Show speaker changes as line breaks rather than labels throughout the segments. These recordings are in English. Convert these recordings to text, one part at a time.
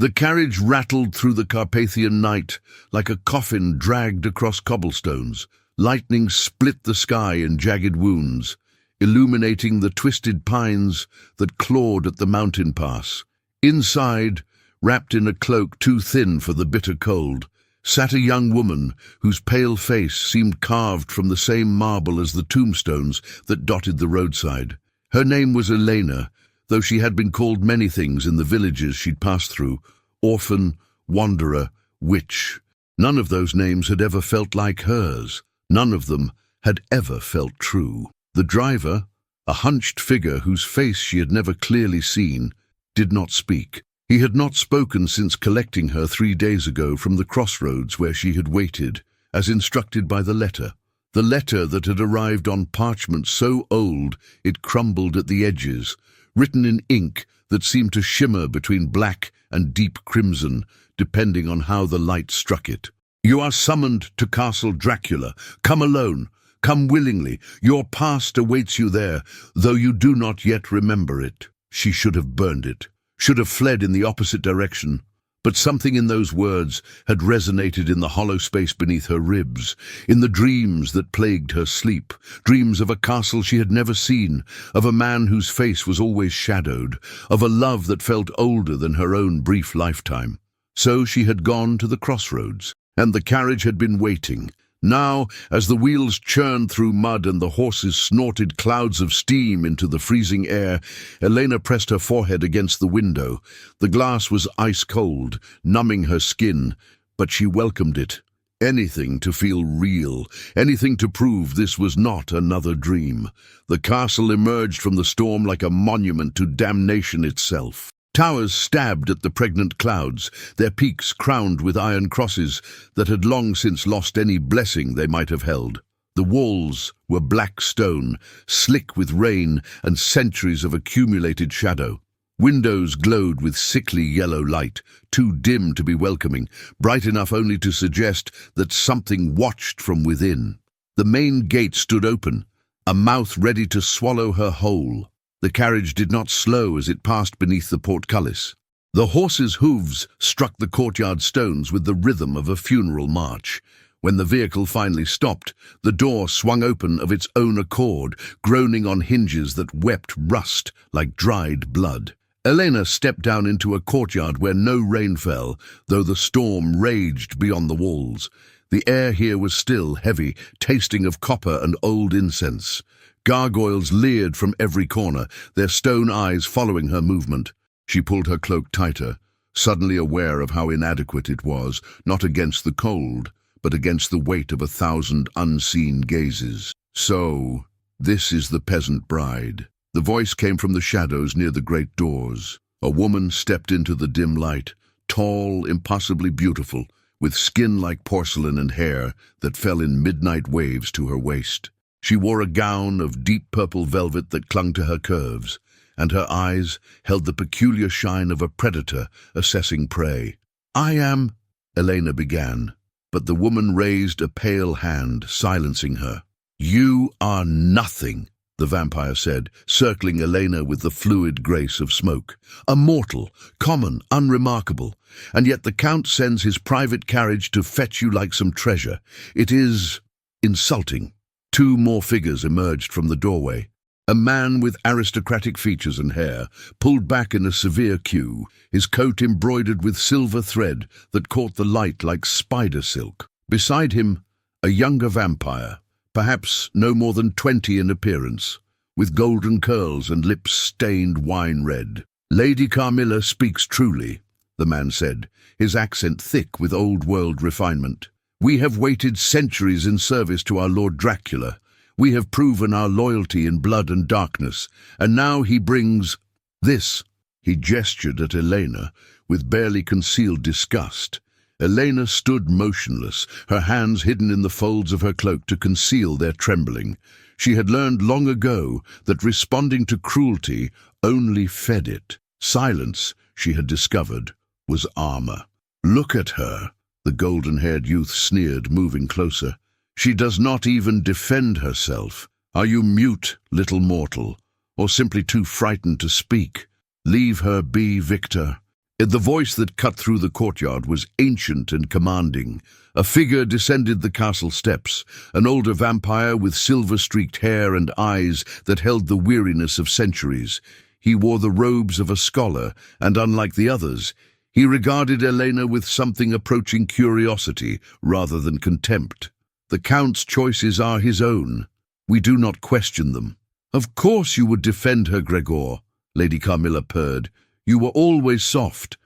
The carriage rattled through the Carpathian night like a coffin dragged across cobblestones. Lightning split the sky in jagged wounds, illuminating the twisted pines that clawed at the mountain pass. Inside, wrapped in a cloak too thin for the bitter cold, sat a young woman whose pale face seemed carved from the same marble as the tombstones that dotted the roadside. Her name was Elena, though she had been called many things in the villages she'd passed through: orphan, wanderer, witch. None of those names had ever felt like hers. None of them had ever felt true. The driver, a hunched figure whose face she had never clearly seen, did not speak. He had not spoken since collecting her 3 days ago from the crossroads where she had waited, as instructed by the letter that had arrived on parchment so old it crumbled at the edges, written in ink that seemed to shimmer between black and deep crimson, depending on how the light struck it. "You are summoned to Castle Dracula. Come alone. Come willingly. Your past awaits you there, though you do not yet remember it." She should have burned it, should have fled in the opposite direction. But something in those words had resonated in the hollow space beneath her ribs, in the dreams that plagued her sleep, dreams of a castle she had never seen, of a man whose face was always shadowed, of a love that felt older than her own brief lifetime. So she had gone to the crossroads, and the carriage had been waiting. Now, as the wheels churned through mud and the horses snorted clouds of steam into the freezing air, Elena pressed her forehead against the window. The glass was ice-cold, numbing her skin, but she welcomed it. Anything to feel real, anything to prove this was not another dream. The castle emerged from the storm like a monument to damnation itself. Towers stabbed at the pregnant clouds, their peaks crowned with iron crosses that had long since lost any blessing they might have held. The walls were black stone, slick with rain and centuries of accumulated shadow. Windows glowed with sickly yellow light, too dim to be welcoming, bright enough only to suggest that something watched from within. The main gate stood open, a mouth ready to swallow her whole. The carriage did not slow as it passed beneath the portcullis. The horses' hooves struck the courtyard stones with the rhythm of a funeral march. When the vehicle finally stopped, the door swung open of its own accord, groaning on hinges that wept rust like dried blood. Elena stepped down into a courtyard where no rain fell, though the storm raged beyond the walls. The air here was still heavy, tasting of copper and old incense. Gargoyles leered from every corner, their stone eyes following her movement. She pulled her cloak tighter, suddenly aware of how inadequate it was, not against the cold, but against the weight of 1,000 unseen gazes. "So, this is the peasant bride." The voice came from the shadows near the great doors. A woman stepped into the dim light, tall, impossibly beautiful, with skin like porcelain and hair that fell in midnight waves to her waist. She wore a gown of deep purple velvet that clung to her curves, and her eyes held the peculiar shine of a predator assessing prey. "I am—" Elena began, but the woman raised a pale hand, silencing her. "You are nothing," the vampire said, circling Elena with the fluid grace of smoke. "A mortal, common, unremarkable, and yet the Count sends his private carriage to fetch you like some treasure. It is insulting." 2 more figures emerged from the doorway. A man with aristocratic features and hair, pulled back in a severe queue, his coat embroidered with silver thread that caught the light like spider silk. Beside him, a younger vampire, perhaps no more than 20 in appearance, with golden curls and lips stained wine red. "Lady Carmilla speaks truly," the man said, his accent thick with old-world refinement. "We have waited centuries in service to our Lord Dracula. We have proven our loyalty in blood and darkness, and now he brings this." He gestured at Elena with barely concealed disgust. Elena stood motionless, her hands hidden in the folds of her cloak to conceal their trembling. She had learned long ago that responding to cruelty only fed it. Silence, she had discovered, was armor. "Look at her," the golden-haired youth sneered, moving closer. "She does not even defend herself. Are you mute, little mortal, or simply too frightened to speak? Leave her be, Victor." The voice that cut through the courtyard was ancient and commanding. A figure descended the castle steps, an older vampire with silver-streaked hair and eyes that held the weariness of centuries. He wore the robes of a scholar, and unlike the others, he regarded Elena with something approaching curiosity rather than contempt. The Count's choices are his own. We do not question them. Of course you would defend her, Gregor, Lady Carmilla purred. You were always soft,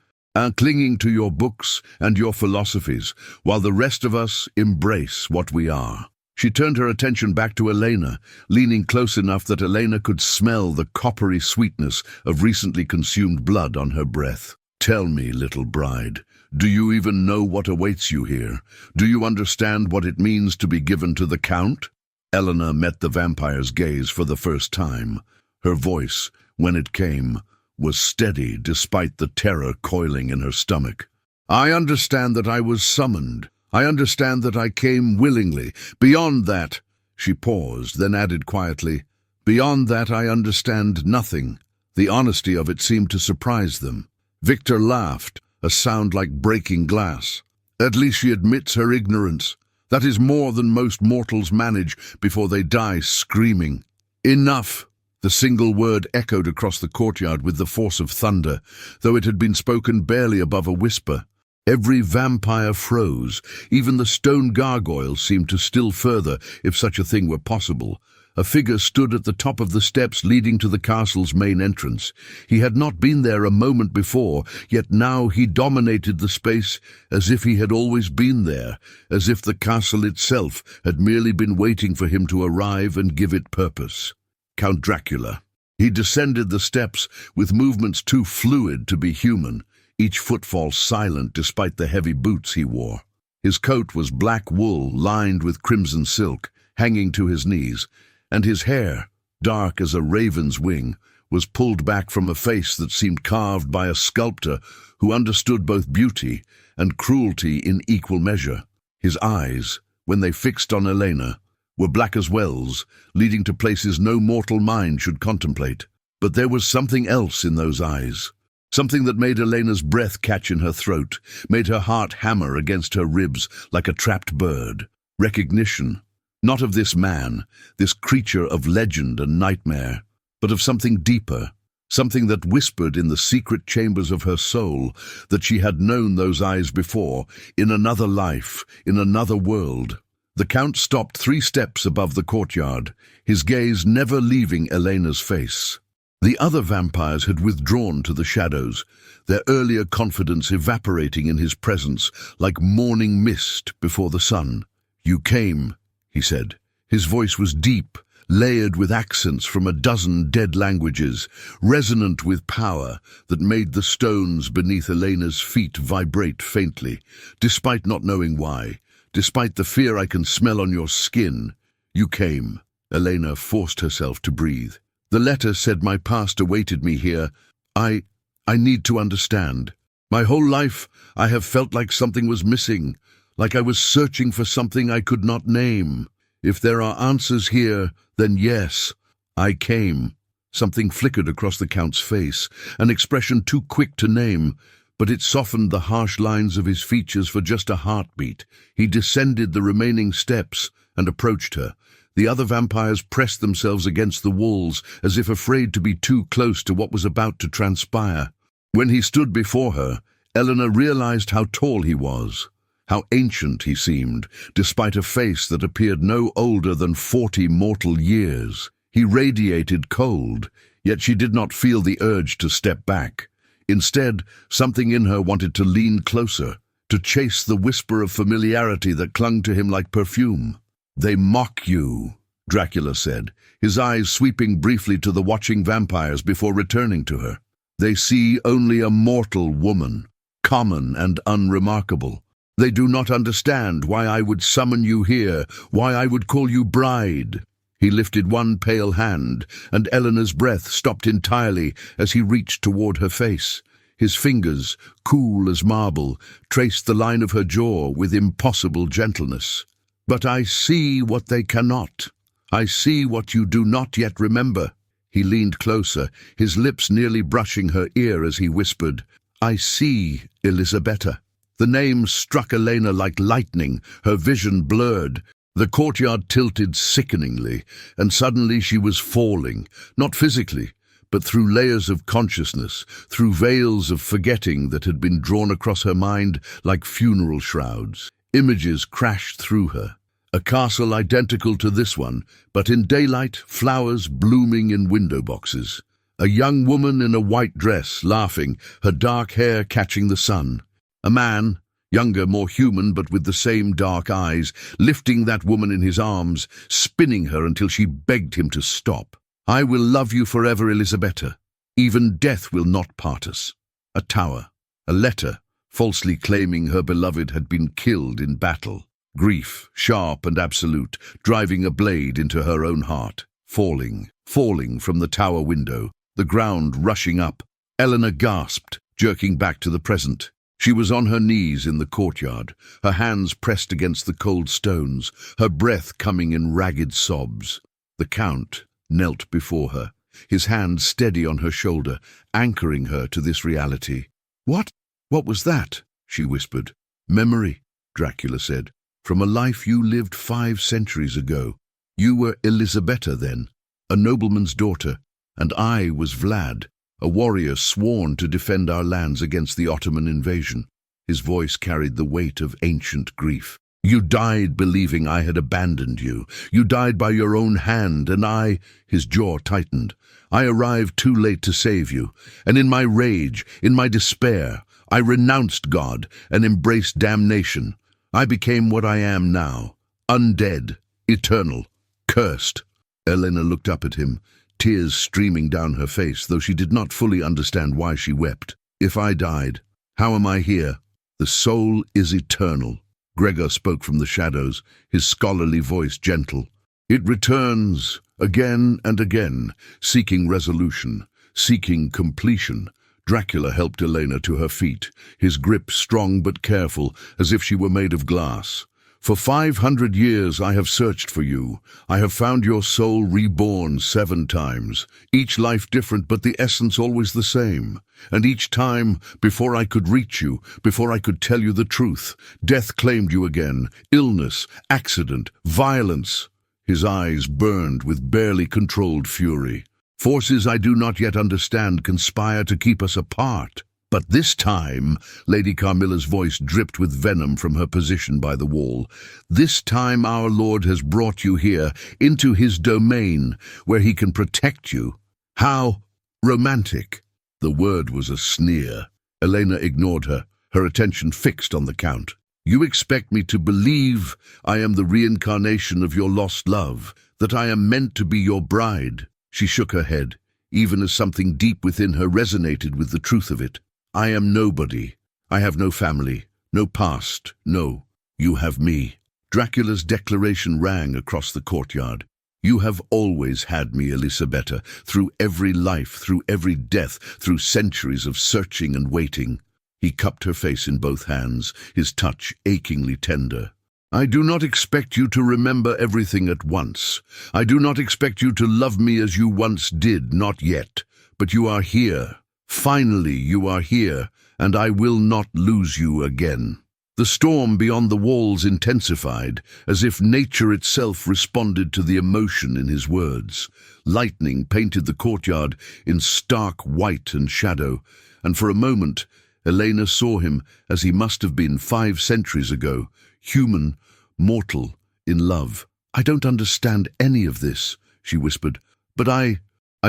clinging to your books and your philosophies, while the rest of us embrace what we are. She turned her attention back to Elena, leaning close enough that Elena could smell the coppery sweetness of recently consumed blood on her breath. Tell me, little bride, do you even know what awaits you here? Do you understand what it means to be given to the Count? Elena met the vampire's gaze for the first time. Her voice, when it came, was steady despite the terror coiling in her stomach. I understand that I was summoned. I understand that I came willingly. Beyond that, she paused, then added quietly, beyond that I understand nothing. The honesty of it seemed to surprise them. Victor laughed, a sound like breaking glass. At least she admits her ignorance. That is more than most mortals manage before they die screaming. Enough! The single word echoed across the courtyard with the force of thunder, though it had been spoken barely above a whisper. Every vampire froze. Even the stone gargoyles seemed to still further, if such a thing were possible. A figure stood at the top of the steps leading to the castle's main entrance. He had not been there a moment before, yet now he dominated the space as if he had always been there, as if the castle itself had merely been waiting for him to arrive and give it purpose. Count Dracula. He descended the steps with movements too fluid to be human, each footfall silent despite the heavy boots he wore. His coat was black wool lined with crimson silk, hanging to his knees, and his hair, dark as a raven's wing, was pulled back from a face that seemed carved by a sculptor who understood both beauty and cruelty in equal measure. His eyes, when they fixed on Elena, were black as wells, leading to places no mortal mind should contemplate. But there was something else in those eyes, something that made Elena's breath catch in her throat, made her heart hammer against her ribs like a trapped bird. Recognition, not of this man, this creature of legend and nightmare, but of something deeper, something that whispered in the secret chambers of her soul that she had known those eyes before, in another life, in another world. The Count stopped 3 steps above the courtyard, his gaze never leaving Elena's face. The other vampires had withdrawn to the shadows, their earlier confidence evaporating in his presence like morning mist before the sun. You came, he said. His voice was deep, layered with accents from a dozen dead languages, resonant with power that made the stones beneath Elena's feet vibrate faintly, despite not knowing why. Despite the fear I can smell on your skin, you came. Elena forced herself to breathe. The letter said my past awaited me here. I need to understand. My whole life I have felt like something was missing, like I was searching for something I could not name. If there are answers here, then yes, I came. Something flickered across the Count's face, an expression too quick to name, but it softened the harsh lines of his features for just a heartbeat. He descended the remaining steps and approached her. The other vampires pressed themselves against the walls as if afraid to be too close to what was about to transpire. When he stood before her, Elena realized how tall he was, how ancient he seemed, despite a face that appeared no older than 40 mortal years. He radiated cold, yet she did not feel the urge to step back. Instead, something in her wanted to lean closer, to chase the whisper of familiarity that clung to him like perfume. They mock you, Dracula said, his eyes sweeping briefly to the watching vampires before returning to her. They see only a mortal woman, common and unremarkable. They do not understand why I would summon you here, why I would call you bride. He lifted one pale hand, and Eleanor's breath stopped entirely as he reached toward her face. His fingers, cool as marble, traced the line of her jaw with impossible gentleness. But I see what they cannot. I see what you do not yet remember. He leaned closer, his lips nearly brushing her ear as he whispered, I see, Elisabeta. The name struck Elena like lightning, her vision blurred. The courtyard tilted sickeningly, and suddenly she was falling, not physically, but through layers of consciousness, through veils of forgetting that had been drawn across her mind like funeral shrouds. Images crashed through her. A castle identical to this one, but in daylight, flowers blooming in window boxes. A young woman in a white dress, laughing, her dark hair catching the sun. A man, younger, more human, but with the same dark eyes, lifting that woman in his arms, spinning her until she begged him to stop. I will love you forever, Elisabeta. Even death will not part us. A tower, a letter, falsely claiming her beloved had been killed in battle. Grief, sharp and absolute, driving a blade into her own heart. Falling from the tower window, the ground rushing up. Eleanor gasped, jerking back to the present. She was on her knees in the courtyard, her hands pressed against the cold stones, her breath coming in ragged sobs. The Count knelt before her, his hand steady on her shoulder, anchoring her to this reality. What was that?" she whispered. "Memory," Dracula said, "from a life you lived 5 centuries ago. You were Elisabeta then, a nobleman's daughter, and I was Vlad, a warrior sworn to defend our lands against the Ottoman invasion." His voice carried the weight of ancient grief. "You died believing I had abandoned you. You died by your own hand, and I—" His jaw tightened. "I arrived too late to save you, and in my rage, in my despair, I renounced God and embraced damnation. I became what I am now, undead, eternal, cursed." Elena looked up at him, tears streaming down her face, though she did not fully understand why she wept. "If I died, how am I here? The soul is eternal." Gregor spoke from the shadows, his scholarly voice gentle. "It returns again and again, seeking resolution, seeking completion." Dracula helped Elena to her feet, his grip strong but careful, as if she were made of glass. "For 500 years I have searched for you. I have found your soul reborn 7 times, each life different but the essence always the same. And each time, before I could reach you, before I could tell you the truth, death claimed you again, illness, accident, violence." His eyes burned with barely controlled fury. "Forces I do not yet understand conspire to keep us apart. But this time," Lady Carmilla's voice dripped with venom from her position by the wall, "this time our Lord has brought you here, into his domain, where he can protect you. How romantic." The word was a sneer. Elena ignored her, her attention fixed on the Count. "You expect me to believe I am the reincarnation of your lost love, that I am meant to be your bride?" She shook her head, even as something deep within her resonated with the truth of it. "I am nobody. I have no family, no past. No, you have me." Dracula's declaration rang across the courtyard. "You have always had me, Elisabeta, through every life, through every death, through centuries of searching and waiting." He cupped her face in both hands, his touch achingly tender. "I do not expect you to remember everything at once. I do not expect you to love me as you once did, not yet. But you are here. Finally, you are here, and I will not lose you again." The storm beyond the walls intensified, as if nature itself responded to the emotion in his words. Lightning painted the courtyard in stark white and shadow, and for a moment Elena saw him as he must have been 5 centuries ago, human, mortal, in love. "I don't understand any of this," she whispered, "but I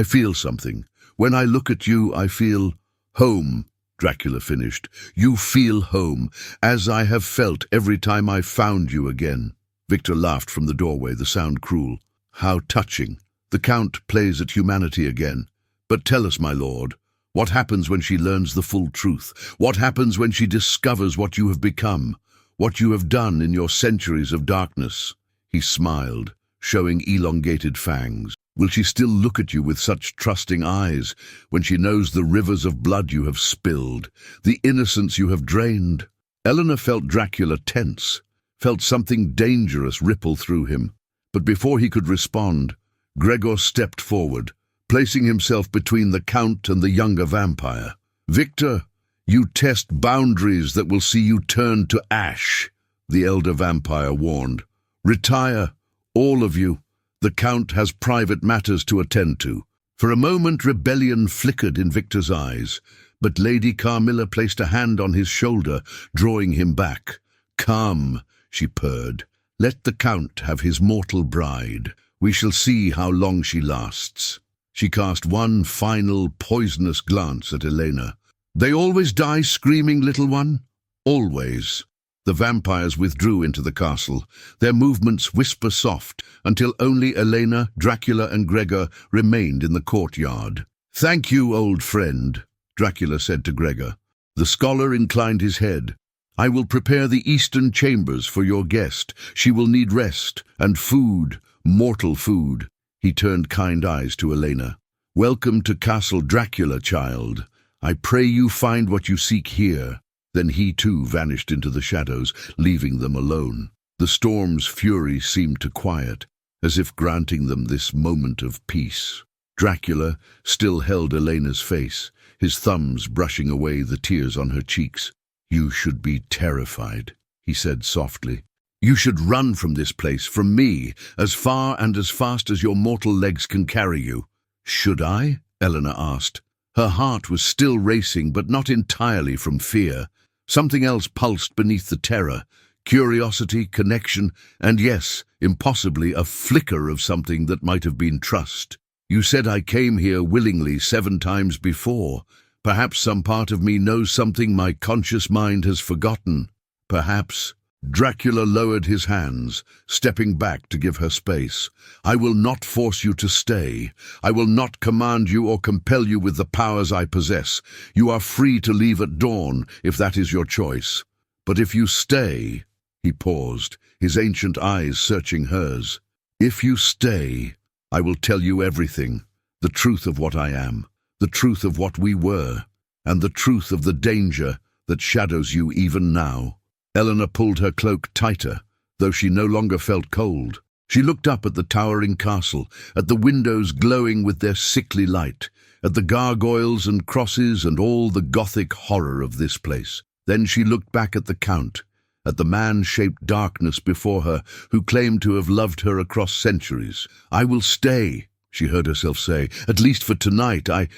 feel something. When I look at you, I feel home." Dracula finished. "You feel home, as I have felt every time I found you again." Victor laughed from the doorway, the sound cruel. "How touching. The Count plays at humanity again. But tell us, my lord, what happens when she learns the full truth? What happens when she discovers what you have become, what you have done in your centuries of darkness?" He smiled, showing elongated fangs. "Will she still look at you with such trusting eyes when she knows the rivers of blood you have spilled, the innocence you have drained?" Eleanor felt Dracula tense, felt something dangerous ripple through him. But before he could respond, Gregor stepped forward, placing himself between the Count and the younger vampire. "Victor," You test boundaries that will see you turn to ash, the elder vampire warned. Retire, all of you. The Count has private matters to attend to. For a moment rebellion flickered in Victor's eyes, but Lady Carmilla placed a hand on his shoulder, drawing him back. Come, she purred. Let the Count have his mortal bride. We shall see how long she lasts. She cast one final poisonous glance at Elena. They always die screaming, little one? Always. The vampires withdrew into the castle, their movements whisper-soft, until only Elena, Dracula and Gregor remained in the courtyard. Thank you, old friend, Dracula said to Gregor. The scholar inclined his head. I will prepare the eastern chambers for your guest. She will need rest and food, mortal food. He turned kind eyes to Elena. Welcome to Castle Dracula, child. I pray you find what you seek here. Then he too vanished into the shadows, leaving them alone. The storm's fury seemed to quiet, as if granting them this moment of peace. Dracula still held Elena's face, his thumbs brushing away the tears on her cheeks. You should be terrified, he said softly. You should run from this place, from me, as far and as fast as your mortal legs can carry you. Should I? Elena asked. Her heart was still racing, but not entirely from fear. Something else pulsed beneath the terror. Curiosity, connection, and yes, impossibly a flicker of something that might have been trust. You said I came here willingly 7 times before. Perhaps some part of me knows something my conscious mind has forgotten. Perhaps. Dracula lowered his hands, stepping back to give her space. I will not force you to stay. I will not command you or compel you with the powers I possess. You are free to leave at dawn, if that is your choice. But if you stay, he paused, his ancient eyes searching hers. If you stay, I will tell you everything, the truth of what I am, the truth of what we were, and the truth of the danger that shadows you even now. Elena pulled her cloak tighter, though she no longer felt cold. She looked up at the towering castle, at the windows glowing with their sickly light, at the gargoyles and crosses and all the Gothic horror of this place. Then she looked back at the Count, at the man-shaped darkness before her, who claimed to have loved her across centuries. I will stay, she heard herself say, at least for tonight. I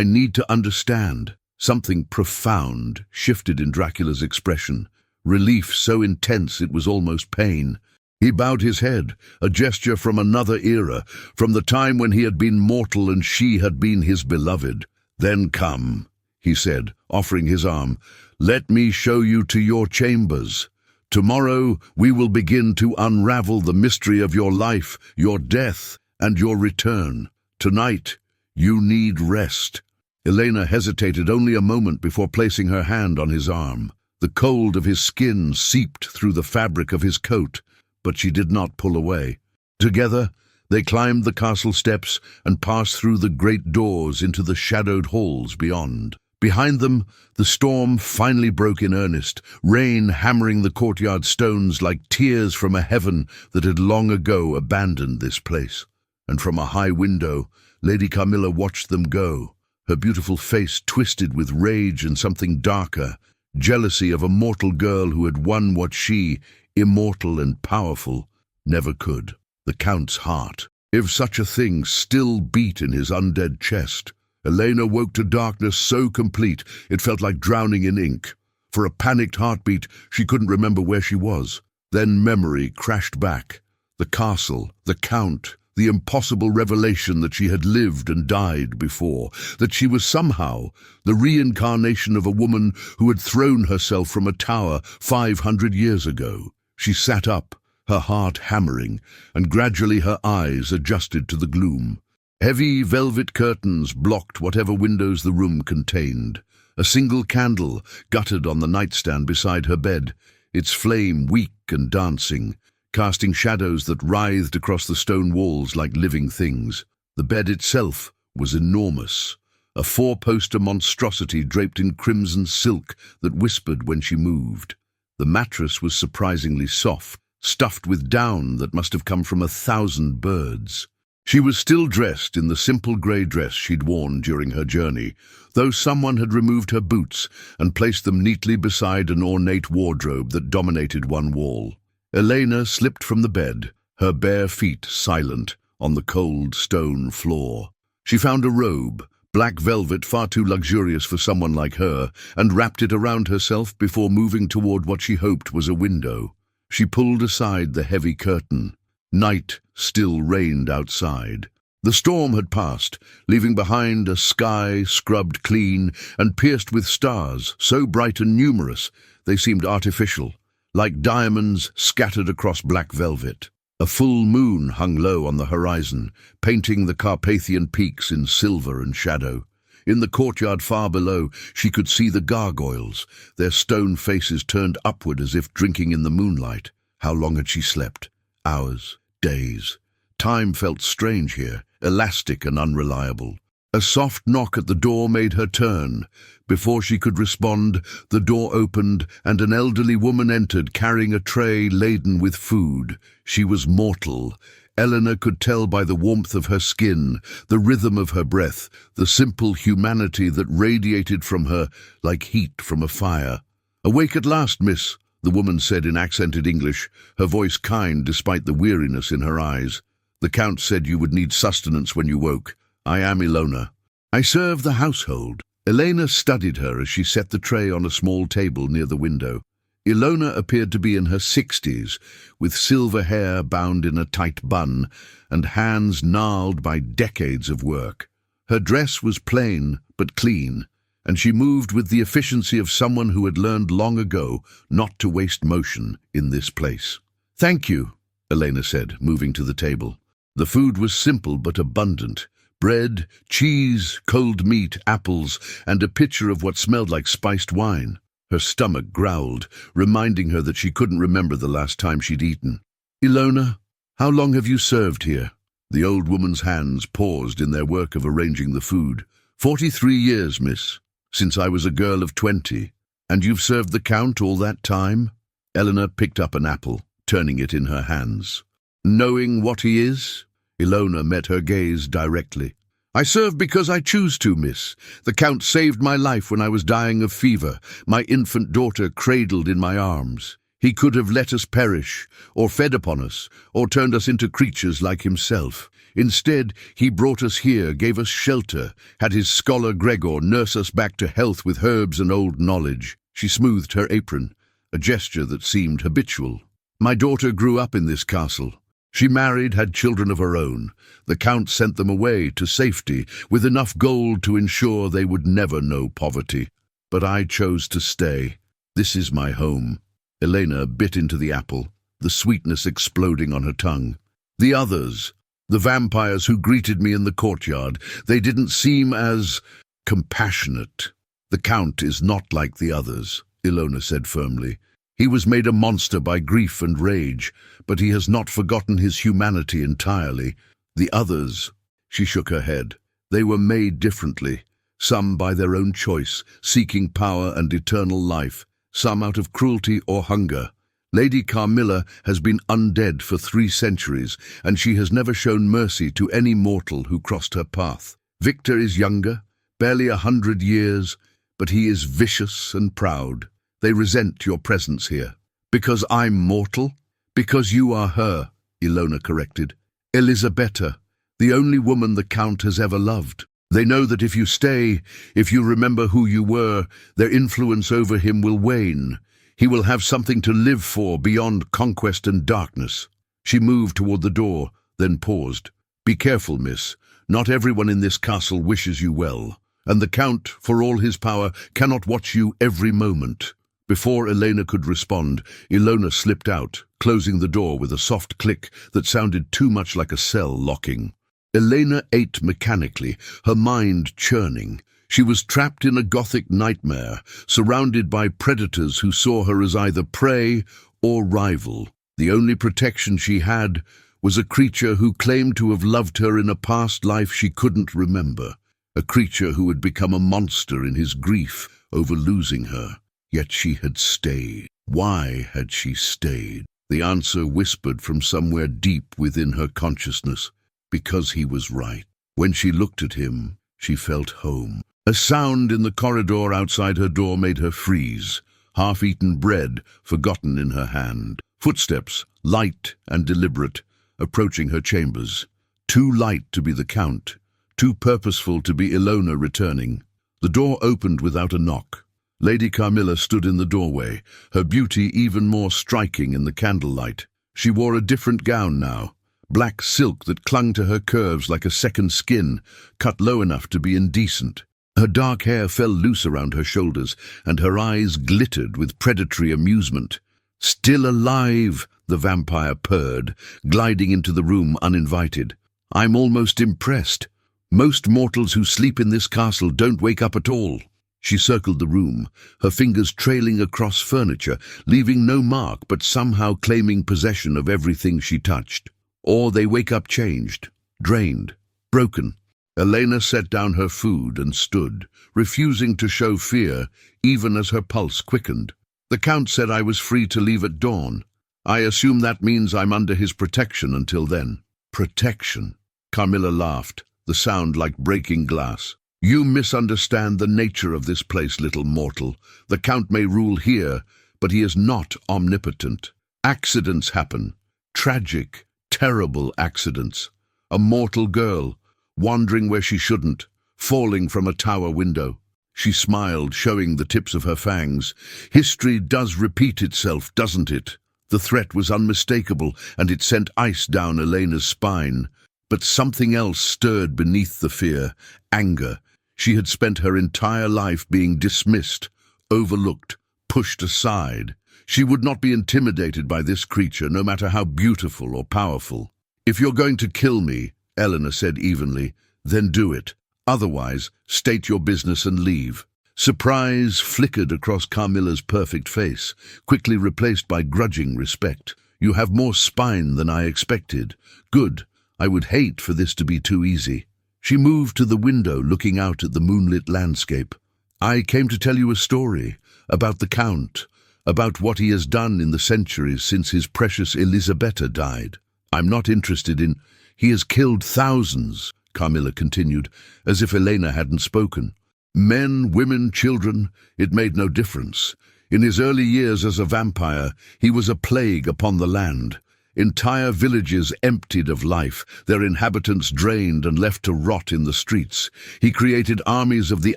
need to understand. Something profound shifted in Dracula's expression. Relief so intense it was almost pain. He bowed his head, a gesture from another era, from the time when he had been mortal and she had been his beloved. Then come, he said, offering his arm. Let me show you to your chambers. Tomorrow we will begin to unravel the mystery of your life, your death, and your return. Tonight, you need rest. Elena hesitated only a moment before placing her hand on his arm. The cold of his skin seeped through the fabric of his coat, but she did not pull away. Together, they climbed the castle steps and passed through the great doors into the shadowed halls beyond. Behind them, the storm finally broke in earnest, rain hammering the courtyard stones like tears from a heaven that had long ago abandoned this place. And from a high window, Lady Carmilla watched them go, her beautiful face twisted with rage and something darker, jealousy of a mortal girl who had won what she, immortal and powerful, never could. The Count's heart, if such a thing, still beat in his undead chest. Elena woke to darkness so complete it felt like drowning in ink. For a panicked heartbeat, she couldn't remember where she was. Then memory crashed back. The castle, the Count, the impossible revelation that she had lived and died before, that she was somehow the reincarnation of a woman who had thrown herself from a tower 500 years ago. She sat up, her heart hammering, and gradually her eyes adjusted to the gloom. Heavy velvet curtains blocked whatever windows the room contained. A single candle guttered on the nightstand beside her bed, its flame weak and dancing, casting shadows that writhed across the stone walls like living things. The bed itself was enormous, a 4-poster monstrosity draped in crimson silk that whispered when she moved. The mattress was surprisingly soft, stuffed with down that must have come from 1,000 birds. She was still dressed in the simple grey dress she'd worn during her journey, though someone had removed her boots and placed them neatly beside an ornate wardrobe that dominated one wall. Elena slipped from the bed, her bare feet silent on the cold stone floor. She found a robe, black velvet far too luxurious for someone like her, and wrapped it around herself before moving toward what she hoped was a window. She pulled aside the heavy curtain. Night still reigned outside. The storm had passed, leaving behind a sky scrubbed clean and pierced with stars, so bright and numerous they seemed artificial, like diamonds scattered across black velvet. A full moon hung low on the horizon, painting the Carpathian peaks in silver and shadow. In the courtyard far below, she could see the gargoyles, their stone faces turned upward as if drinking in the moonlight. How long had she slept? Hours, days. Time felt strange here, elastic and unreliable. A soft knock at the door made her turn. Before she could respond, the door opened and an elderly woman entered carrying a tray laden with food. She was mortal. Eleanor could tell by the warmth of her skin, the rhythm of her breath, the simple humanity that radiated from her like heat from a fire. "Awake at last, miss," the woman said in accented English, her voice kind despite the weariness in her eyes. "The Count said you would need sustenance when you woke. I am Ilona. I serve the household." Elena studied her as she set the tray on a small table near the window. Ilona appeared to be in her 60s, with silver hair bound in a tight bun and hands gnarled by decades of work. Her dress was plain but clean, and she moved with the efficiency of someone who had learned long ago not to waste motion in this place. "Thank you," Elena said, moving to the table. The food was simple but abundant. Bread, cheese, cold meat, apples, and a pitcher of what smelled like spiced wine. Her stomach growled, reminding her that she couldn't remember the last time she'd eaten. "Ilona, how long have you served here?" The old woman's hands paused in their work of arranging the food. 43 years, miss. Since I was a girl of 20. And you've served the Count all that time?" Eleanor picked up an apple, turning it in her hands. "Knowing what he is?" Ilona met her gaze directly. "I serve because I choose to, miss. The Count saved my life when I was dying of fever, my infant daughter cradled in my arms. He could have let us perish, or fed upon us, or turned us into creatures like himself. Instead, he brought us here, gave us shelter, had his scholar Gregor nurse us back to health with herbs and old knowledge." She smoothed her apron, a gesture that seemed habitual. "My daughter grew up in this castle. She married, had children of her own. The Count sent them away to safety, with enough gold to ensure they would never know poverty. But I chose to stay. This is my home." Elena bit into the apple, the sweetness exploding on her tongue. "The others, the vampires who greeted me in the courtyard, they didn't seem as compassionate." "The Count is not like the others," Ilona said firmly. "He was made a monster by grief and rage, but he has not forgotten his humanity entirely. The others," she shook her head, "they were made differently, some by their own choice, seeking power and eternal life, some out of cruelty or hunger. Lady Carmilla has been undead for 3 centuries, and she has never shown mercy to any mortal who crossed her path. Victor is younger, barely 100 years, but he is vicious and proud. They resent your presence here." "Because I'm mortal?" "Because you are her," Ilona corrected. "Elisabeta, the only woman the Count has ever loved. They know that if you stay, if you remember who you were, their influence over him will wane. He will have something to live for beyond conquest and darkness." She moved toward the door, then paused. "Be careful, miss. Not everyone in this castle wishes you well, and the Count, for all his power, cannot watch you every moment." Before Elena could respond, Ilona slipped out, closing the door with a soft click that sounded too much like a cell locking. Elena ate mechanically, her mind churning. She was trapped in a Gothic nightmare, surrounded by predators who saw her as either prey or rival. The only protection she had was a creature who claimed to have loved her in a past life she couldn't remember, a creature who had become a monster in his grief over losing her. Yet she had stayed. Why had she stayed? The answer whispered from somewhere deep within her consciousness. because he was right. When she looked at him, she felt home. A sound in the corridor outside her door made her freeze, half-eaten bread forgotten in her hand. Footsteps, light and deliberate, approaching her chambers. Too light to be the Count, too purposeful to be Ilona returning. The door opened without a knock. Lady Carmilla stood in the doorway, her beauty even more striking in the candlelight. She wore a different gown now, black silk that clung to her curves like a second skin, cut low enough to be indecent. Her dark hair fell loose around her shoulders, and her eyes glittered with predatory amusement. "Still alive," the vampire purred, gliding into the room uninvited. "I'm almost impressed. Most mortals who sleep in this castle don't wake up at all." She circled the room, her fingers trailing across furniture, leaving no mark but somehow claiming possession of everything she touched. Or they wake up changed, drained, broken. Elena set down her food and stood, refusing to show fear, even as her pulse quickened. "The Count said I was free to leave at dawn. I assume that means I'm under his protection until then." "Protection?" Carmilla laughed, the sound like breaking glass. "You misunderstand the nature of this place, little mortal. The Count may rule here, but he is not omnipotent. Accidents happen. Tragic, terrible accidents. A mortal girl, wandering where she shouldn't, falling from a tower window." She smiled, showing the tips of her fangs. "History does repeat itself, doesn't it?" The threat was unmistakable, and it sent ice down Elena's spine. But something else stirred beneath the fear, anger. She had spent her entire life being dismissed, overlooked, pushed aside. She would not be intimidated by this creature, no matter how beautiful or powerful. "If you're going to kill me," Eleanor said evenly, "then do it. Otherwise, state your business and leave." Surprise flickered across Carmilla's perfect face, quickly replaced by grudging respect. "You have more spine than I expected. Good. I would hate for this to be too easy." She moved to the window, looking out at the moonlit landscape. "I came to tell you a story about the Count, about what he has done in the centuries since his precious Elisabeta died. I'm not interested in—" "He has killed thousands," Carmilla continued, as if Elena hadn't spoken. "Men, women, children, it made no difference. In his early years as a vampire, he was a plague upon the land. Entire villages emptied of life, their inhabitants drained and left to rot in the streets. He created armies of the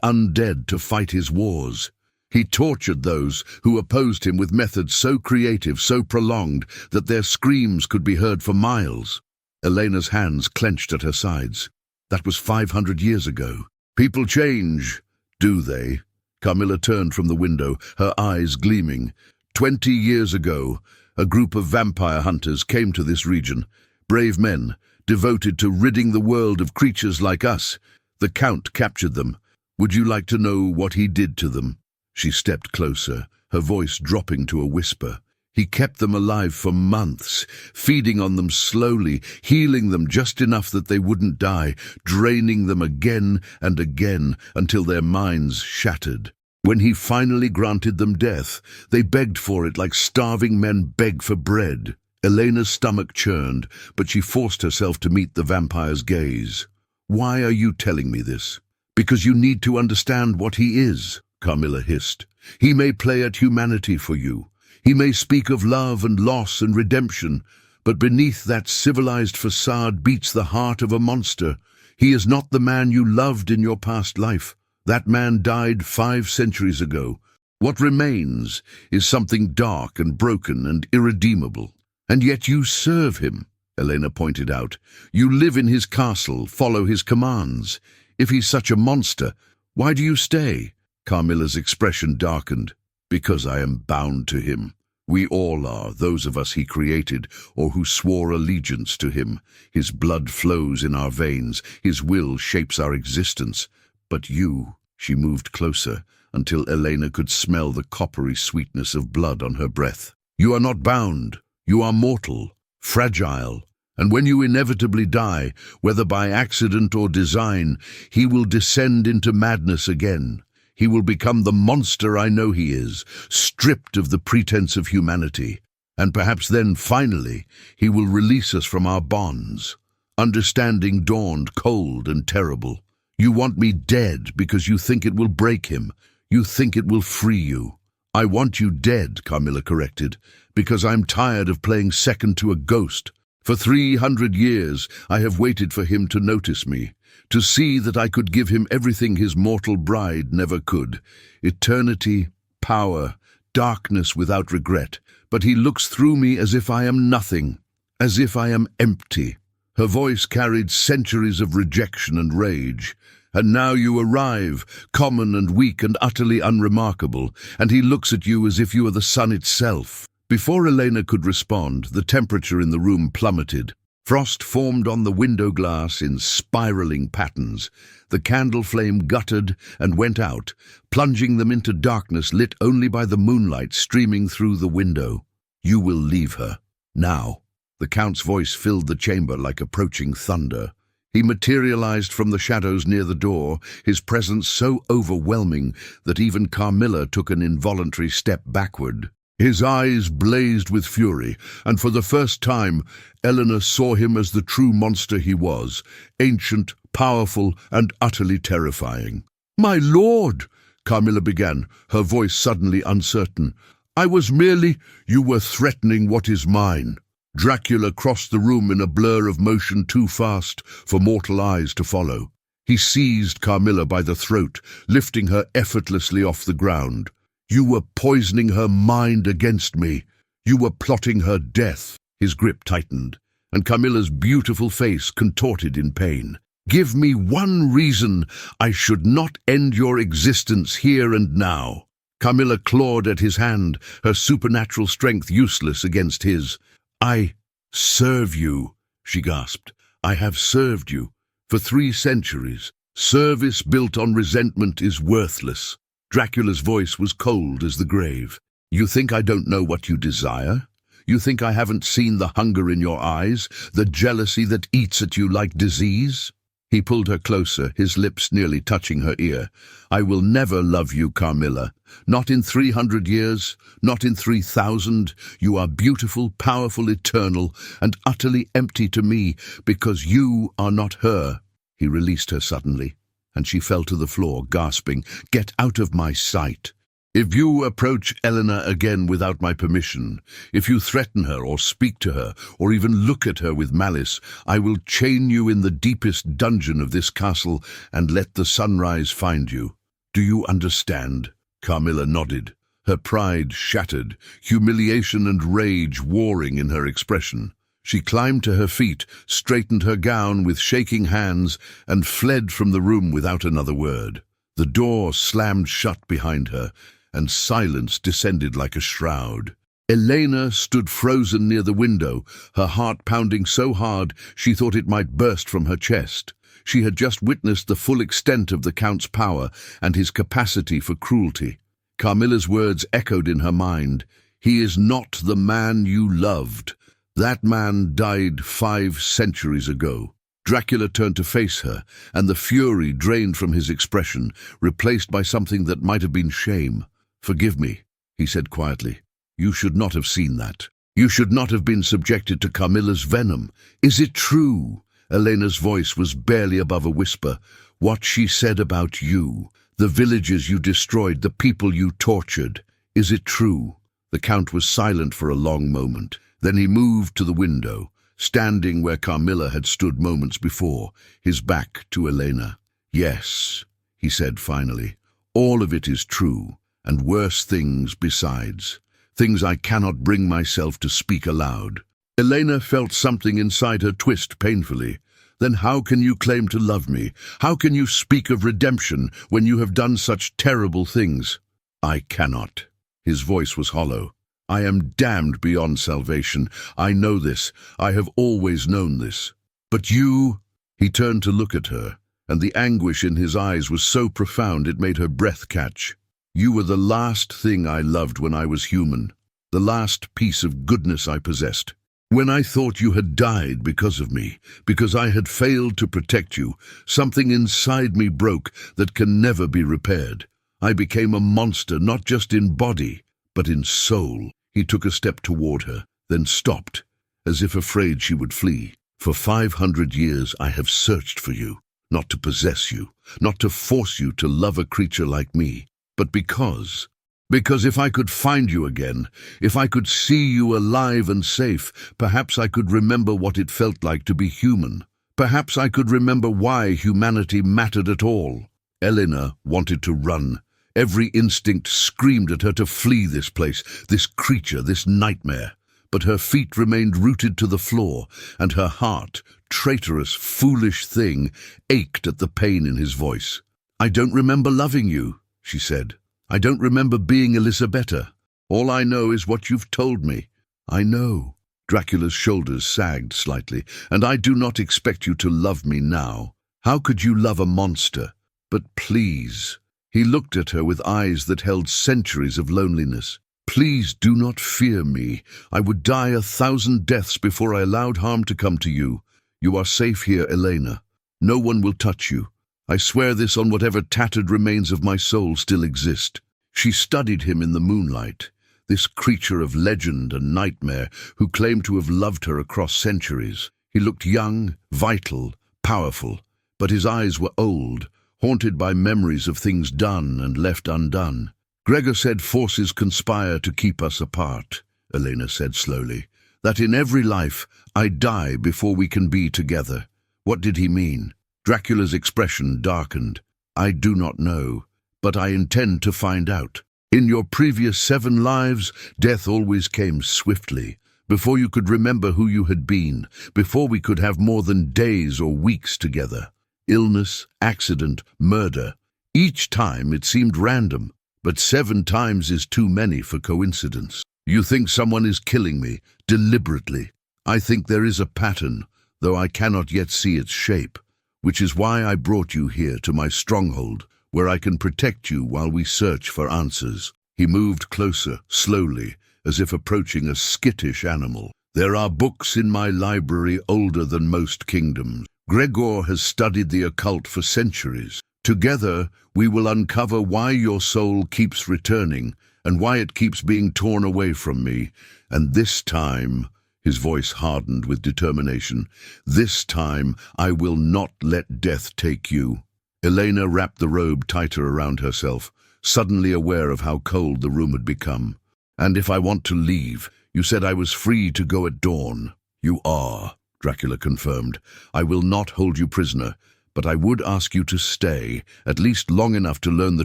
undead to fight his wars. He tortured those who opposed him with methods so creative, so prolonged, that their screams could be heard for miles." Elena's hands clenched at her sides. "That was 500 years ago. People change, do they?" Carmilla turned from the window, her eyes gleaming. 20 years ago, a group of vampire hunters came to this region. Brave men, devoted to ridding the world of creatures like us. The Count captured them. Would you like to know what he did to them?" She stepped closer, her voice dropping to a whisper. "He kept them alive for months, feeding on them slowly, healing them just enough that they wouldn't die, draining them again and again until their minds shattered. When he finally granted them death, they begged for it like starving men beg for bread." Elena's stomach churned, but she forced herself to meet the vampire's gaze. "Why are you telling me this?" "Because you need to understand what he is," Carmilla hissed. "He may play at humanity for you. He may speak of love and loss and redemption, but beneath that civilized facade beats the heart of a monster. He is not the man you loved in your past life. That man died 5 centuries ago. What remains is something dark and broken and irredeemable. And yet you serve him," Elena pointed out. "You live in his castle, follow his commands. If he's such a monster, why do you stay?" Carmilla's expression darkened. "Because I am bound to him. We all are, those of us he created, or who swore allegiance to him. His blood flows in our veins, his will shapes our existence. But you—" She moved closer, until Elena could smell the coppery sweetness of blood on her breath. "You are not bound. You are mortal, fragile. And when you inevitably die, whether by accident or design, he will descend into madness again. He will become the monster I know he is, stripped of the pretense of humanity. And perhaps then, finally, he will release us from our bonds. Understanding dawned cold and terrible. You want me dead because you think it will break him. You think it will free you. I want you dead, Carmilla corrected, because I'm tired of playing second to a ghost. For 300 years I have waited for him to notice me, to see that I could give him everything his mortal bride never could. Eternity, power, darkness without regret. But he looks through me as if I am nothing, as if I am empty. Her voice carried centuries of rejection and rage. And now you arrive, common and weak and utterly unremarkable, and he looks at you as if you are the sun itself. Before Elena could respond, the temperature in the room plummeted. Frost formed on the window glass in spiraling patterns. The candle flame guttered and went out, plunging them into darkness lit only by the moonlight streaming through the window. You will leave her. Now. The Count's voice filled the chamber like approaching thunder. He materialized from the shadows near the door, his presence so overwhelming that even Carmilla took an involuntary step backward. His eyes blazed with fury, and for the first time, Eleanor saw him as the true monster he was, ancient, powerful, and utterly terrifying. "My lord," Carmilla began, her voice suddenly uncertain. "I was merely—" "You were threatening what is mine." Dracula crossed the room in a blur of motion too fast for mortal eyes to follow. He seized Carmilla by the throat, lifting her effortlessly off the ground. "You were poisoning her mind against me. You were plotting her death." His grip tightened, and Carmilla's beautiful face contorted in pain. "Give me one reason I should not end your existence here and now." Carmilla clawed at his hand, her supernatural strength useless against his. "I serve you," she gasped. "I have served you for 3 centuries. Service built on resentment is worthless." Dracula's voice was cold as the grave. "You think I don't know what you desire? You think I haven't seen the hunger in your eyes, the jealousy that eats at you like disease?" He pulled her closer, his lips nearly touching her ear. "I will never love you, Carmilla. Not in 300 years, not in 3,000. You are beautiful, powerful, eternal, and utterly empty to me because you are not her." He released her suddenly, and she fell to the floor, gasping, "Get out of my sight. If you approach Eleanor again without my permission, if you threaten her or speak to her or even look at her with malice, I will chain you in the deepest dungeon of this castle and let the sunrise find you. Do you understand?" Carmilla nodded, her pride shattered, humiliation and rage warring in her expression. She climbed to her feet, straightened her gown with shaking hands, and fled from the room without another word. The door slammed shut behind her, and silence descended like a shroud. Elena stood frozen near the window, her heart pounding so hard she thought it might burst from her chest. She had just witnessed the full extent of the Count's power and his capacity for cruelty. Carmilla's words echoed in her mind. "He is not the man you loved. That man died 5 centuries ago." Dracula turned to face her, and the fury drained from his expression, replaced by something that might have been shame. "Forgive me," he said quietly. "You should not have seen that. You should not have been subjected to Carmilla's venom. Is it true?" Elena's voice was barely above a whisper. "What she said about you, the villages you destroyed, the people you tortured. Is it true?" The Count was silent for a long moment. Then he moved to the window, standing where Carmilla had stood moments before, his back to Elena. "Yes," he said finally, "all of it is true, and worse things besides. Things I cannot bring myself to speak aloud." Elena felt something inside her twist painfully. "Then how can you claim to love me? How can you speak of redemption when you have done such terrible things?" "I cannot." His voice was hollow. "I am damned beyond salvation. I know this. I have always known this. But you—" He turned to look at her, and the anguish in his eyes was so profound it made her breath catch. "You were the last thing I loved when I was human, the last piece of goodness I possessed. When I thought you had died because of me, because I had failed to protect you, something inside me broke that can never be repaired. I became a monster, not just in body, but in soul." He took a step toward her, then stopped, as if afraid she would flee. For 500 years I have searched for you, not to possess you, not to force you to love a creature like me, but because if I could find you again, if I could see you alive and safe, perhaps I could remember what it felt like to be human. Perhaps I could remember why humanity mattered at all. Elena wanted to run. Every instinct screamed at her to flee this place, this creature, this nightmare. But her feet remained rooted to the floor, and her heart, traitorous, foolish thing, ached at the pain in his voice. "I don't remember loving you," she said. "I don't remember being Elisabeta. All I know is what you've told me." "I know." Dracula's shoulders sagged slightly. "And I do not expect you to love me now. How could you love a monster? But please." He looked at her with eyes that held centuries of loneliness. "Please do not fear me. I would die 1,000 deaths before I allowed harm to come to you. You are safe here, Elena. No one will touch you. I swear this on whatever tattered remains of my soul still exist." She studied him in the moonlight, this creature of legend and nightmare who claimed to have loved her across centuries. He looked young, vital, powerful, but his eyes were old, haunted by memories of things done and left undone. "Gregor said forces conspire to keep us apart," Elena said slowly. "That in every life I die before we can be together." What did he mean? Dracula's expression darkened. "I do not know, but I intend to find out. In your previous 7 lives, death always came swiftly, before you could remember who you had been, before we could have more than days or weeks together. Illness, accident, murder. Each time it seemed random, but 7 times is too many for coincidence. You think someone is killing me, deliberately. I think there is a pattern, though I cannot yet see its shape, which is why I brought you here to my stronghold, where I can protect you while we search for answers." He moved closer, slowly, as if approaching a skittish animal. "There are books in my library older than most kingdoms. Gregor has studied the occult for centuries. Together, we will uncover why your soul keeps returning and why it keeps being torn away from me. And this time," his voice hardened with determination, "this time I will not let death take you." Elena wrapped the robe tighter around herself, suddenly aware of how cold the room had become. "And if I want to leave, you said I was free to go at dawn." "You are," Dracula confirmed. "I will not hold you prisoner, but I would ask you to stay, at least long enough to learn the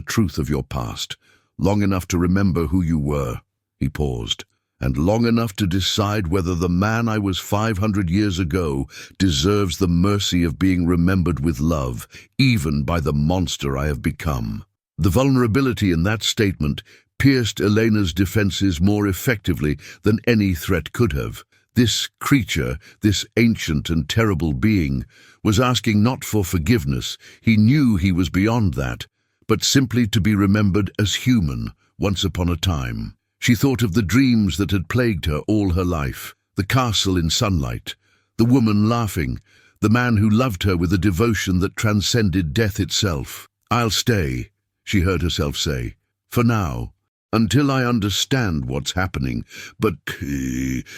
truth of your past, long enough to remember who you were." He paused. "And long enough to decide whether the man I was 500 years ago deserves the mercy of being remembered with love, even by the monster I have become." The vulnerability in that statement pierced Elena's defenses more effectively than any threat could have. This creature, this ancient and terrible being, was asking not for forgiveness. He knew he was beyond that, but simply to be remembered as human, once upon a time. She thought of the dreams that had plagued her all her life, the castle in sunlight, the woman laughing, the man who loved her with a devotion that transcended death itself. "I'll stay," she heard herself say, "for now, until I understand what's happening. But,"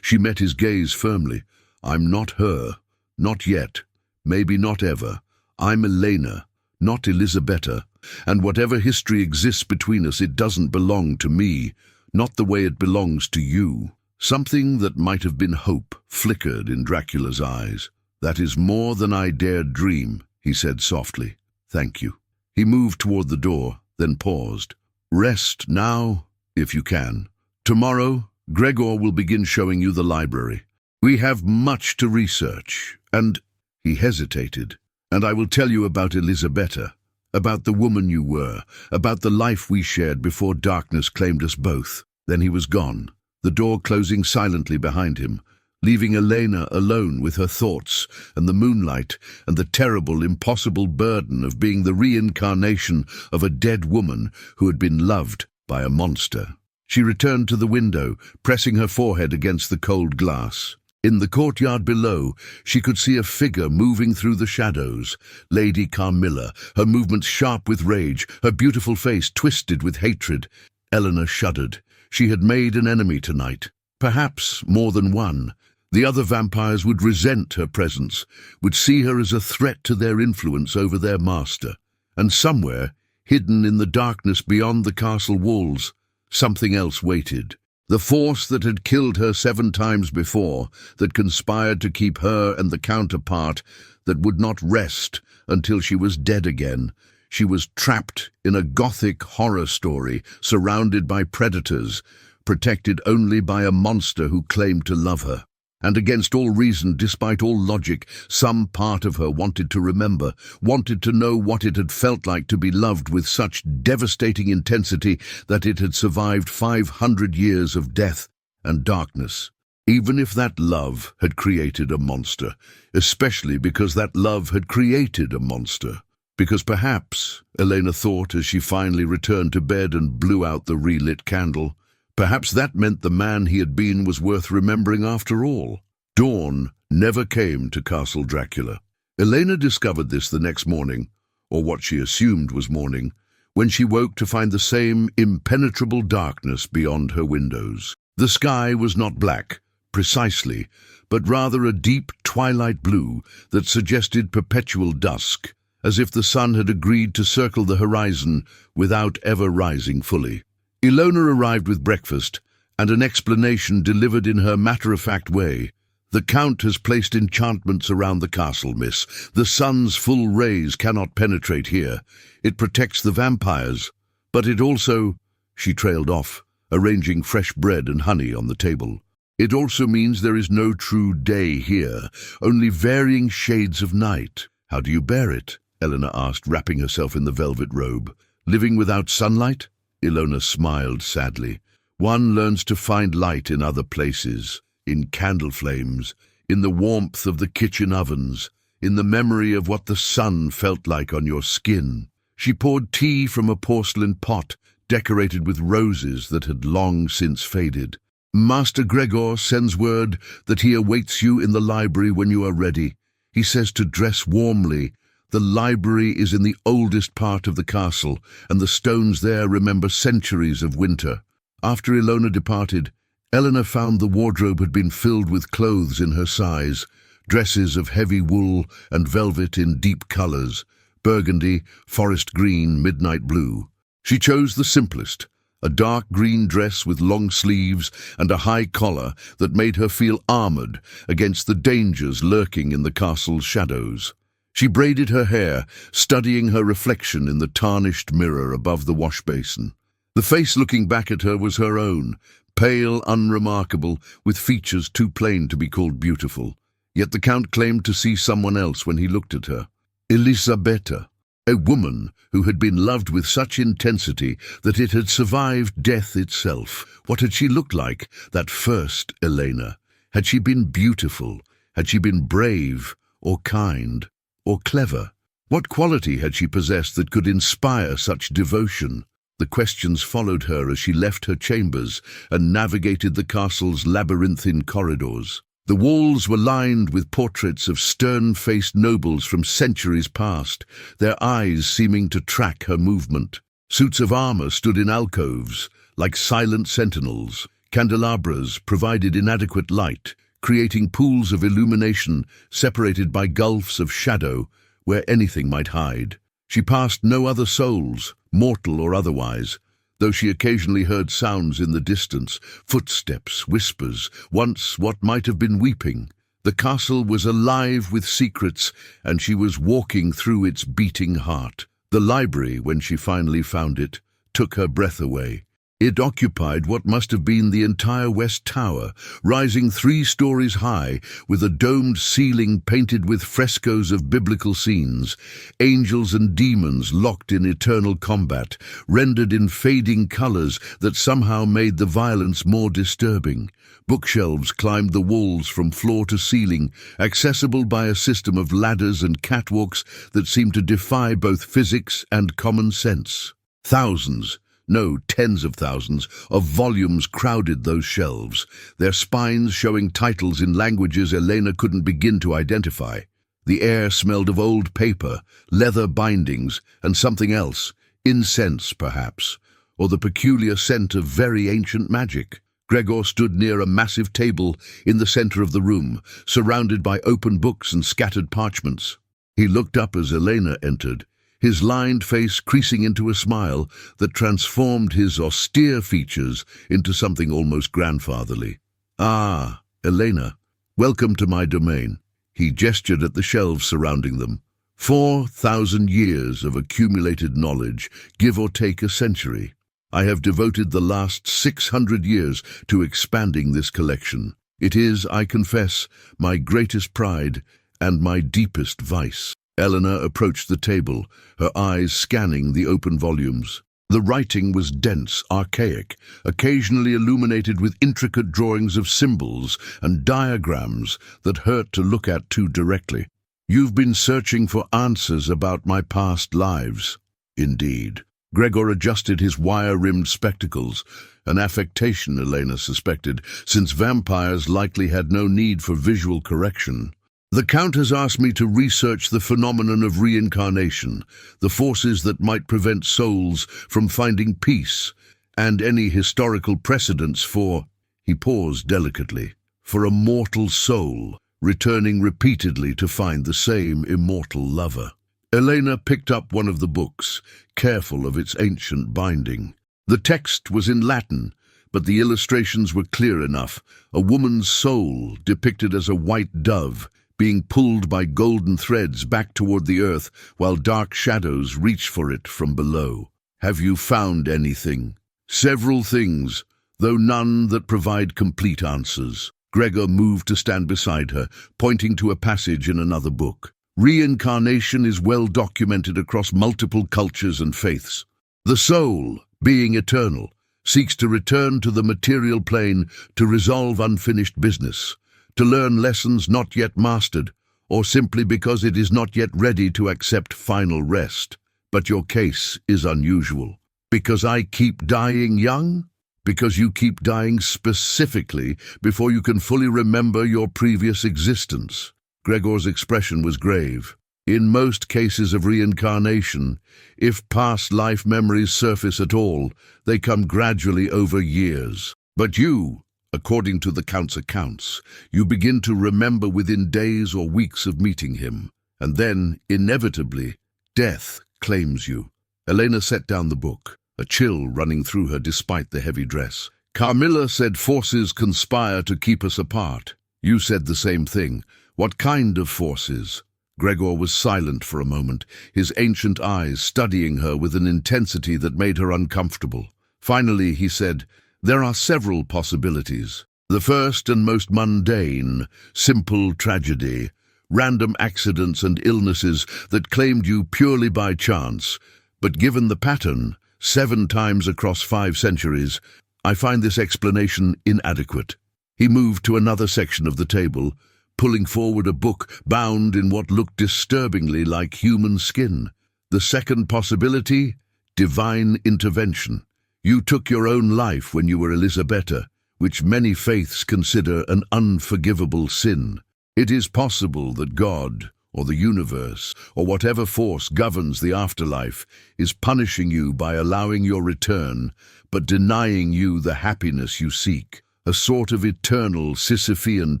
she met his gaze firmly, "I'm not her, not yet, maybe not ever. I'm Elena, not Elisabeta, and whatever history exists between us, it doesn't belong to me, not the way it belongs to you." Something that might have been hope flickered in Dracula's eyes. "That is more than I dared dream," he said softly. "Thank you." He moved toward the door, then paused. "Rest now, if you can. Tomorrow, Gregor will begin showing you the library. We have much to research, and—" he hesitated. "And I will tell you about Elisabeta, about the woman you were, about the life we shared before darkness claimed us both." Then he was gone, the door closing silently behind him, leaving Elena alone with her thoughts and the moonlight and the terrible, impossible burden of being the reincarnation of a dead woman who had been loved by a monster. She returned to the window, pressing her forehead against the cold glass. In the courtyard below, she could see a figure moving through the shadows. Lady Carmilla, her movements sharp with rage, her beautiful face twisted with hatred. Eleanor shuddered. She had made an enemy tonight. Perhaps more than one. The other vampires would resent her presence, would see her as a threat to their influence over their master. And somewhere, hidden in the darkness beyond the castle walls, something else waited. The force that had killed her 7 times before, that conspired to keep her and the Count apart, that would not rest until she was dead again. She was trapped in a Gothic horror story, surrounded by predators, protected only by a monster who claimed to love her. And against all reason, despite all logic, some part of her wanted to remember, wanted to know what it had felt like to be loved with such devastating intensity that it had survived 500 years of death and darkness. Even if that love had created a monster, especially because that love had created a monster. Because perhaps, Elena thought as she finally returned to bed and blew out the relit candle, perhaps that meant the man he had been was worth remembering after all. Dawn never came to Castle Dracula. Elena discovered this the next morning, or what she assumed was morning, when she woke to find the same impenetrable darkness beyond her windows. The sky was not black, precisely, but rather a deep twilight blue that suggested perpetual dusk, as if the sun had agreed to circle the horizon without ever rising fully. Ilona arrived with breakfast, and an explanation delivered in her matter-of-fact way. "The Count has placed enchantments around the castle, miss. The sun's full rays cannot penetrate here. It protects the vampires, but it also—" She trailed off, arranging fresh bread and honey on the table. "It also means there is no true day here, only varying shades of night." "How do you bear it?" Elena asked, wrapping herself in the velvet robe. "Living without sunlight?" Ilona smiled sadly. "One learns to find light in other places, in candle flames, in the warmth of the kitchen ovens, in the memory of what the sun felt like on your skin." She poured tea from a porcelain pot, decorated with roses that had long since faded. "Master Gregor sends word that he awaits you in the library when you are ready. He says to dress warmly. The library is in the oldest part of the castle, and the stones there remember centuries of winter." After Ilona departed, Elena found the wardrobe had been filled with clothes in her size, dresses of heavy wool and velvet in deep colors, burgundy, forest green, midnight blue. She chose the simplest, a dark green dress with long sleeves and a high collar that made her feel armored against the dangers lurking in the castle's shadows. She braided her hair, studying her reflection in the tarnished mirror above the wash basin. The face looking back at her was her own, pale, unremarkable, with features too plain to be called beautiful. Yet the Count claimed to see someone else when he looked at her. Elisabeta, a woman who had been loved with such intensity that it had survived death itself. What had she looked like, that first Elena? Had she been beautiful? Had she been brave, or kind, or clever? What quality had she possessed that could inspire such devotion? The questions followed her as she left her chambers and navigated the castle's labyrinthine corridors. The walls were lined with portraits of stern-faced nobles from centuries past, their eyes seeming to track her movement. Suits of armor stood in alcoves, like silent sentinels. Candelabras provided inadequate light, creating pools of illumination separated by gulfs of shadow where anything might hide. She passed no other souls, mortal or otherwise, though she occasionally heard sounds in the distance, footsteps, whispers, once what might have been weeping. The castle was alive with secrets, and she was walking through its beating heart. The library, when she finally found it, took her breath away. It occupied what must have been the entire West Tower, rising 3 stories high, with a domed ceiling painted with frescoes of biblical scenes, angels and demons locked in eternal combat, rendered in fading colors that somehow made the violence more disturbing. Bookshelves climbed the walls from floor to ceiling, accessible by a system of ladders and catwalks that seemed to defy both physics and common sense. Thousands, no, tens of thousands, of volumes crowded those shelves, their spines showing titles in languages Elena couldn't begin to identify. The air smelled of old paper, leather bindings, and something else, incense perhaps, or the peculiar scent of very ancient magic. Gregor stood near a massive table in the center of the room, surrounded by open books and scattered parchments. He looked up as Elena entered, his lined face creasing into a smile that transformed his austere features into something almost grandfatherly. "Ah, Elena, welcome to my domain." He gestured at the shelves surrounding them. 4,000 years of accumulated knowledge, give or take a century. I have devoted the last 600 years to expanding this collection. It is, I confess, my greatest pride and my deepest vice. Eleanor approached the table, her eyes scanning the open volumes. The writing was dense, archaic, occasionally illuminated with intricate drawings of symbols and diagrams that hurt to look at too directly. "You've been searching for answers about my past lives." "Indeed." Gregor adjusted his wire-rimmed spectacles, an affectation, Elena suspected, since vampires likely had no need for visual correction. "The Count has asked me to research the phenomenon of reincarnation, the forces that might prevent souls from finding peace, and any historical precedents for—" he paused delicately, "for a mortal soul returning repeatedly to find the same immortal lover." Elena picked up one of the books, careful of its ancient binding. The text was in Latin, but the illustrations were clear enough. A woman's soul, depicted as a white dove, being pulled by golden threads back toward the earth while dark shadows reach for it from below. "Have you found anything?" "Several things, though none that provide complete answers." Gregor moved to stand beside her, pointing to a passage in another book. "Reincarnation is well documented across multiple cultures and faiths. The soul, being eternal, seeks to return to the material plane to resolve unfinished business, to learn lessons not yet mastered, or simply because it is not yet ready to accept final rest. But your case is unusual. Because I keep dying young? Because you keep dying specifically before you can fully remember your previous existence." Gregor's expression was grave. "In most cases of reincarnation, if past life memories surface at all, they come gradually over years. But you, according to the Count's accounts, you begin to remember within days or weeks of meeting him, and then, inevitably, death claims you." Elena set down the book, a chill running through her despite the heavy dress. "Carmilla said forces conspire to keep us apart. You said the same thing. What kind of forces?" Gregor was silent for a moment, his ancient eyes studying her with an intensity that made her uncomfortable. Finally, he said, "There are several possibilities. The first and most mundane, simple tragedy, random accidents and illnesses that claimed you purely by chance. But given the pattern, 7 times across 5 centuries, I find this explanation inadequate." He moved to another section of the table, pulling forward a book bound in what looked disturbingly like human skin. "The second possibility, divine intervention. You took your own life when you were Elisabeta, which many faiths consider an unforgivable sin. It is possible that God, or the universe, or whatever force governs the afterlife, is punishing you by allowing your return, but denying you the happiness you seek. A sort of eternal Sisyphean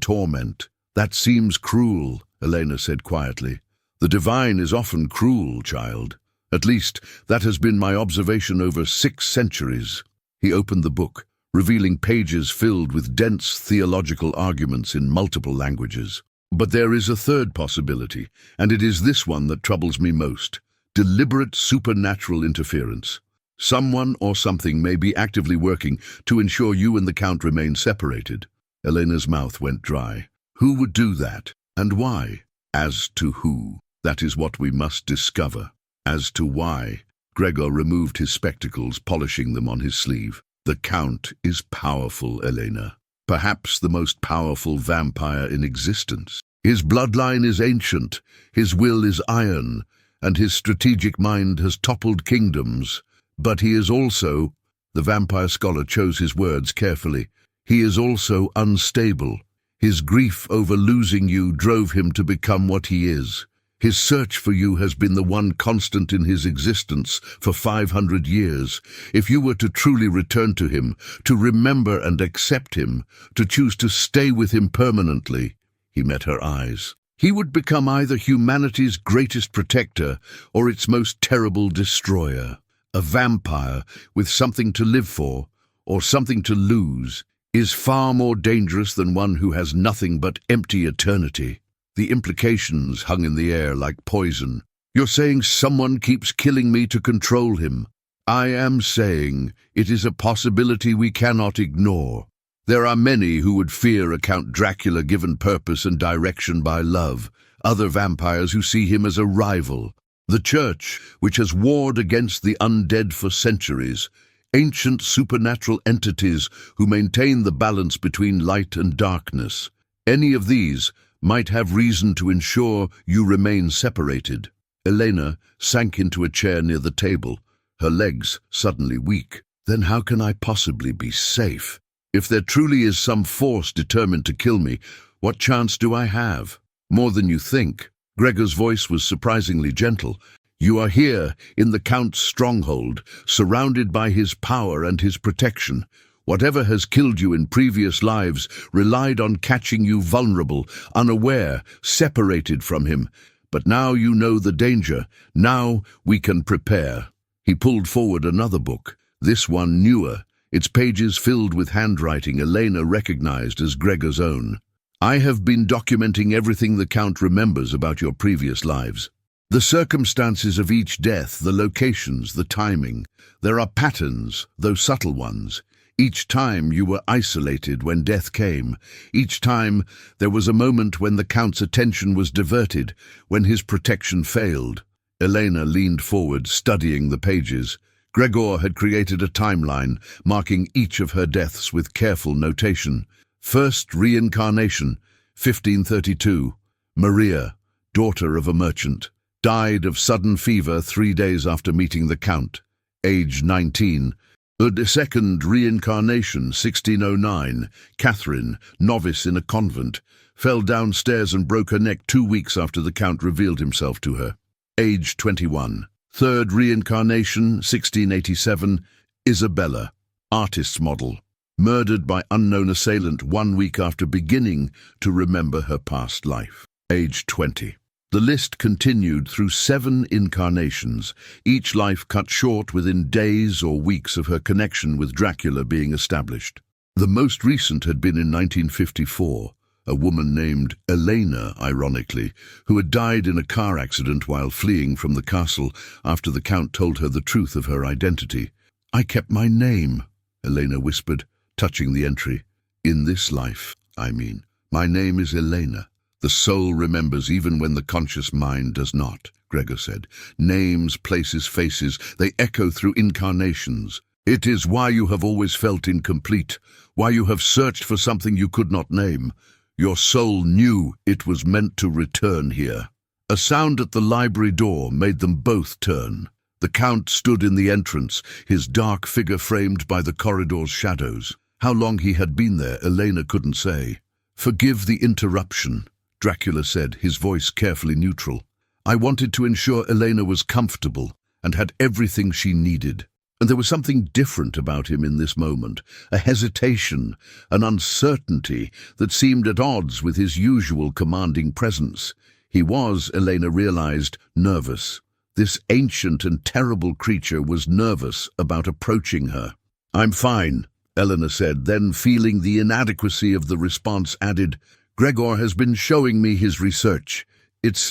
torment." "That seems cruel," Elena said quietly. "The divine is often cruel, child. At least, that has been my observation over 6 centuries. He opened the book, revealing pages filled with dense theological arguments in multiple languages. "But there is a third possibility, and it is this one that troubles me most. Deliberate supernatural interference. Someone or something may be actively working to ensure you and the Count remain separated." Elena's mouth went dry. "Who would do that, and why?" "As to who, that is what we must discover. As to why," Gregor removed his spectacles, polishing them on his sleeve. "The Count is powerful, Elena. Perhaps the most powerful vampire in existence. His bloodline is ancient, his will is iron, and his strategic mind has toppled kingdoms. But he is also," the vampire scholar chose his words carefully, "he is also unstable. His grief over losing you drove him to become what he is. His search for you has been the one constant in his existence for 500 years. If you were to truly return to him, to remember and accept him, to choose to stay with him permanently," he met her eyes, "he would become either humanity's greatest protector or its most terrible destroyer. A vampire with something to live for, or something to lose, is far more dangerous than one who has nothing but empty eternity." The implications hung in the air like poison. "You're saying someone keeps killing me to control him. I am saying it is a possibility we cannot ignore. There are many who would fear a Count Dracula given purpose and direction by love, other vampires who see him as a rival. The Church, which has warred against the undead for centuries, ancient supernatural entities who maintain the balance between light and darkness. Any of these might have reason to ensure you remain separated." Elena sank into a chair near the table, her legs suddenly weak. "Then how can I possibly be safe? If there truly is some force determined to kill me, what chance do I have?" "More than you think." Gregor's voice was surprisingly gentle. "You are here, in the Count's stronghold, surrounded by his power and his protection. Whatever has killed you in previous lives relied on catching you vulnerable, unaware, separated from him. But now you know the danger. Now we can prepare." He pulled forward another book, this one newer, its pages filled with handwriting Elena recognized as Gregor's own. "I have been documenting everything the Count remembers about your previous lives. The circumstances of each death, the locations, the timing. There are patterns, though subtle ones. Each time you were isolated when death came. Each time there was a moment when the Count's attention was diverted, when his protection failed." Elena leaned forward, studying the pages. Gregor had created a timeline, marking each of her deaths with careful notation. First reincarnation, 1532. Maria, daughter of a merchant, died of sudden fever 3 days after meeting the Count, age 19. The second reincarnation, 1609, Catherine, novice in a convent, fell downstairs and broke her neck 2 weeks after the Count revealed himself to her, age 21. Third reincarnation, 1687, Isabella, artist's model, murdered by unknown assailant 1 week after beginning to remember her past life, age 20. The list continued through 7 incarnations, each life cut short within days or weeks of her connection with Dracula being established. The most recent had been in 1954, a woman named Elena, ironically, who had died in a car accident while fleeing from the castle after the Count told her the truth of her identity. "I kept my name," Elena whispered, touching the entry. "In this life, I mean. My name is Elena. The soul remembers even when the conscious mind does not," Gregor said. "Names, places, faces, they echo through incarnations. It is why you have always felt incomplete, why you have searched for something you could not name. Your soul knew it was meant to return here." A sound at the library door made them both turn. The Count stood in the entrance, his dark figure framed by the corridor's shadows. How long he had been there, Elena couldn't say. "Forgive the interruption," Dracula said, his voice carefully neutral. "I wanted to ensure Elena was comfortable and had everything she needed. And there was something different about him in this moment, a hesitation, an uncertainty that seemed at odds with his usual commanding presence. He was, Elena realized, nervous. This ancient and terrible creature was nervous about approaching her. "I'm fine," Elena said, then feeling the inadequacy of the response added, "Gregor has been showing me his research. It's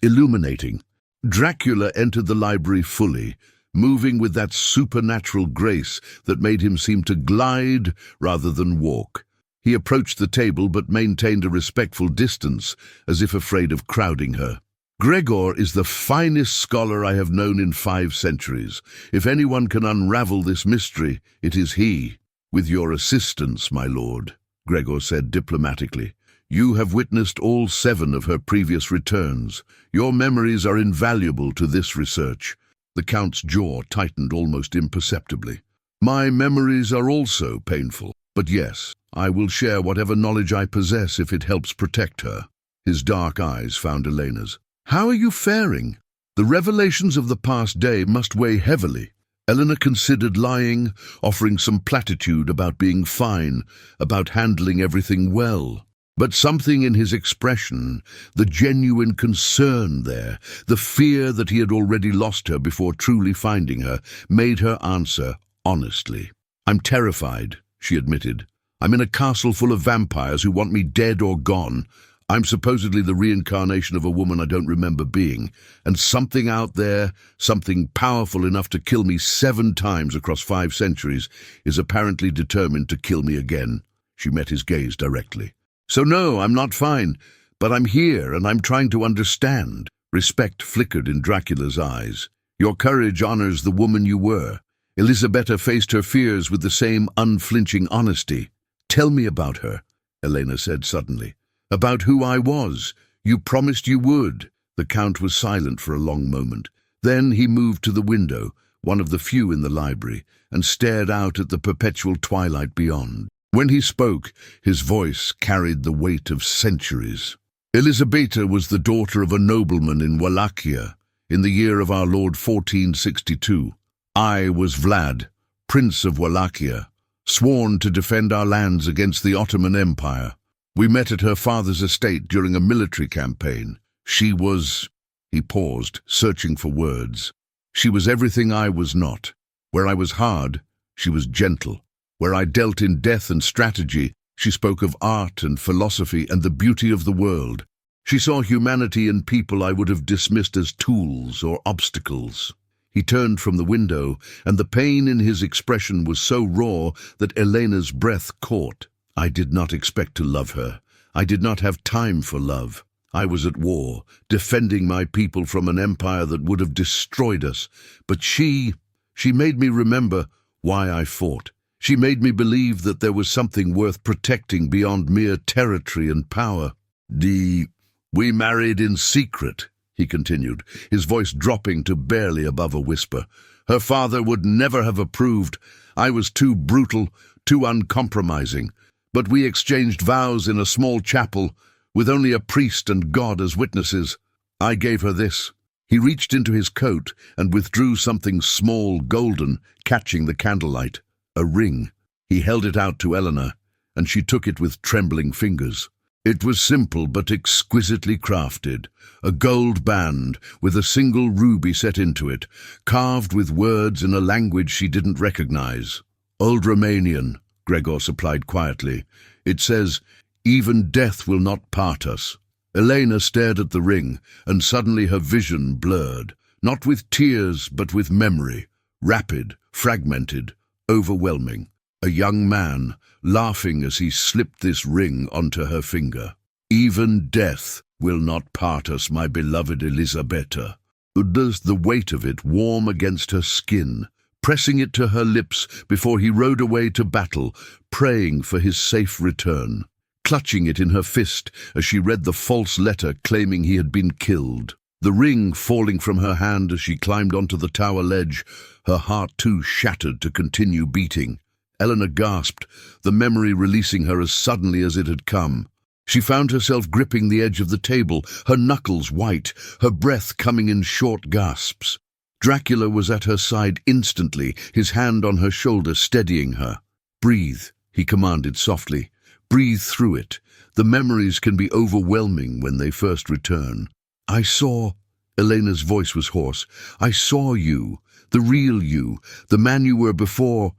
illuminating." Dracula entered the library fully, moving with that supernatural grace that made him seem to glide rather than walk. He approached the table but maintained a respectful distance, as if afraid of crowding her. "Gregor is the finest scholar I have known in 5 centuries. If anyone can unravel this mystery, it is he. With your assistance, my lord," Gregor said diplomatically. "You have witnessed all 7 of her previous returns. Your memories are invaluable to this research." The Count's jaw tightened almost imperceptibly. "My memories are also painful, but yes, I will share whatever knowledge I possess if it helps protect her." His dark eyes found Elena's. How are you faring? The revelations of the past day must weigh heavily. Eleanor considered lying, offering some platitude about being fine, about handling everything well. But something in his expression, the genuine concern there, the fear that he had already lost her before truly finding her, made her answer honestly. "I'm terrified," she admitted. "I'm in a castle full of vampires who want me dead or gone. I'm supposedly the reincarnation of a woman I don't remember being, and something out there, something powerful enough to kill me 7 times across 5 centuries, is apparently determined to kill me again." She met his gaze directly. "So no, I'm not fine, but I'm here and I'm trying to understand." Respect flickered in Dracula's eyes. "Your courage honors the woman you were." Elisabeta faced her fears with the same unflinching honesty. "Tell me about her," Elena said suddenly. "About who I was. You promised you would." The Count was silent for a long moment. Then he moved to the window, one of the few in the library, and stared out at the perpetual twilight beyond. When he spoke, his voice carried the weight of centuries. Elisabeta was the daughter of a nobleman in Wallachia, in the year of our Lord 1462. I was Vlad, Prince of Wallachia, sworn to defend our lands against the Ottoman Empire. We met at her father's estate during a military campaign. She was—" he paused, searching for words. "She was everything I was not. Where I was hard, she was gentle. Where I dealt in death and strategy, she spoke of art and philosophy and the beauty of the world. She saw humanity in people I would have dismissed as tools or obstacles." He turned from the window, and the pain in his expression was so raw that Elena's breath caught. "I did not expect to love her. I did not have time for love. I was at war, defending my people from an empire that would have destroyed us. But she made me remember why I fought. She made me believe that there was something worth protecting beyond mere territory and power. We married in secret," he continued, his voice dropping to barely above a whisper. "Her father would never have approved. I was too brutal, too uncompromising. But we exchanged vows in a small chapel, with only a priest and God as witnesses. I gave her this." He reached into his coat and withdrew something small, golden, catching the candlelight. A ring. He held it out to Eleanor, and she took it with trembling fingers. It was simple but exquisitely crafted, a gold band with a single ruby set into it, carved with words in a language she didn't recognize. "Old Romanian," Gregor supplied quietly. "It says, 'Even death will not part us.'" Elena stared at the ring, and suddenly her vision blurred, not with tears but with memory, rapid, fragmented, overwhelming. A young man, laughing as he slipped this ring onto her finger. "Even death will not part us, my beloved Elisabeta." Does the weight of it warm against her skin, pressing it to her lips before he rode away to battle, praying for his safe return, clutching it in her fist as she read the false letter claiming he had been killed. The ring falling from her hand as she climbed onto the tower ledge, her heart too shattered to continue beating. Eleanor gasped, the memory releasing her as suddenly as it had come. She found herself gripping the edge of the table, her knuckles white, her breath coming in short gasps. Dracula was at her side instantly, his hand on her shoulder steadying her. "Breathe," he commanded softly. "Breathe through it. The memories can be overwhelming when they first return." "I saw," Elena's voice was hoarse, "I saw you, the real you, the man you were before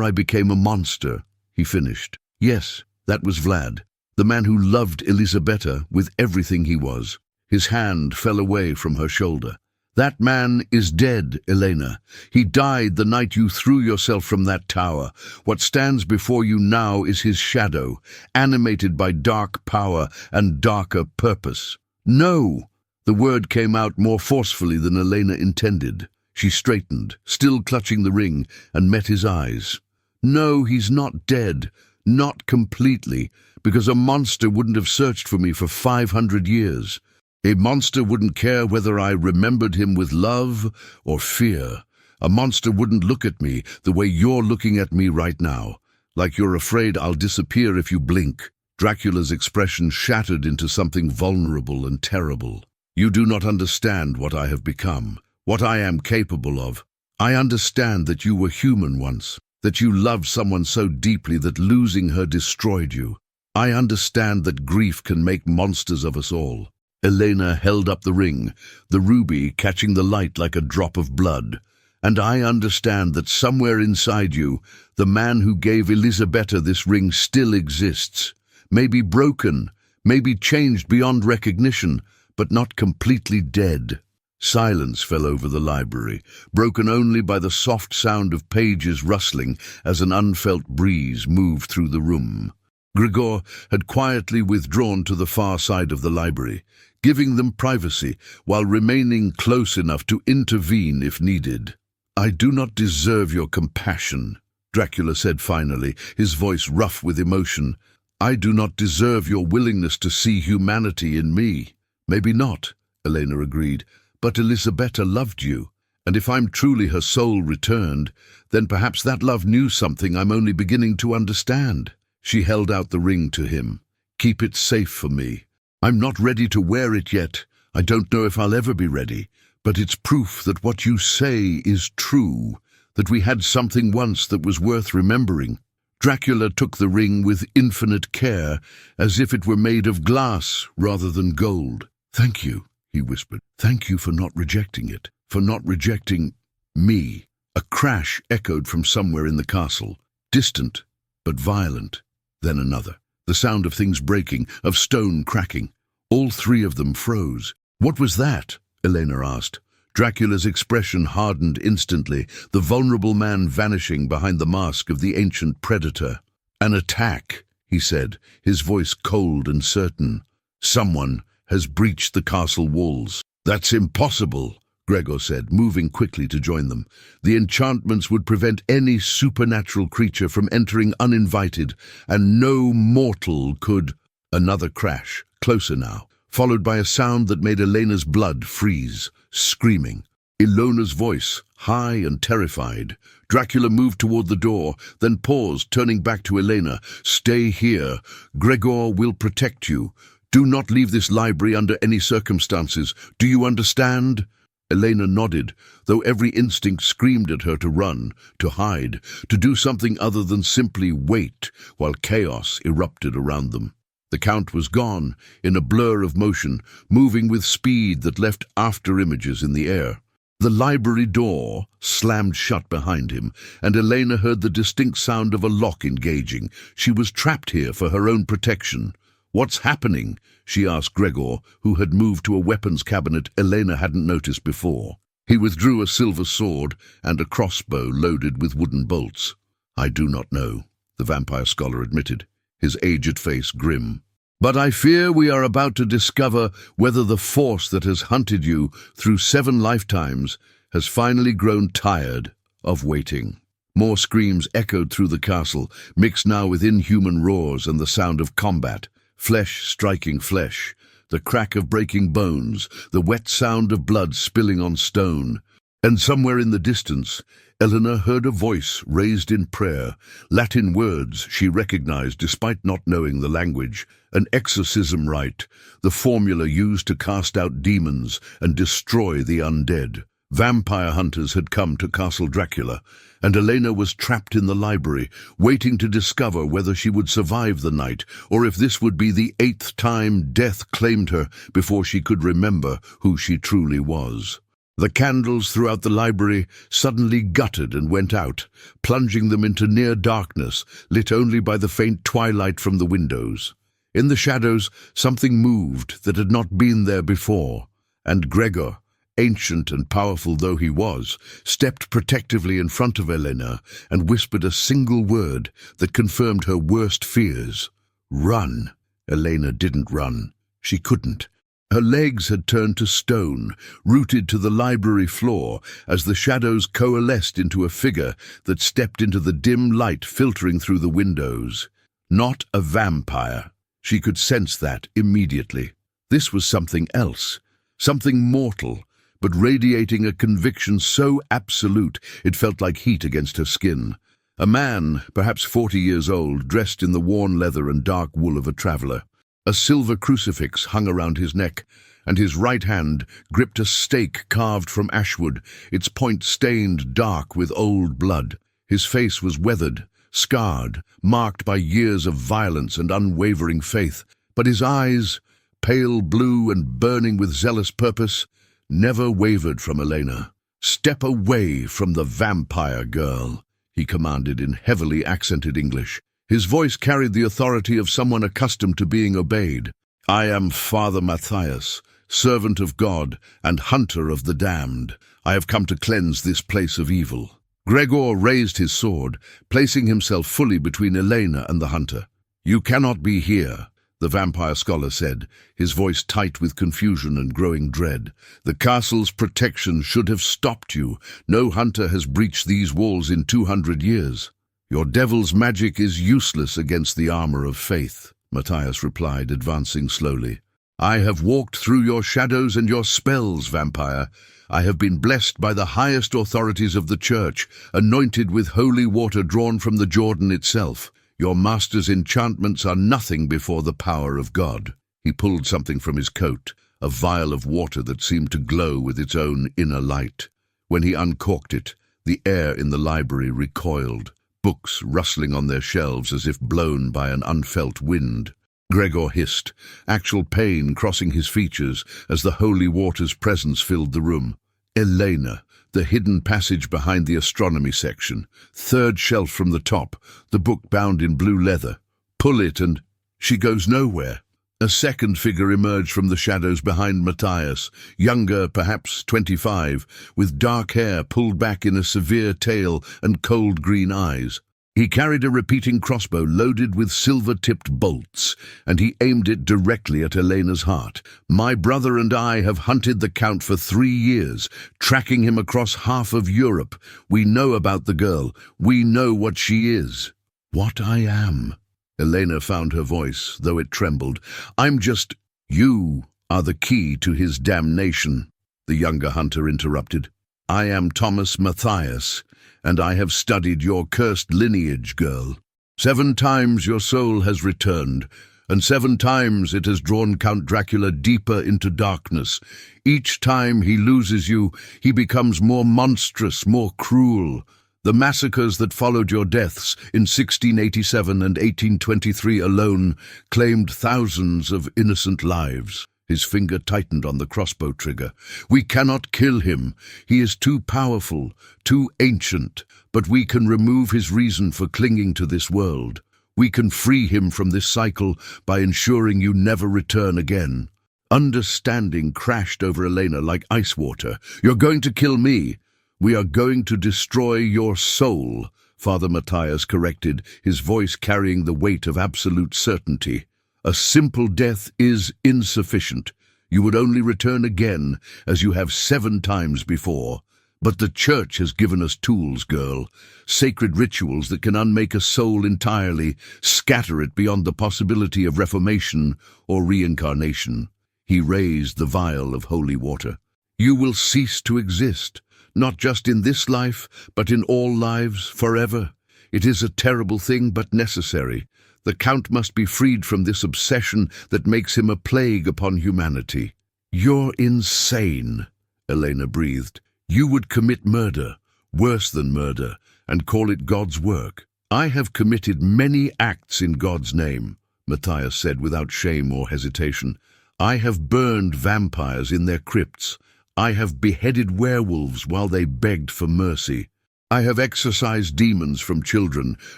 I became a monster," he finished. "Yes, that was Vlad, the man who loved Elisabeta with everything he was." His hand fell away from her shoulder. "That man is dead, Elena. He died the night you threw yourself from that tower. What stands before you now is his shadow, animated by dark power and darker purpose." "No!" The word came out more forcefully than Elena intended. She straightened, still clutching the ring, and met his eyes. "No, he's not dead. Not completely, because a monster wouldn't have searched for me for 500 years. A monster wouldn't care whether I remembered him with love or fear. A monster wouldn't look at me the way you're looking at me right now, like you're afraid I'll disappear if you blink." Dracula's expression shattered into something vulnerable and terrible. You do not understand what I have become, what I am capable of. I understand that you were human once, that you loved someone so deeply that losing her destroyed you. I understand that grief can make monsters of us all. Elena held up the ring, the ruby catching the light like a drop of blood. And I understand that somewhere inside you, the man who gave Elisabeta this ring still exists. Maybe broken, maybe changed beyond recognition, but not completely dead. Silence fell over the library, broken only by the soft sound of pages rustling as an unfelt breeze moved through the room. Gregor had quietly withdrawn to the far side of the library, giving them privacy while remaining close enough to intervene if needed. "I do not deserve your compassion," Dracula said finally, his voice rough with emotion. "I do not deserve your willingness to see humanity in me." "Maybe not," Elena agreed, "but Elisabeta loved you, and if I'm truly her soul returned, then perhaps that love knew something I'm only beginning to understand." She held out the ring to him. "Keep it safe for me. I'm not ready to wear it yet. I don't know if I'll ever be ready, but it's proof that what you say is true, that we had something once that was worth remembering." Dracula took the ring with infinite care, as if it were made of glass rather than gold. "Thank you," he whispered. "Thank you for not rejecting it, for not rejecting me." A crash echoed from somewhere in the castle, distant but violent. Then another, the sound of things breaking, of stone cracking. All three of them froze. "What was that?" Elena asked. Dracula's expression hardened instantly, the vulnerable man vanishing behind the mask of the ancient predator. "An attack," he said, his voice cold and certain. "Someone has breached the castle walls." "That's impossible," Gregor said, moving quickly to join them. "The enchantments would prevent any supernatural creature from entering uninvited, and no mortal could—" Another crash, closer now, followed by a sound that made Elena's blood freeze, screaming. Ilona's voice, high and terrified. Dracula moved toward the door, then paused, turning back to Elena. "Stay here. Gregor will protect you. Do not leave this library under any circumstances. Do you understand?" Elena nodded, though every instinct screamed at her to run, to hide, to do something other than simply wait while chaos erupted around them. The Count was gone, in a blur of motion, moving with speed that left after-images in the air. The library door slammed shut behind him, and Elena heard the distinct sound of a lock engaging. She was trapped here for her own protection. "What's happening?" she asked Gregor, who had moved to a weapons cabinet Elena hadn't noticed before. He withdrew a silver sword and a crossbow loaded with wooden bolts. "I do not know," the vampire scholar admitted, his aged face grim. "But I fear we are about to discover whether the force that has hunted you through 7 lifetimes has finally grown tired of waiting." More screams echoed through the castle, mixed now with inhuman roars and the sound of combat. Flesh striking flesh, the crack of breaking bones, the wet sound of blood spilling on stone. And somewhere in the distance, Elena heard a voice raised in prayer, Latin words she recognized despite not knowing the language, an exorcism rite, the formula used to cast out demons and destroy the undead. Vampire hunters had come to Castle Dracula, and Elena was trapped in the library, waiting to discover whether she would survive the night, or if this would be the 8th time death claimed her before she could remember who she truly was. The candles throughout the library suddenly guttered and went out, plunging them into near darkness, lit only by the faint twilight from the windows. In the shadows, something moved that had not been there before, and Gregor, ancient and powerful though he was, stepped protectively in front of Elena and whispered a single word that confirmed her worst fears. "Run." Elena didn't run. She couldn't. Her legs had turned to stone, rooted to the library floor as the shadows coalesced into a figure that stepped into the dim light filtering through the windows. Not a vampire. She could sense that immediately. This was something else, something mortal, but radiating a conviction so absolute it felt like heat against her skin. A man, perhaps 40 years old, dressed in the worn leather and dark wool of a traveler. A silver crucifix hung around his neck, and his right hand gripped a stake carved from ashwood, its point stained dark with old blood. His face was weathered, scarred, marked by years of violence and unwavering faith, but his eyes, pale blue and burning with zealous purpose, never wavered from Elena. "Step away from the vampire girl," he commanded in heavily accented English. His voice carried the authority of someone accustomed to being obeyed. "I am Father Matthias, servant of God and hunter of the damned. I have come to cleanse this place of evil." Gregor raised his sword, placing himself fully between Elena and the hunter. "You cannot be here," the vampire scholar said, his voice tight with confusion and growing dread. "The castle's protection should have stopped you. No hunter has breached these walls in 200 years. Your devil's magic is useless against the armor of faith," Matthias replied, advancing slowly. "I have walked through your shadows and your spells, vampire. I have been blessed by the highest authorities of the church, anointed with holy water drawn from the Jordan itself. Your master's enchantments are nothing before the power of God." He pulled something from his coat, a vial of water that seemed to glow with its own inner light. When he uncorked it, the air in the library recoiled, books rustling on their shelves as if blown by an unfelt wind. Gregor hissed, actual pain crossing his features as the holy water's presence filled the room. "Elena, the hidden passage behind the astronomy section, third shelf from the top, the book bound in blue leather. Pull it and—" "She goes nowhere." A second figure emerged from the shadows behind Matthias, younger, perhaps 25, with dark hair pulled back in a severe tail and cold green eyes. He carried a repeating crossbow loaded with silver-tipped bolts, and he aimed it directly at Elena's heart. "My brother and I have hunted the Count for 3 years, tracking him across half of Europe. We know about the girl. We know what she is." "What I am," Elena found her voice, though it trembled. "I'm just—" "You are the key to his damnation," the younger hunter interrupted. "I am Thomas Matthias, and I have studied your cursed lineage, girl. 7 times your soul has returned, and 7 times it has drawn Count Dracula deeper into darkness. Each time he loses you, he becomes more monstrous, more cruel. The massacres that followed your deaths in 1687 and 1823 alone claimed thousands of innocent lives." His finger tightened on the crossbow trigger. "We cannot kill him. He is too powerful, too ancient, but we can remove his reason for clinging to this world. We can free him from this cycle by ensuring you never return again." Understanding crashed over Elena like ice water. "You're going to kill me." "We are going to destroy your soul," Father Matthias corrected, his voice carrying the weight of absolute certainty. "A simple death is insufficient. You would only return again, as you have 7 times before. But the Church has given us tools, girl. Sacred rituals that can unmake a soul entirely, scatter it beyond the possibility of reformation or reincarnation." He raised the vial of holy water. "You will cease to exist, not just in this life, but in all lives, forever. It is a terrible thing, but necessary. The Count must be freed from this obsession that makes him a plague upon humanity." "You're insane," Elena breathed. "You would commit murder, worse than murder, and call it God's work." "I have committed many acts in God's name," Matthias said without shame or hesitation. "I have burned vampires in their crypts. I have beheaded werewolves while they begged for mercy. I have exorcised demons from children,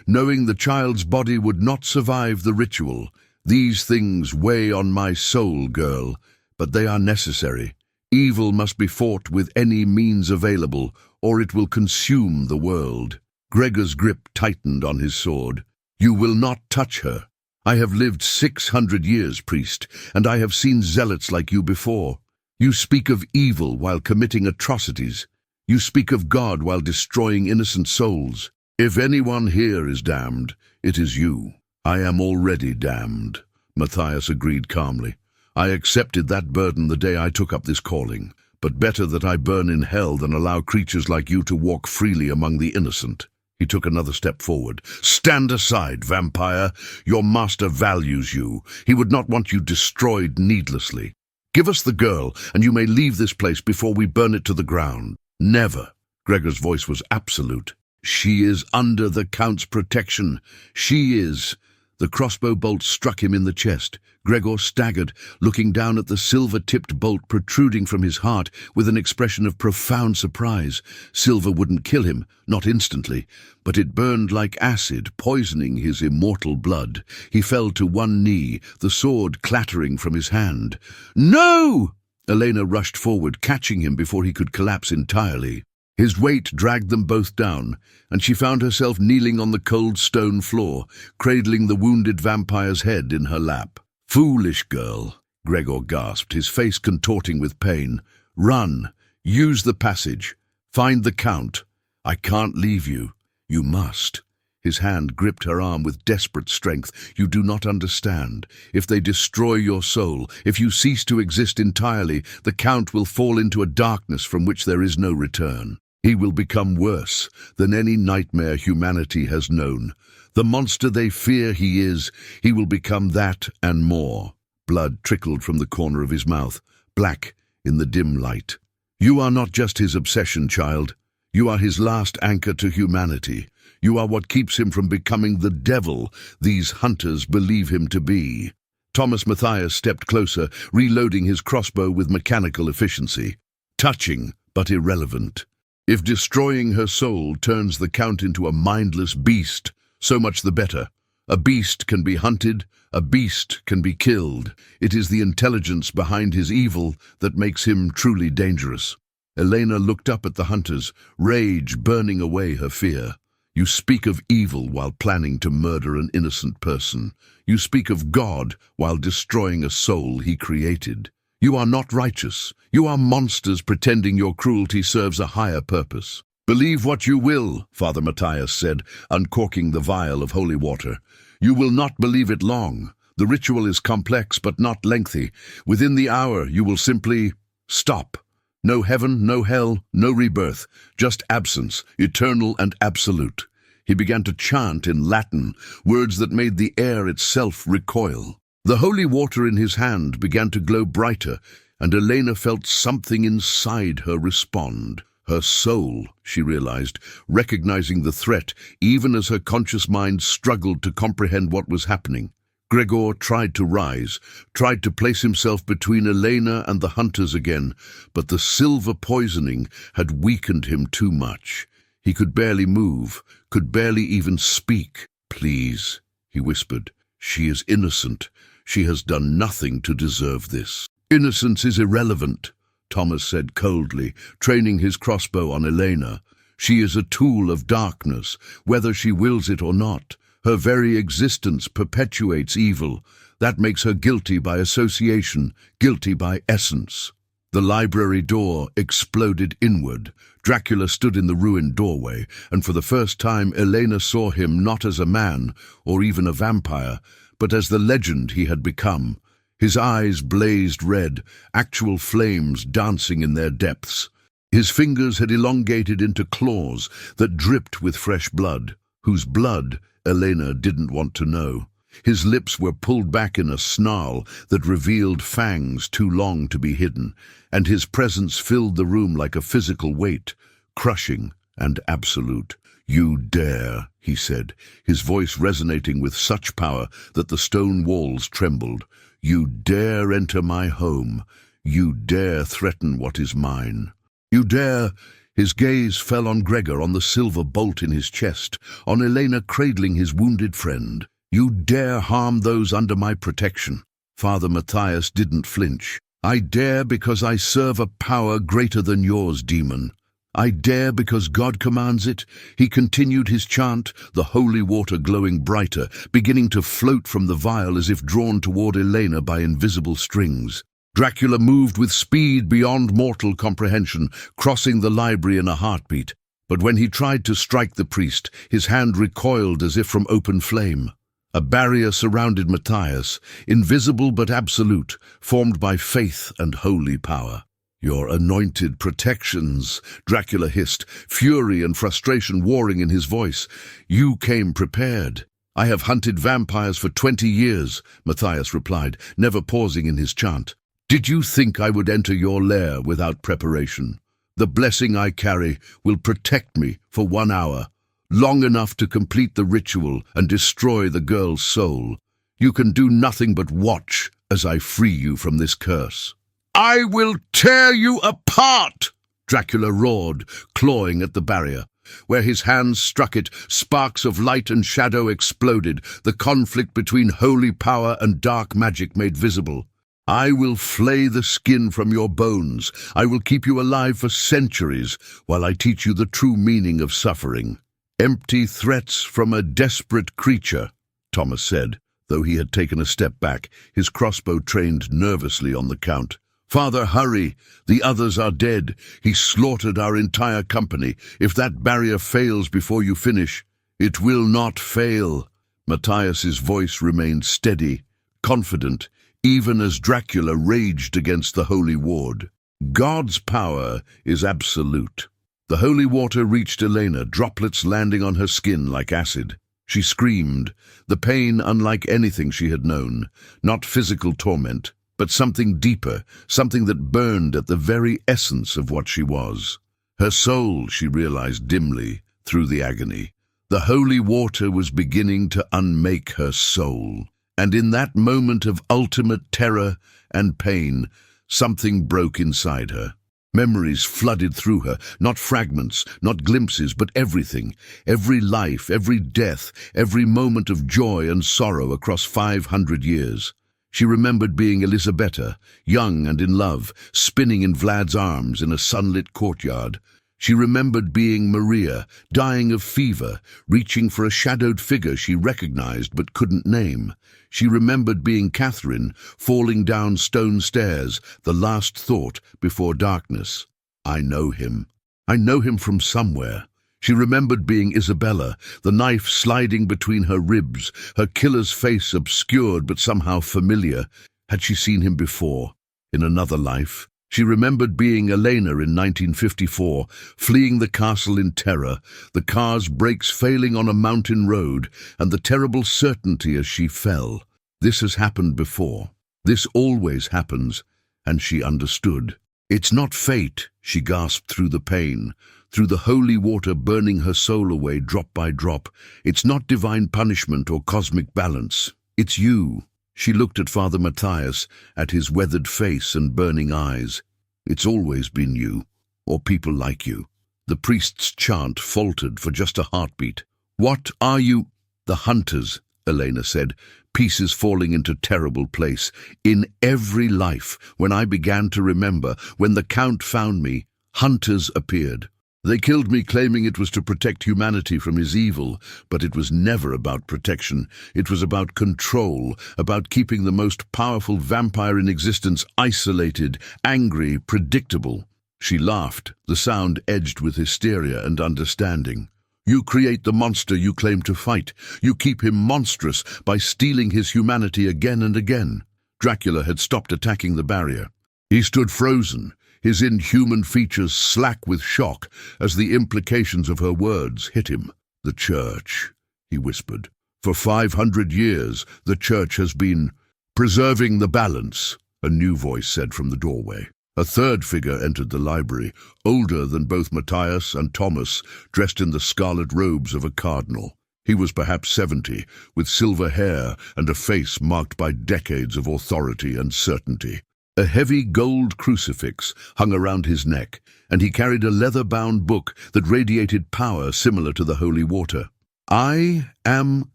knowing the child's body would not survive the ritual. These things weigh on my soul, girl, but they are necessary. Evil must be fought with any means available, or it will consume the world." Gregor's grip tightened on his sword. "You will not touch her. I have lived 600 years, priest, and I have seen zealots like you before. You speak of evil while committing atrocities. You speak of God while destroying innocent souls. If anyone here is damned, it is you." "I am already damned," Matthias agreed calmly. "I accepted that burden the day I took up this calling, but better that I burn in hell than allow creatures like you to walk freely among the innocent." He took another step forward. "Stand aside, vampire. Your master values you. He would not want you destroyed needlessly." Give us the girl, and you may leave this place before we burn it to the ground. Never. Gregor's voice was absolute. She is under the Count's protection. She is. The crossbow bolt struck him in the chest. Gregor staggered, looking down at the silver-tipped bolt protruding from his heart with an expression of profound surprise. Silver wouldn't kill him, not instantly, but it burned like acid, poisoning his immortal blood. He fell to one knee, the sword clattering from his hand. "No!" Elena rushed forward, catching him before he could collapse entirely. His weight dragged them both down, and she found herself kneeling on the cold stone floor, cradling the wounded vampire's head in her lap. "Foolish girl," Gregor gasped, his face contorting with pain. "Run. Use the passage. Find the Count. I can't leave you. You must." His hand gripped her arm with desperate strength. "You do not understand. If they destroy your soul, if you cease to exist entirely, the Count will fall into a darkness from which there is no return. He will become worse than any nightmare humanity has known. The monster they fear he is, he will become that and more." Blood trickled from the corner of his mouth, black in the dim light. "You are not just his obsession, child. You are his last anchor to humanity. You are what keeps him from becoming the devil these hunters believe him to be." Thomas Matthias stepped closer, reloading his crossbow with mechanical efficiency. Touching, but irrelevant. If destroying her soul turns the Count into a mindless beast, so much the better. A beast can be hunted, a beast can be killed. It is the intelligence behind his evil that makes him truly dangerous. Elena looked up at the hunters, rage burning away her fear. "You speak of evil while planning to murder an innocent person. You speak of God while destroying a soul he created. You are not righteous. You are monsters pretending your cruelty serves a higher purpose." "Believe what you will," Father Matthias said, uncorking the vial of holy water. "You will not believe it long. The ritual is complex but not lengthy. Within the hour you will simply stop. No heaven, no hell, no rebirth, just absence, eternal and absolute." He began to chant in Latin, words that made the air itself recoil. The holy water in his hand began to glow brighter, and Elena felt something inside her respond. Her soul, she realized, recognizing the threat even as her conscious mind struggled to comprehend what was happening. Gregor tried to rise, tried to place himself between Elena and the hunters again, but the silver poisoning had weakened him too much. He could barely move, could barely even speak. "Please," he whispered, "she is innocent. She has done nothing to deserve this." "Innocence is irrelevant," Thomas said coldly, training his crossbow on Elena. "She is a tool of darkness, whether she wills it or not. Her very existence perpetuates evil. That makes her guilty by association, guilty by essence." The library door exploded inward. Dracula stood in the ruined doorway, and for the first time Elena saw him not as a man, or even a vampire, but as the legend he had become. His eyes blazed red, actual flames dancing in their depths. His fingers had elongated into claws that dripped with fresh blood, whose blood Elena didn't want to know. His lips were pulled back in a snarl that revealed fangs too long to be hidden, and his presence filled the room like a physical weight, crushing and absolute. "You dare," he said, his voice resonating with such power that the stone walls trembled. "You dare enter my home. You dare threaten what is mine. You dare—" His gaze fell on Gregor, on the silver bolt in his chest, on Elena cradling his wounded friend. "You dare harm those under my protection." Father Matthias didn't flinch. "I dare because I serve a power greater than yours, demon. I dare because God commands it." He continued his chant, the holy water glowing brighter, beginning to float from the vial as if drawn toward Elena by invisible strings. Dracula moved with speed beyond mortal comprehension, crossing the library in a heartbeat. But when he tried to strike the priest, his hand recoiled as if from open flame. A barrier surrounded Matthias, invisible but absolute, formed by faith and holy power. "Your anointed protections," Dracula hissed, fury and frustration warring in his voice. "You came prepared." "I have hunted vampires for 20 years, Matthias replied, never pausing in his chant. Did you think I would enter your lair without preparation? The blessing I carry will protect me for 1 hour, long enough to complete the ritual and destroy the girl's soul. You can do nothing but watch as I free you from this curse. I will tear you apart! Dracula roared, clawing at the barrier. Where his hands struck it, sparks of light and shadow exploded, the conflict between holy power and dark magic made visible. I will flay the skin from your bones. I will keep you alive for centuries while I teach you the true meaning of suffering. Empty threats from a desperate creature, Thomas said, though he had taken a step back, his crossbow trained nervously on the count. Father, hurry! The others are dead. He slaughtered our entire company. If that barrier fails before you finish, it will not fail. Matthias's voice remained steady, confident, even as Dracula raged against the holy ward. God's power is absolute. The holy water reached Elena, droplets landing on her skin like acid. She screamed, the pain unlike anything she had known, not physical torment, but something deeper, something that burned at the very essence of what she was. Her soul, she realized dimly, through the agony. The holy water was beginning to unmake her soul. And in that moment of ultimate terror and pain, something broke inside her. Memories flooded through her, not fragments, not glimpses, but everything. Every life, every death, every moment of joy and sorrow across 500 years. She remembered being Elisabeta, young and in love, spinning in Vlad's arms in a sunlit courtyard. She remembered being Maria, dying of fever, reaching for a shadowed figure she recognized but couldn't name. She remembered being Catherine, falling down stone stairs, the last thought before darkness. I know him. I know him from somewhere. She remembered being Isabella, the knife sliding between her ribs, her killer's face obscured but somehow familiar. Had she seen him before, in another life? She remembered being Elena in 1954, fleeing the castle in terror, the car's brakes failing on a mountain road, and the terrible certainty as she fell. This has happened before. This always happens, and she understood. It's not fate, she gasped through the pain, through the holy water burning her soul away drop by drop. It's not divine punishment or cosmic balance. It's you. She looked at Father Matthias, at his weathered face and burning eyes. It's always been you, or people like you. The priest's chant faltered for just a heartbeat. What are you? The hunters, Elena said, pieces falling into terrible place. In every life, when I began to remember, when the Count found me, hunters appeared. They killed me claiming it was to protect humanity from his evil, but it was never about protection. It was about control, about keeping the most powerful vampire in existence isolated, angry, predictable. She laughed, the sound edged with hysteria and understanding. You create the monster you claim to fight. You keep him monstrous by stealing his humanity again and again. Dracula had stopped attacking the barrier. He stood frozen, his inhuman features slack with shock as the implications of her words hit him. The Church, he whispered. For 500 years, the Church has been preserving the balance, a new voice said from the doorway. A third figure entered the library, older than both Matthias and Thomas, dressed in the scarlet robes of a cardinal. He was perhaps 70, with silver hair and a face marked by decades of authority and certainty. A heavy gold crucifix hung around his neck, and he carried a leather-bound book that radiated power similar to the holy water. I am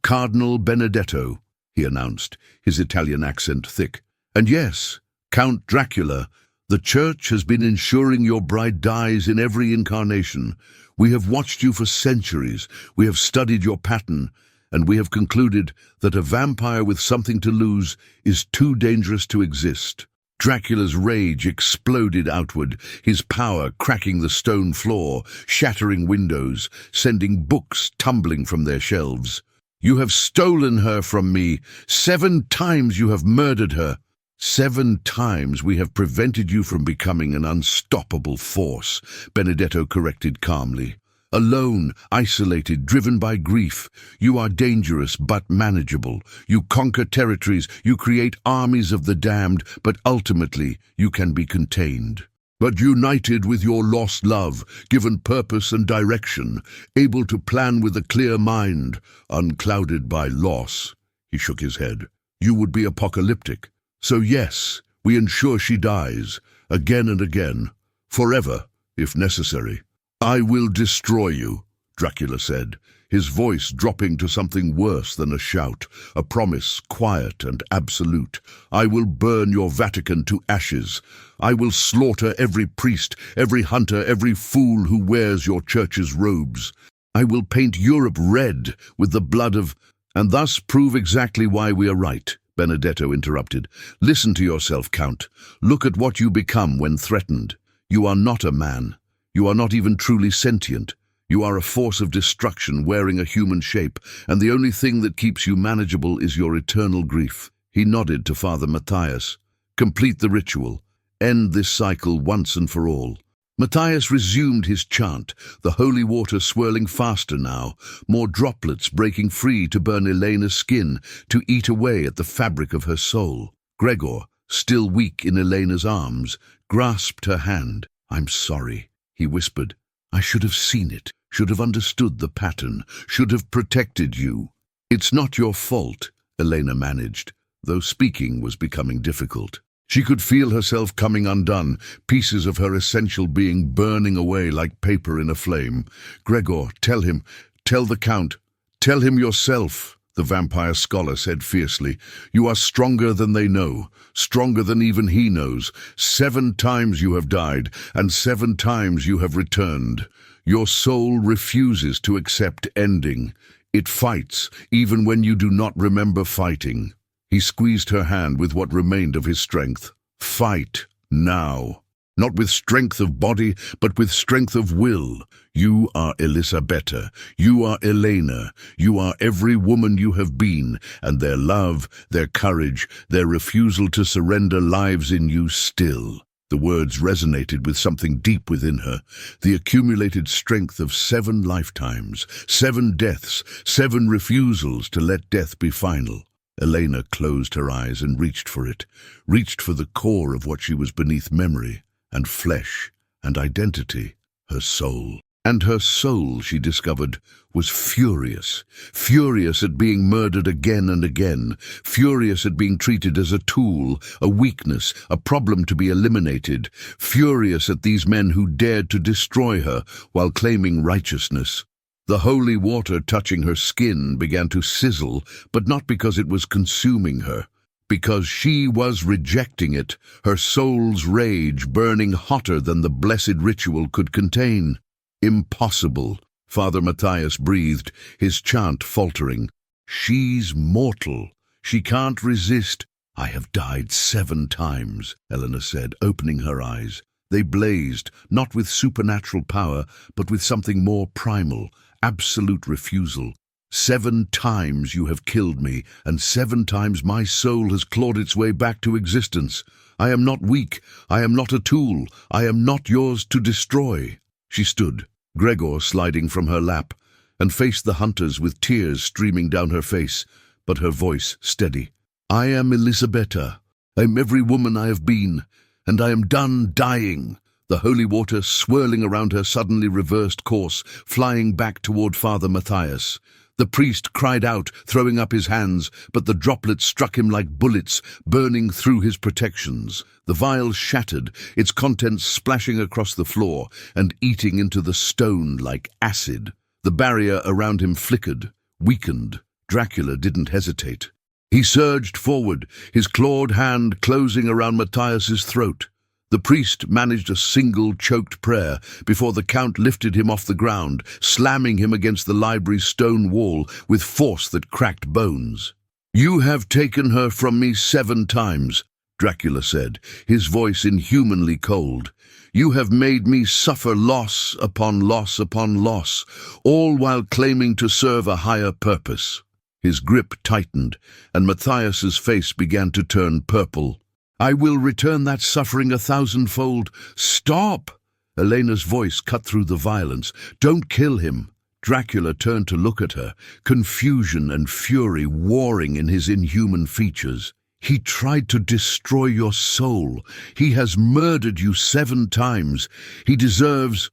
Cardinal Benedetto, he announced, his Italian accent thick. And yes, Count Dracula, the Church has been ensuring your bride dies in every incarnation. We have watched you for centuries. We have studied your pattern, and we have concluded that a vampire with something to lose is too dangerous to exist. Dracula's rage exploded outward, his power cracking the stone floor, shattering windows, sending books tumbling from their shelves. You have stolen her from me. 7 times you have murdered her. 7 times we have prevented you from becoming an unstoppable force, Benedetto corrected calmly. Alone, isolated, driven by grief. You are dangerous but manageable. You conquer territories, you create armies of the damned, but ultimately you can be contained. But united with your lost love, given purpose and direction, able to plan with a clear mind, unclouded by loss. He shook his head. You would be apocalyptic. So yes, we ensure she dies, again and again, forever, if necessary. I will destroy you, Dracula said, his voice dropping to something worse than a shout, a promise quiet and absolute. I will burn your Vatican to ashes. I will slaughter every priest, every hunter, every fool who wears your church's robes. I will paint Europe red with the blood of... And thus prove exactly why we are right, Benedetto interrupted. Listen to yourself, Count. Look at what you become when threatened. You are not a man. You are not even truly sentient. You are a force of destruction wearing a human shape, and the only thing that keeps you manageable is your eternal grief. He nodded to Father Matthias. Complete the ritual. End this cycle once and for all. Matthias resumed his chant, the holy water swirling faster now, more droplets breaking free to burn Elena's skin, to eat away at the fabric of her soul. Gregor, still weak in Elena's arms, grasped her hand. I'm sorry, he whispered. I should have seen it, should have understood the pattern, should have protected you. It's not your fault, Elena managed, though speaking was becoming difficult. She could feel herself coming undone, pieces of her essential being burning away like paper in a flame. Gregor, tell him, tell the Count, tell him yourself, the vampire scholar said fiercely. You are stronger than they know, stronger than even he knows. 7 times you have died, and 7 times you have returned. Your soul refuses to accept ending. It fights, even when you do not remember fighting. He squeezed her hand with what remained of his strength. Fight, now. Not with strength of body, but with strength of will. You are Elisabeta. You are Elena. You are every woman you have been, and their love, their courage, their refusal to surrender lives in you still. The words resonated with something deep within her, the accumulated strength of 7 lifetimes, 7 deaths, 7 refusals to let death be final. Elena closed her eyes and reached for it, reached for the core of what she was beneath memory and flesh and identity, her soul. And her soul, she discovered, was furious, furious at being murdered again and again, furious at being treated as a tool, a weakness, a problem to be eliminated, furious at these men who dared to destroy her while claiming righteousness. The holy water touching her skin began to sizzle, but not because it was consuming her, because she was rejecting it, her soul's rage burning hotter than the blessed ritual could contain. Impossible, Father Matthias breathed, his chant faltering. She's mortal. She can't resist. I have died 7 times, Eleanor said, opening her eyes. They blazed, not with supernatural power, but with something more primal. Absolute refusal. 7 times you have killed me, and 7 times my soul has clawed its way back to existence. I am not weak. I am not a tool. I am not yours to destroy. She stood, Gregor sliding from her lap, and faced the hunters with tears streaming down her face, but her voice steady. I am Elisabeta. I am every woman I have been, and I am done dying. The holy water swirling around her suddenly reversed course, flying back toward Father Matthias. The priest cried out, throwing up his hands, but the droplets struck him like bullets, burning through his protections. The vial shattered, its contents splashing across the floor and eating into the stone like acid. The barrier around him flickered, weakened. Dracula didn't hesitate. He surged forward, his clawed hand closing around Matthias's throat. The priest managed a single choked prayer before the Count lifted him off the ground, slamming him against the library's stone wall with force that cracked bones. You have taken her from me 7 times, Dracula said, his voice inhumanly cold. You have made me suffer loss upon loss upon loss, all while claiming to serve a higher purpose. His grip tightened, and Matthias's face began to turn purple. I will return that suffering 1,000-fold. Stop! Elena's voice cut through the violence. "Don't kill him." Dracula turned to look at her, confusion and fury warring in his inhuman features. "He tried to destroy your soul. He has murdered you 7 times. He deserves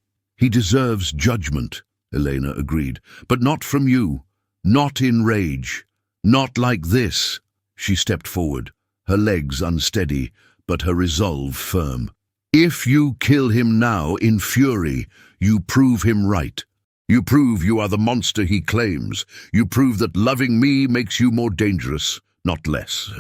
judgment," Elena agreed. "But not from you. Not in rage. Not like this." She stepped forward, her legs unsteady, but her resolve firm. "If you kill him now in fury, you prove him right. You prove you are the monster he claims. You prove that loving me makes you more dangerous, not less."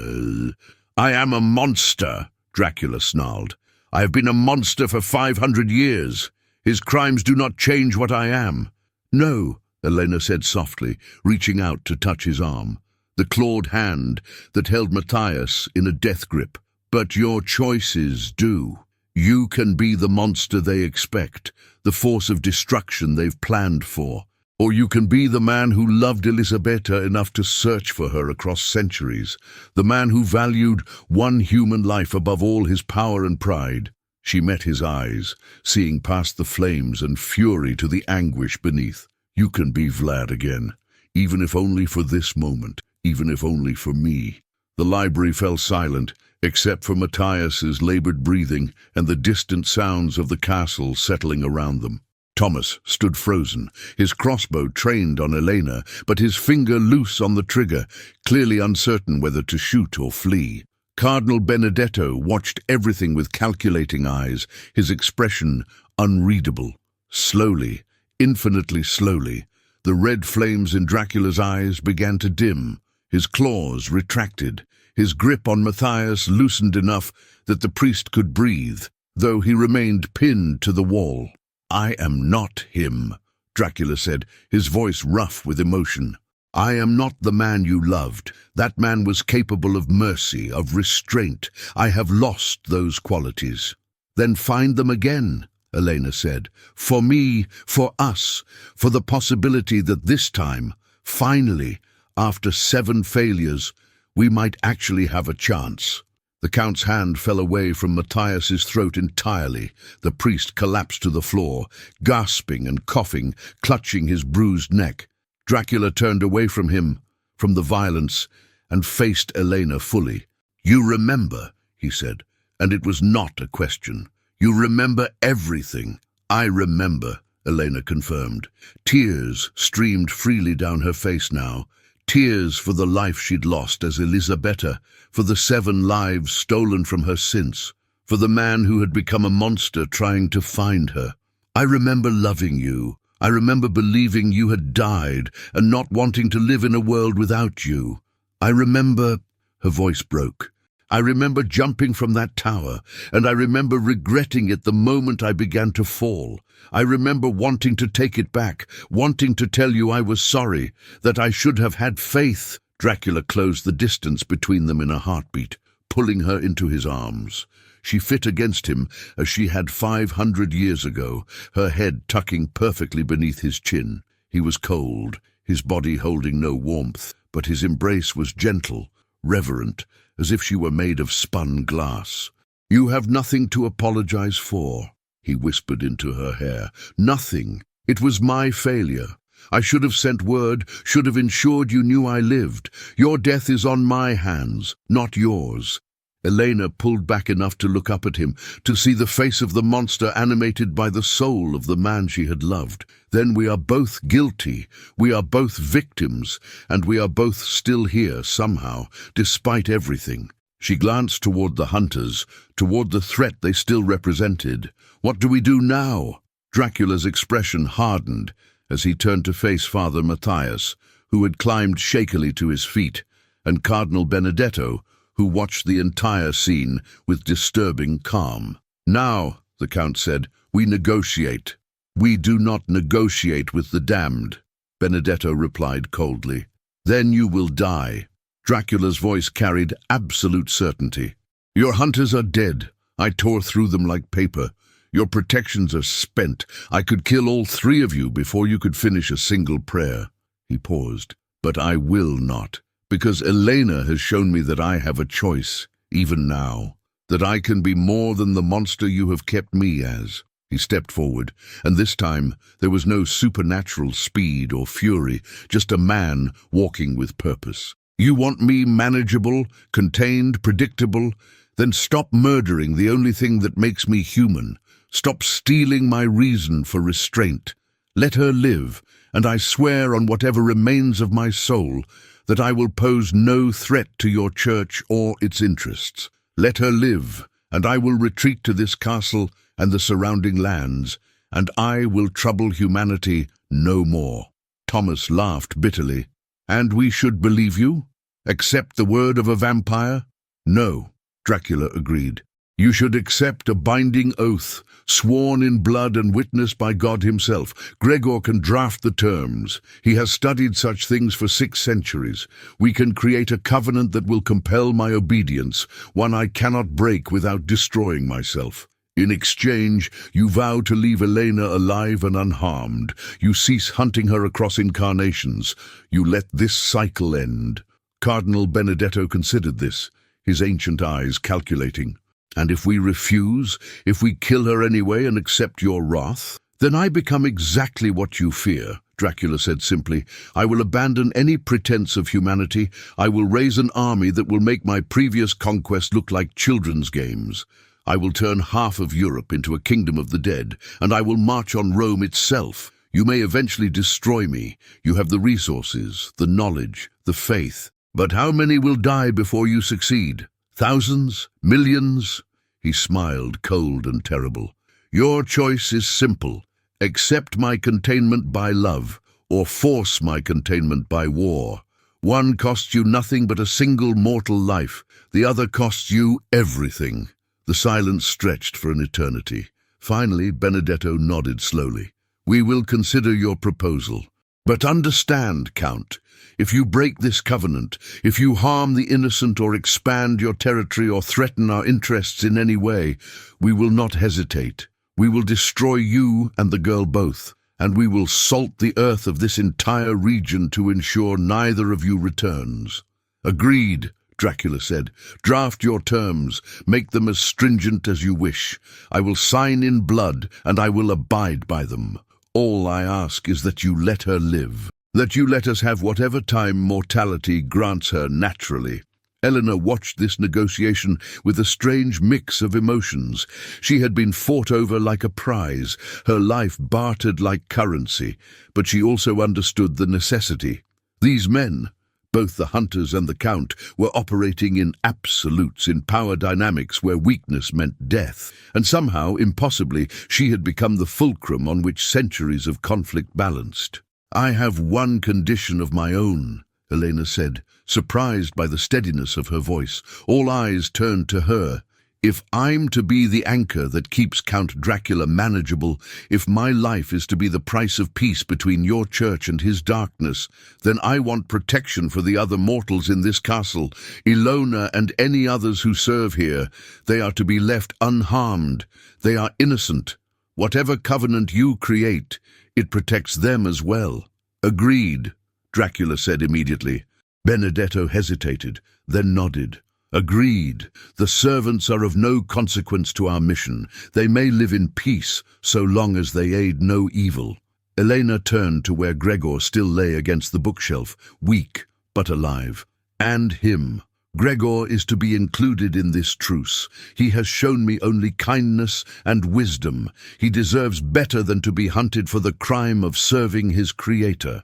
"I am a monster," Dracula snarled. "I have been a monster for 500 years. His crimes do not change what I am." "No," Elena said softly, reaching out to touch his arm, the clawed hand that held Matthias in a death grip. "But your choices do. You can be the monster they expect, the force of destruction they've planned for. Or you can be the man who loved Elisabeta enough to search for her across centuries, the man who valued one human life above all his power and pride." She met his eyes, seeing past the flames and fury to the anguish beneath. "You can be Vlad again, even if only for this moment, even if only for me." The library fell silent, except for Matthias's labored breathing and the distant sounds of the castle settling around them. Thomas stood frozen, his crossbow trained on Elena, but his finger loose on the trigger, clearly uncertain whether to shoot or flee. Cardinal Benedetto watched everything with calculating eyes, his expression unreadable. Slowly, infinitely slowly, the red flames in Dracula's eyes began to dim. His claws retracted. His grip on Matthias loosened enough that the priest could breathe, though he remained pinned to the wall. "I am not him," Dracula said, his voice rough with emotion. "I am not the man you loved. That man was capable of mercy, of restraint. I have lost those qualities." "Then find them again," Elena said. "For me, for us, for the possibility that this time, finally, after 7 failures, we might actually have a chance." The Count's hand fell away from Matthias's throat entirely. The priest collapsed to the floor, gasping and coughing, clutching his bruised neck. Dracula turned away from him, from the violence, and faced Elena fully. "You remember," he said, and it was not a question. "You remember everything." "I remember," Elena confirmed. Tears streamed freely down her face now. Tears for the life she'd lost as Elisabeta, for the 7 lives stolen from her since, for the man who had become a monster trying to find her. "I remember loving you. I remember believing you had died and not wanting to live in a world without you. I remember—" Her voice broke. "I remember jumping from that tower, and I remember regretting it the moment I began to fall. I remember wanting to take it back, wanting to tell you I was sorry, that I should have had faith." Dracula closed the distance between them in a heartbeat, pulling her into his arms. She fit against him as she had 500 years ago, her head tucking perfectly beneath his chin. He was cold, his body holding no warmth, but his embrace was gentle, reverent, as if she were made of spun glass. "You have nothing to apologize for," he whispered into her hair. "Nothing. It was my failure. I should have sent word, should have ensured you knew I lived. Your death is on my hands, not yours." Elena pulled back enough to look up at him, to see the face of the monster animated by the soul of the man she had loved. "Then we are both guilty, we are both victims, and we are both still here somehow, despite everything." She glanced toward the hunters, toward the threat they still represented. "What do we do now?" Dracula's expression hardened as he turned to face Father Matthias, who had climbed shakily to his feet, and Cardinal Benedetto, who watched the entire scene with disturbing calm. "Now," the Count said, "we negotiate." "We do not negotiate with the damned," Benedetto replied coldly. "Then you will die." Dracula's voice carried absolute certainty. "Your hunters are dead. I tore through them like paper. Your protections are spent. I could kill all 3 of you before you could finish a single prayer." He paused. "But I will not. Because Elena has shown me that I have a choice, even now, that I can be more than the monster you have kept me as." He stepped forward, and this time there was no supernatural speed or fury, just a man walking with purpose. You want me manageable, contained, predictable? Then stop murdering the only thing that makes me human. Stop stealing my reason for restraint. Let her live, and I swear on whatever remains of my soul that I will pose no threat to your church or its interests. Let her live, and I will retreat to this castle and the surrounding lands, and I will trouble humanity no more." Thomas laughed bitterly. "And we should believe you? Accept the word of a vampire?" "No," Dracula agreed. "You should accept a binding oath, sworn in blood and witnessed by God himself. Gregor can draft the terms. He has studied such things for 6 centuries. We can create a covenant that will compel my obedience, one I cannot break without destroying myself. In exchange, you vow to leave Elena alive and unharmed. You cease hunting her across incarnations. You let this cycle end." Cardinal Benedetto considered this, his ancient eyes calculating. "And if we refuse, if we kill her anyway and accept your wrath, then I become exactly what you fear," Dracula said simply. "I will abandon any pretense of humanity. I will raise an army that will make my previous conquest look like children's games. I will turn half of Europe into a kingdom of the dead, and I will march on Rome itself. You may eventually destroy me. You have the resources, the knowledge, the faith. But how many will die before you succeed? Thousands? Millions?" He smiled, cold and terrible. "Your choice is simple. Accept my containment by love, or force my containment by war. One costs you nothing but a single mortal life. The other costs you everything." The silence stretched for an eternity. Finally, Benedetto nodded slowly. "We will consider your proposal. But understand, Count, if you break this covenant, if you harm the innocent or expand your territory or threaten our interests in any way, we will not hesitate. We will destroy you and the girl both, and we will salt the earth of this entire region to ensure neither of you returns." "Agreed," Dracula said. "Draft your terms. Make them as stringent as you wish. I will sign in blood, and I will abide by them. All I ask is that you let her live, that you let us have whatever time mortality grants her naturally." Eleanor watched this negotiation with a strange mix of emotions. She had been fought over like a prize, her life bartered like currency, but she also understood the necessity. These men, both the hunters and the Count, were operating in absolutes, in power dynamics where weakness meant death, and somehow, impossibly, she had become the fulcrum on which centuries of conflict balanced. "I have one condition of my own," Elena said, surprised by the steadiness of her voice. All eyes turned to her. "If I'm to be the anchor that keeps Count Dracula manageable, if my life is to be the price of peace between your church and his darkness, then I want protection for the other mortals in this castle, Ilona and any others who serve here. They are to be left unharmed. They are innocent. Whatever covenant you create, it protects them as well." "Agreed," Dracula said immediately. Benedetto hesitated, then nodded. "Agreed. The servants are of no consequence to our mission. They may live in peace, so long as they aid no evil." Elena turned to where Gregor still lay against the bookshelf, weak but alive. "And him. Gregor is to be included in this truce. He has shown me only kindness and wisdom. He deserves better than to be hunted for the crime of serving his creator."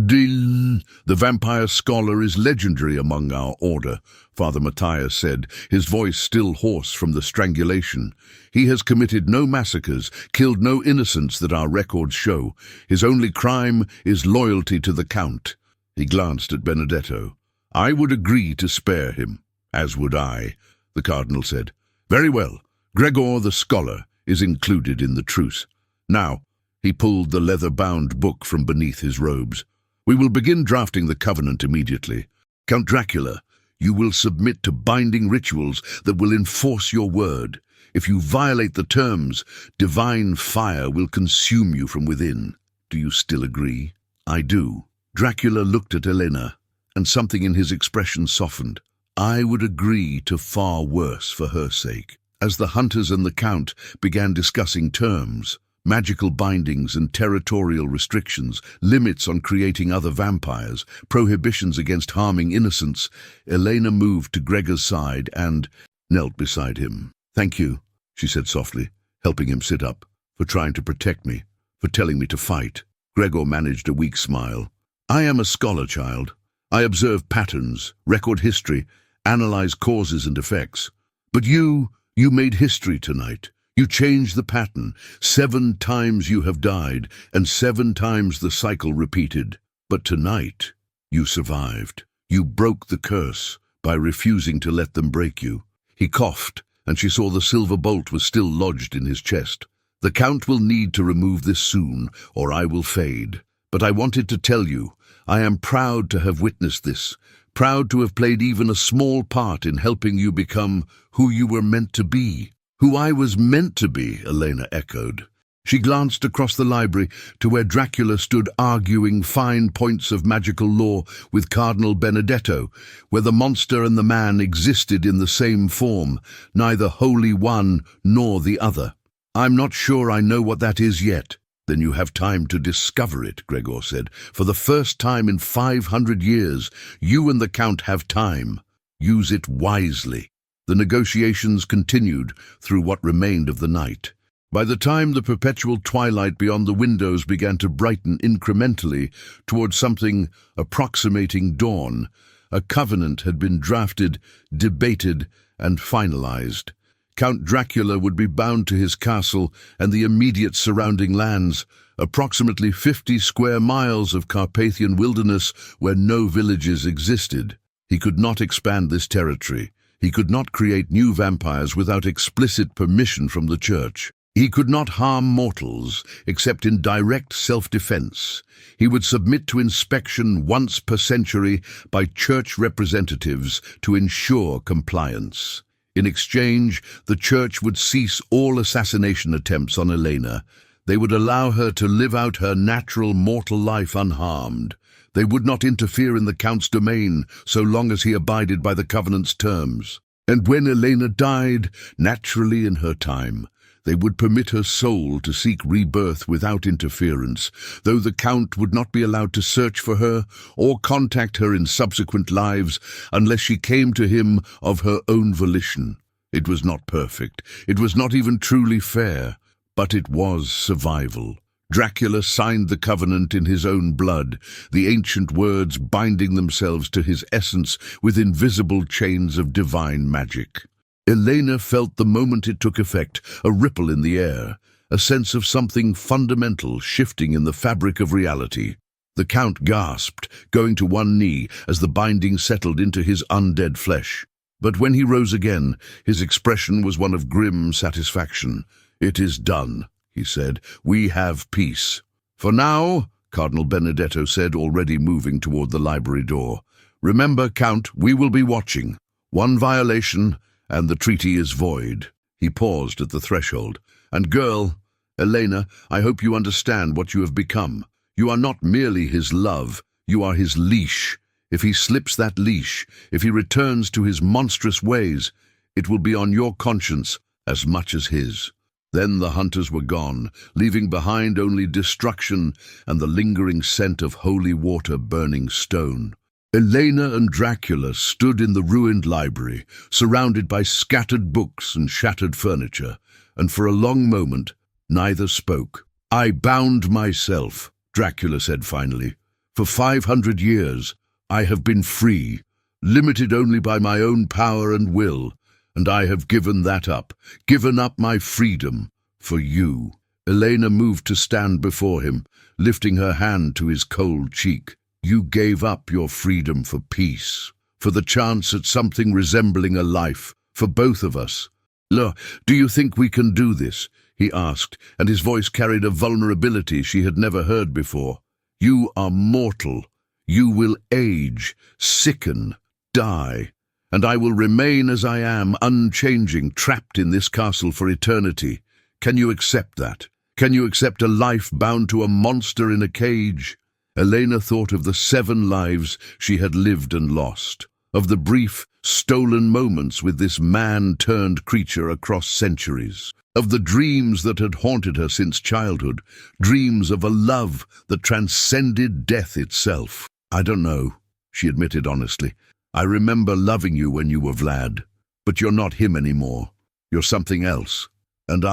"Deem, the vampire scholar is legendary among our order," Father Matthias said, his voice still hoarse from the strangulation. "He has committed no massacres, killed no innocents that our records show. His only crime is loyalty to the Count." He glanced at Benedetto. "I would agree to spare him." "As would I," the Cardinal said. "Very well. Gregor the scholar is included in the truce. Now," he pulled the leather-bound book from beneath his robes, "we will begin drafting the covenant immediately. Count Dracula, you will submit to binding rituals that will enforce your word. If you violate the terms, divine fire will consume you from within. Do you still agree?" "I do." Dracula looked at Elena, and something in his expression softened. "I would agree to far worse for her sake." As the hunters and the Count began discussing terms, magical bindings and territorial restrictions, limits on creating other vampires, prohibitions against harming innocents, Elena moved to Gregor's side and knelt beside him. "Thank you," she said softly, helping him sit up, "for trying to protect me, for telling me to fight." Gregor managed a weak smile. "I am a scholar, child. I observe patterns, record history, analyze causes and effects. But you made history tonight. You changed the pattern. 7 times you have died, and 7 times the cycle repeated. But tonight, you survived. You broke the curse by refusing to let them break you." He coughed, and she saw the silver bolt was still lodged in his chest. "The Count will need to remove this soon, or I will fade. But I wanted to tell you, I am proud to have witnessed this, proud to have played even a small part in helping you become who you were meant to be." "Who I was meant to be," Elena echoed. She glanced across the library to where Dracula stood arguing fine points of magical law with Cardinal Benedetto, where the monster and the man existed in the same form, neither wholly one nor the other. "I'm not sure I know what that is yet." "Then you have time to discover it," Gregor said. "For the first time in 500 years, you and the Count have time. Use it wisely." The negotiations continued through what remained of the night. By the time the perpetual twilight beyond the windows began to brighten incrementally towards something approximating dawn, a covenant had been drafted, debated, and finalized. Count Dracula would be bound to his castle and the immediate surrounding lands, approximately 50 square miles of Carpathian wilderness where no villages existed. He could not expand this territory. He could not create new vampires without explicit permission from the Church. He could not harm mortals except in direct self-defense. He would submit to inspection once per century by Church representatives to ensure compliance. In exchange, the Church would cease all assassination attempts on Elena. They would allow her to live out her natural mortal life unharmed. They would not interfere in the Count's domain so long as he abided by the Covenant's terms. And when Elena died, naturally in her time, they would permit her soul to seek rebirth without interference, though the Count would not be allowed to search for her or contact her in subsequent lives unless she came to him of her own volition. It was not perfect. It was not even truly fair, but it was survival. Dracula signed the covenant in his own blood, the ancient words binding themselves to his essence with invisible chains of divine magic. Elena felt the moment it took effect a ripple in the air, a sense of something fundamental shifting in the fabric of reality. The Count gasped, going to one knee as the binding settled into his undead flesh. But when he rose again, his expression was one of grim satisfaction. "It is done," he said. "We have peace." "For now," Cardinal Benedetto said, already moving toward the library door. "Remember, Count, we will be watching. One violation, and the treaty is void." He paused at the threshold. "And girl, Elena, I hope you understand what you have become. You are not merely his love, you are his leash. If he slips that leash, if he returns to his monstrous ways, it will be on your conscience as much as his." Then the hunters were gone, leaving behind only destruction and the lingering scent of holy water burning stone. Elena and Dracula stood in the ruined library, surrounded by scattered books and shattered furniture, and for a long moment, neither spoke. "I bound myself," Dracula said finally. "For 500 years, I have been free, limited only by my own power and will, and I have given that up, given up my freedom for you." Elena moved to stand before him, lifting her hand to his cold cheek. "You gave up your freedom for peace, for the chance at something resembling a life, for both of us. Look, do you think we can do this?" he asked, and his voice carried a vulnerability she had never heard before. "You are mortal. You will age, sicken, die, and I will remain as I am, unchanging, trapped in this castle for eternity. Can you accept that? Can you accept a life bound to a monster in a cage?" Elena thought of the 7 lives she had lived and lost. of the brief, stolen moments with this man-turned-creature across centuries, of the dreams that had haunted her since childhood, dreams of a love that transcended death itself. "I don't know," she admitted honestly. "I remember loving you when you were Vlad, but you're not him anymore. You're something else. And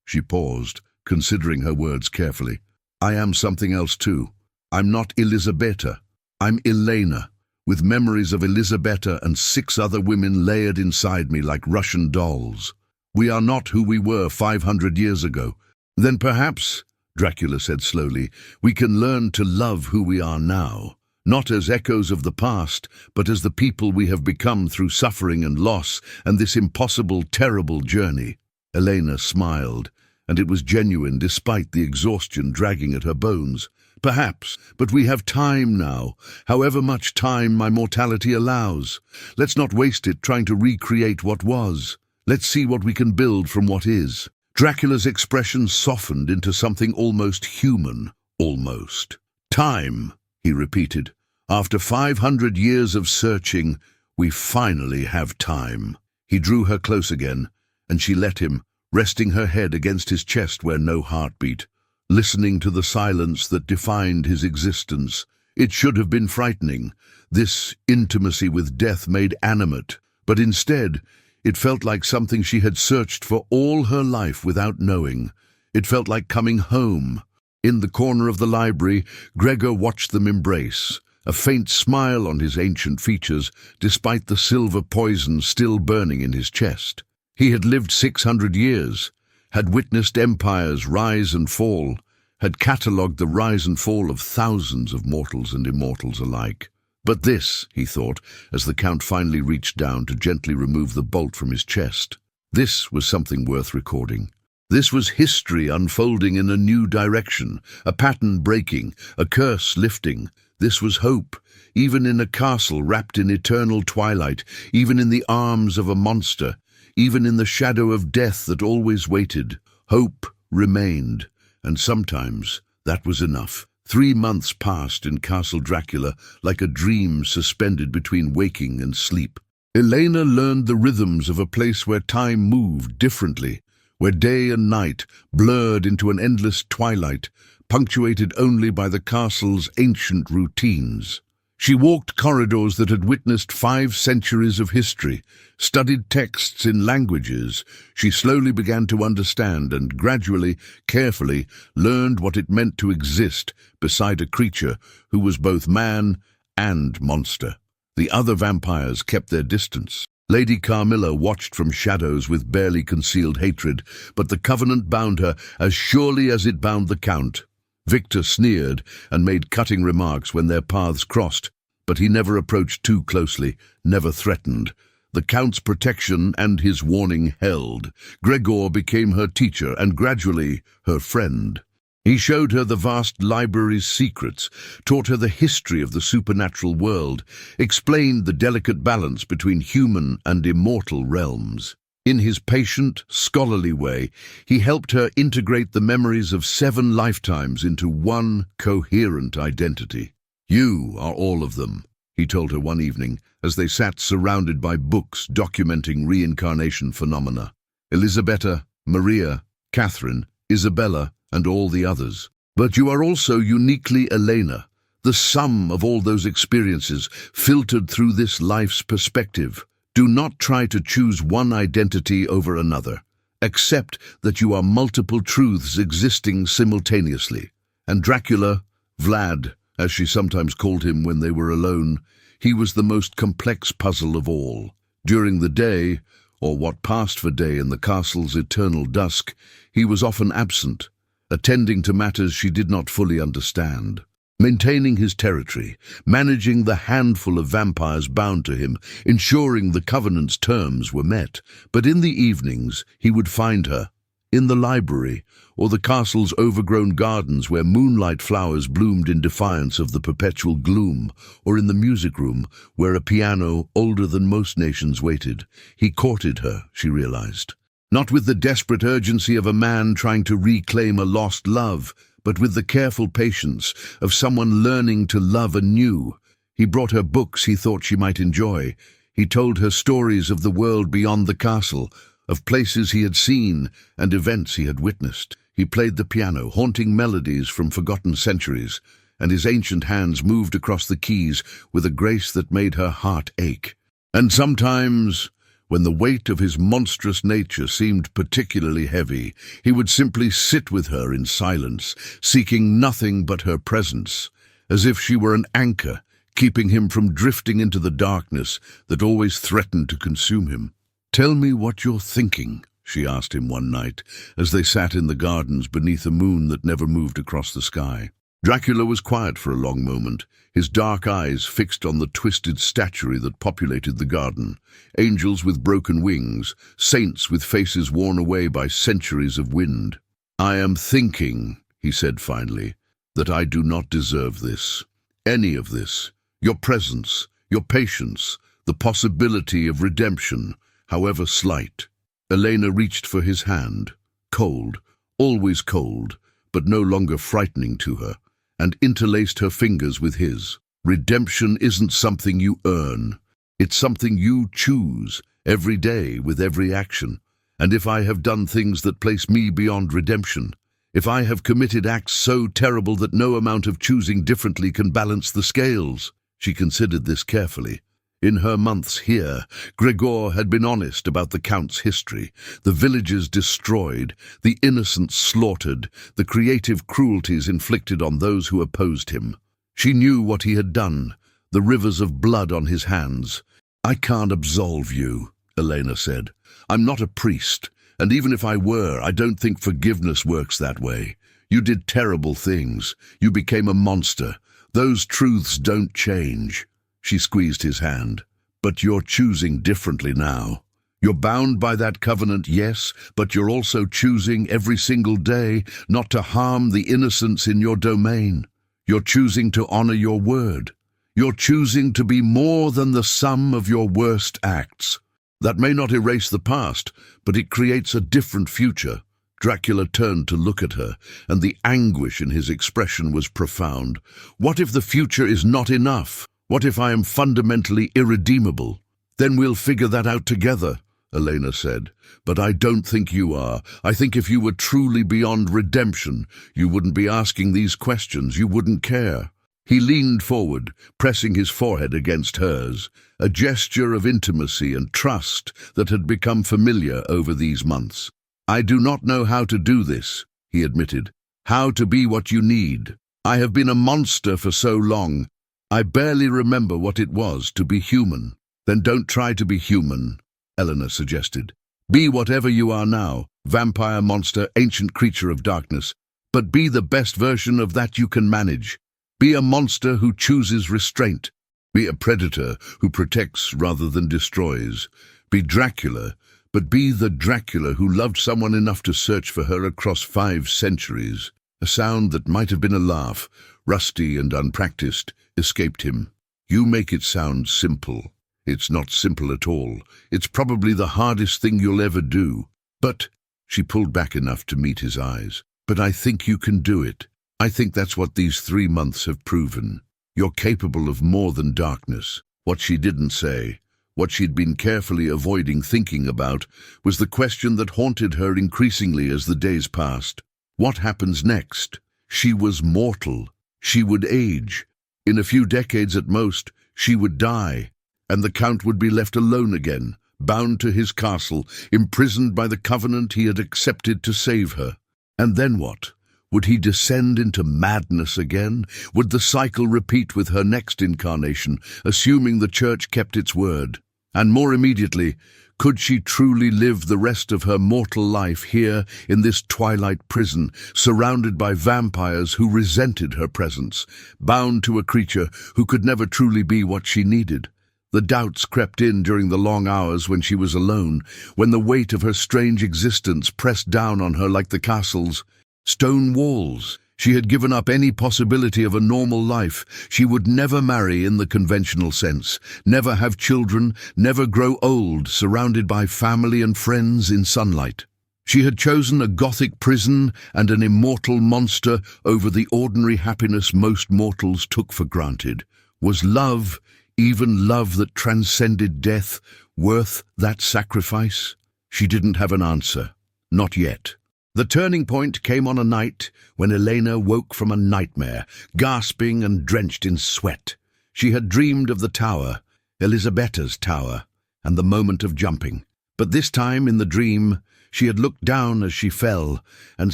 she paused, considering her words carefully. "I am something else too. I'm not Elisabeta. I'm Elena, with memories of Elisabeta and 6 other women layered inside me like Russian dolls. We are not who we were 500 years ago." "Then perhaps," Dracula said slowly, "we can learn to love who we are now, not as echoes of the past, but as the people we have become through suffering and loss and this impossible, terrible journey." Elena smiled, and it was genuine despite the exhaustion dragging at her bones. "Perhaps, but we have time now, however much time my mortality allows. Let's not waste it trying to recreate what was. Let's see what we can build from what is." Dracula's expression softened into something almost human. "Almost. Time," he repeated. "After 500 years of searching, we finally have time." He drew her close again, and she let him, resting her head against his chest where no heart beat, listening to the silence that defined his existence. It should have been frightening, this intimacy with death made animate, but instead, it felt like something she had searched for all her life without knowing. It felt like coming home. In the corner of the library, Gregor watched them embrace, a faint smile on his ancient features, despite the silver poison still burning in his chest. He had lived 600 years, had witnessed empires rise and fall, had catalogued the rise and fall of thousands of mortals and immortals alike. But this, he thought, as the Count finally reached down to gently remove the bolt from his chest, this was something worth recording. This was history unfolding in a new direction, a pattern breaking, a curse lifting. This was hope, even in a castle wrapped in eternal twilight, even in the arms of a monster, even in the shadow of death that always waited. Hope remained, and sometimes that was enough. 3 months passed in Castle Dracula like a dream suspended between waking and sleep. Elena learned the rhythms of a place where time moved differently, where day and night blurred into an endless twilight, punctuated only by the castle's ancient routines. She walked corridors that had witnessed 5 centuries of history, studied texts in languages. She slowly began to understand and gradually, carefully, learned what it meant to exist beside a creature who was both man and monster. The other vampires kept their distance. Lady Carmilla watched from shadows with barely concealed hatred, but the covenant bound her as surely as it bound the Count. Victor sneered and made cutting remarks when their paths crossed, but he never approached too closely, never threatened. The Count's protection and his warning held. Gregor became her teacher and gradually her friend. He showed her the vast library's secrets, taught her the history of the supernatural world, explained the delicate balance between human and immortal realms. In his patient, scholarly way, he helped her integrate the memories of 7 lifetimes into one coherent identity. "You are all of them," he told her one evening, as they sat surrounded by books documenting reincarnation phenomena. Elisabeta, Maria, Catherine, Isabella, and all the others. "But you are also uniquely Elena, the sum of all those experiences filtered through this life's perspective. Do not try to choose one identity over another. Accept that you are multiple truths existing simultaneously." And Dracula, Vlad, as she sometimes called him when they were alone, he was the most complex puzzle of all. During the day, or what passed for day in the castle's eternal dusk, he was often absent, attending to matters she did not fully understand. Maintaining his territory, managing the handful of vampires bound to him, ensuring the Covenant's terms were met. But in the evenings, he would find her, in the library, or the castle's overgrown gardens where moonlight flowers bloomed in defiance of the perpetual gloom, or in the music room, where a piano older than most nations waited. He courted her, she realized. Not with the desperate urgency of a man trying to reclaim a lost love, but with the careful patience of someone learning to love anew. He brought her books he thought she might enjoy. He told her stories of the world beyond the castle, of places he had seen and events he had witnessed. He played the piano, haunting melodies from forgotten centuries, and his ancient hands moved across the keys with a grace that made her heart ache. And sometimes, when the weight of his monstrous nature seemed particularly heavy, he would simply sit with her in silence, seeking nothing but her presence, as if she were an anchor, keeping him from drifting into the darkness that always threatened to consume him. "Tell me what you're thinking," she asked him one night, as they sat in the gardens beneath a moon that never moved across the sky. Dracula was quiet for a long moment, his dark eyes fixed on the twisted statuary that populated the garden. Angels with broken wings, saints with faces worn away by centuries of wind. "I am thinking," he said finally, "that I do not deserve this. Any of this. Your presence, your patience, the possibility of redemption, however slight." Elena reached for his hand, cold, always cold, but no longer frightening to her, and interlaced her fingers with his. "Redemption isn't something you earn. It's something you choose, every day, with every action. And if I have done things that place me beyond redemption, if I have committed acts so terrible that no amount of choosing differently can balance the scales." She considered this carefully. In her months here, Gregor had been honest about the Count's history, the villages destroyed, the innocents slaughtered, the creative cruelties inflicted on those who opposed him. She knew what he had done, the rivers of blood on his hands. "I can't absolve you," Elena said. "I'm not a priest, and even if I were, I don't think forgiveness works that way. You did terrible things. You became a monster. Those truths don't change." She squeezed his hand. "But you're choosing differently now. You're bound by that covenant, yes, but you're also choosing every single day not to harm the innocents in your domain. You're choosing to honor your word. You're choosing to be more than the sum of your worst acts. That may not erase the past, but it creates a different future." Dracula turned to look at her, and the anguish in his expression was profound. "What if the future is not enough? What if I am fundamentally irredeemable?" "Then we'll figure that out together," Elena said. "But I don't think you are. I think if you were truly beyond redemption, you wouldn't be asking these questions. You wouldn't care." He leaned forward, pressing his forehead against hers, a gesture of intimacy and trust that had become familiar over these months. "I do not know how to do this," he admitted. "How to be what you need. I have been a monster for so long. I barely remember what it was to be human." "Then don't try to be human," Eleanor suggested. "Be whatever you are now, vampire, monster, ancient creature of darkness, but be the best version of that you can manage. Be a monster who chooses restraint. Be a predator who protects rather than destroys. Be Dracula, but be the Dracula who loved someone enough to search for her across 5 centuries." A sound that might have been a laugh, rusty and unpracticed, escaped him. "You make it sound simple. It's not simple at all. It's probably the hardest thing you'll ever do. But," she pulled back enough to meet his eyes, "but I think you can do it. I think that's what these 3 months have proven. You're capable of more than darkness." What she didn't say, what she'd been carefully avoiding thinking about, was the question that haunted her increasingly as the days passed. What happens next? She was mortal. She would age. In a few decades at most, she would die, and the Count would be left alone again, bound to his castle, imprisoned by the covenant he had accepted to save her. And then what? Would he descend into madness again? Would the cycle repeat with her next incarnation, assuming the Church kept its word? And more immediately, could she truly live the rest of her mortal life here in this twilight prison, surrounded by vampires who resented her presence, bound to a creature who could never truly be what she needed? The doubts crept in during the long hours when she was alone, when the weight of her strange existence pressed down on her like the castle's stone walls. She had given up any possibility of a normal life. She would never marry in the conventional sense, never have children, never grow old, surrounded by family and friends in sunlight. She had chosen a Gothic prison and an immortal monster over the ordinary happiness most mortals took for granted. Was love, even love that transcended death, worth that sacrifice? She didn't have an answer. Not yet. The turning point came on a night when Elena woke from a nightmare, gasping and drenched in sweat. She had dreamed of the tower, Elisabeta's tower, and the moment of jumping. But this time, in the dream, she had looked down as she fell and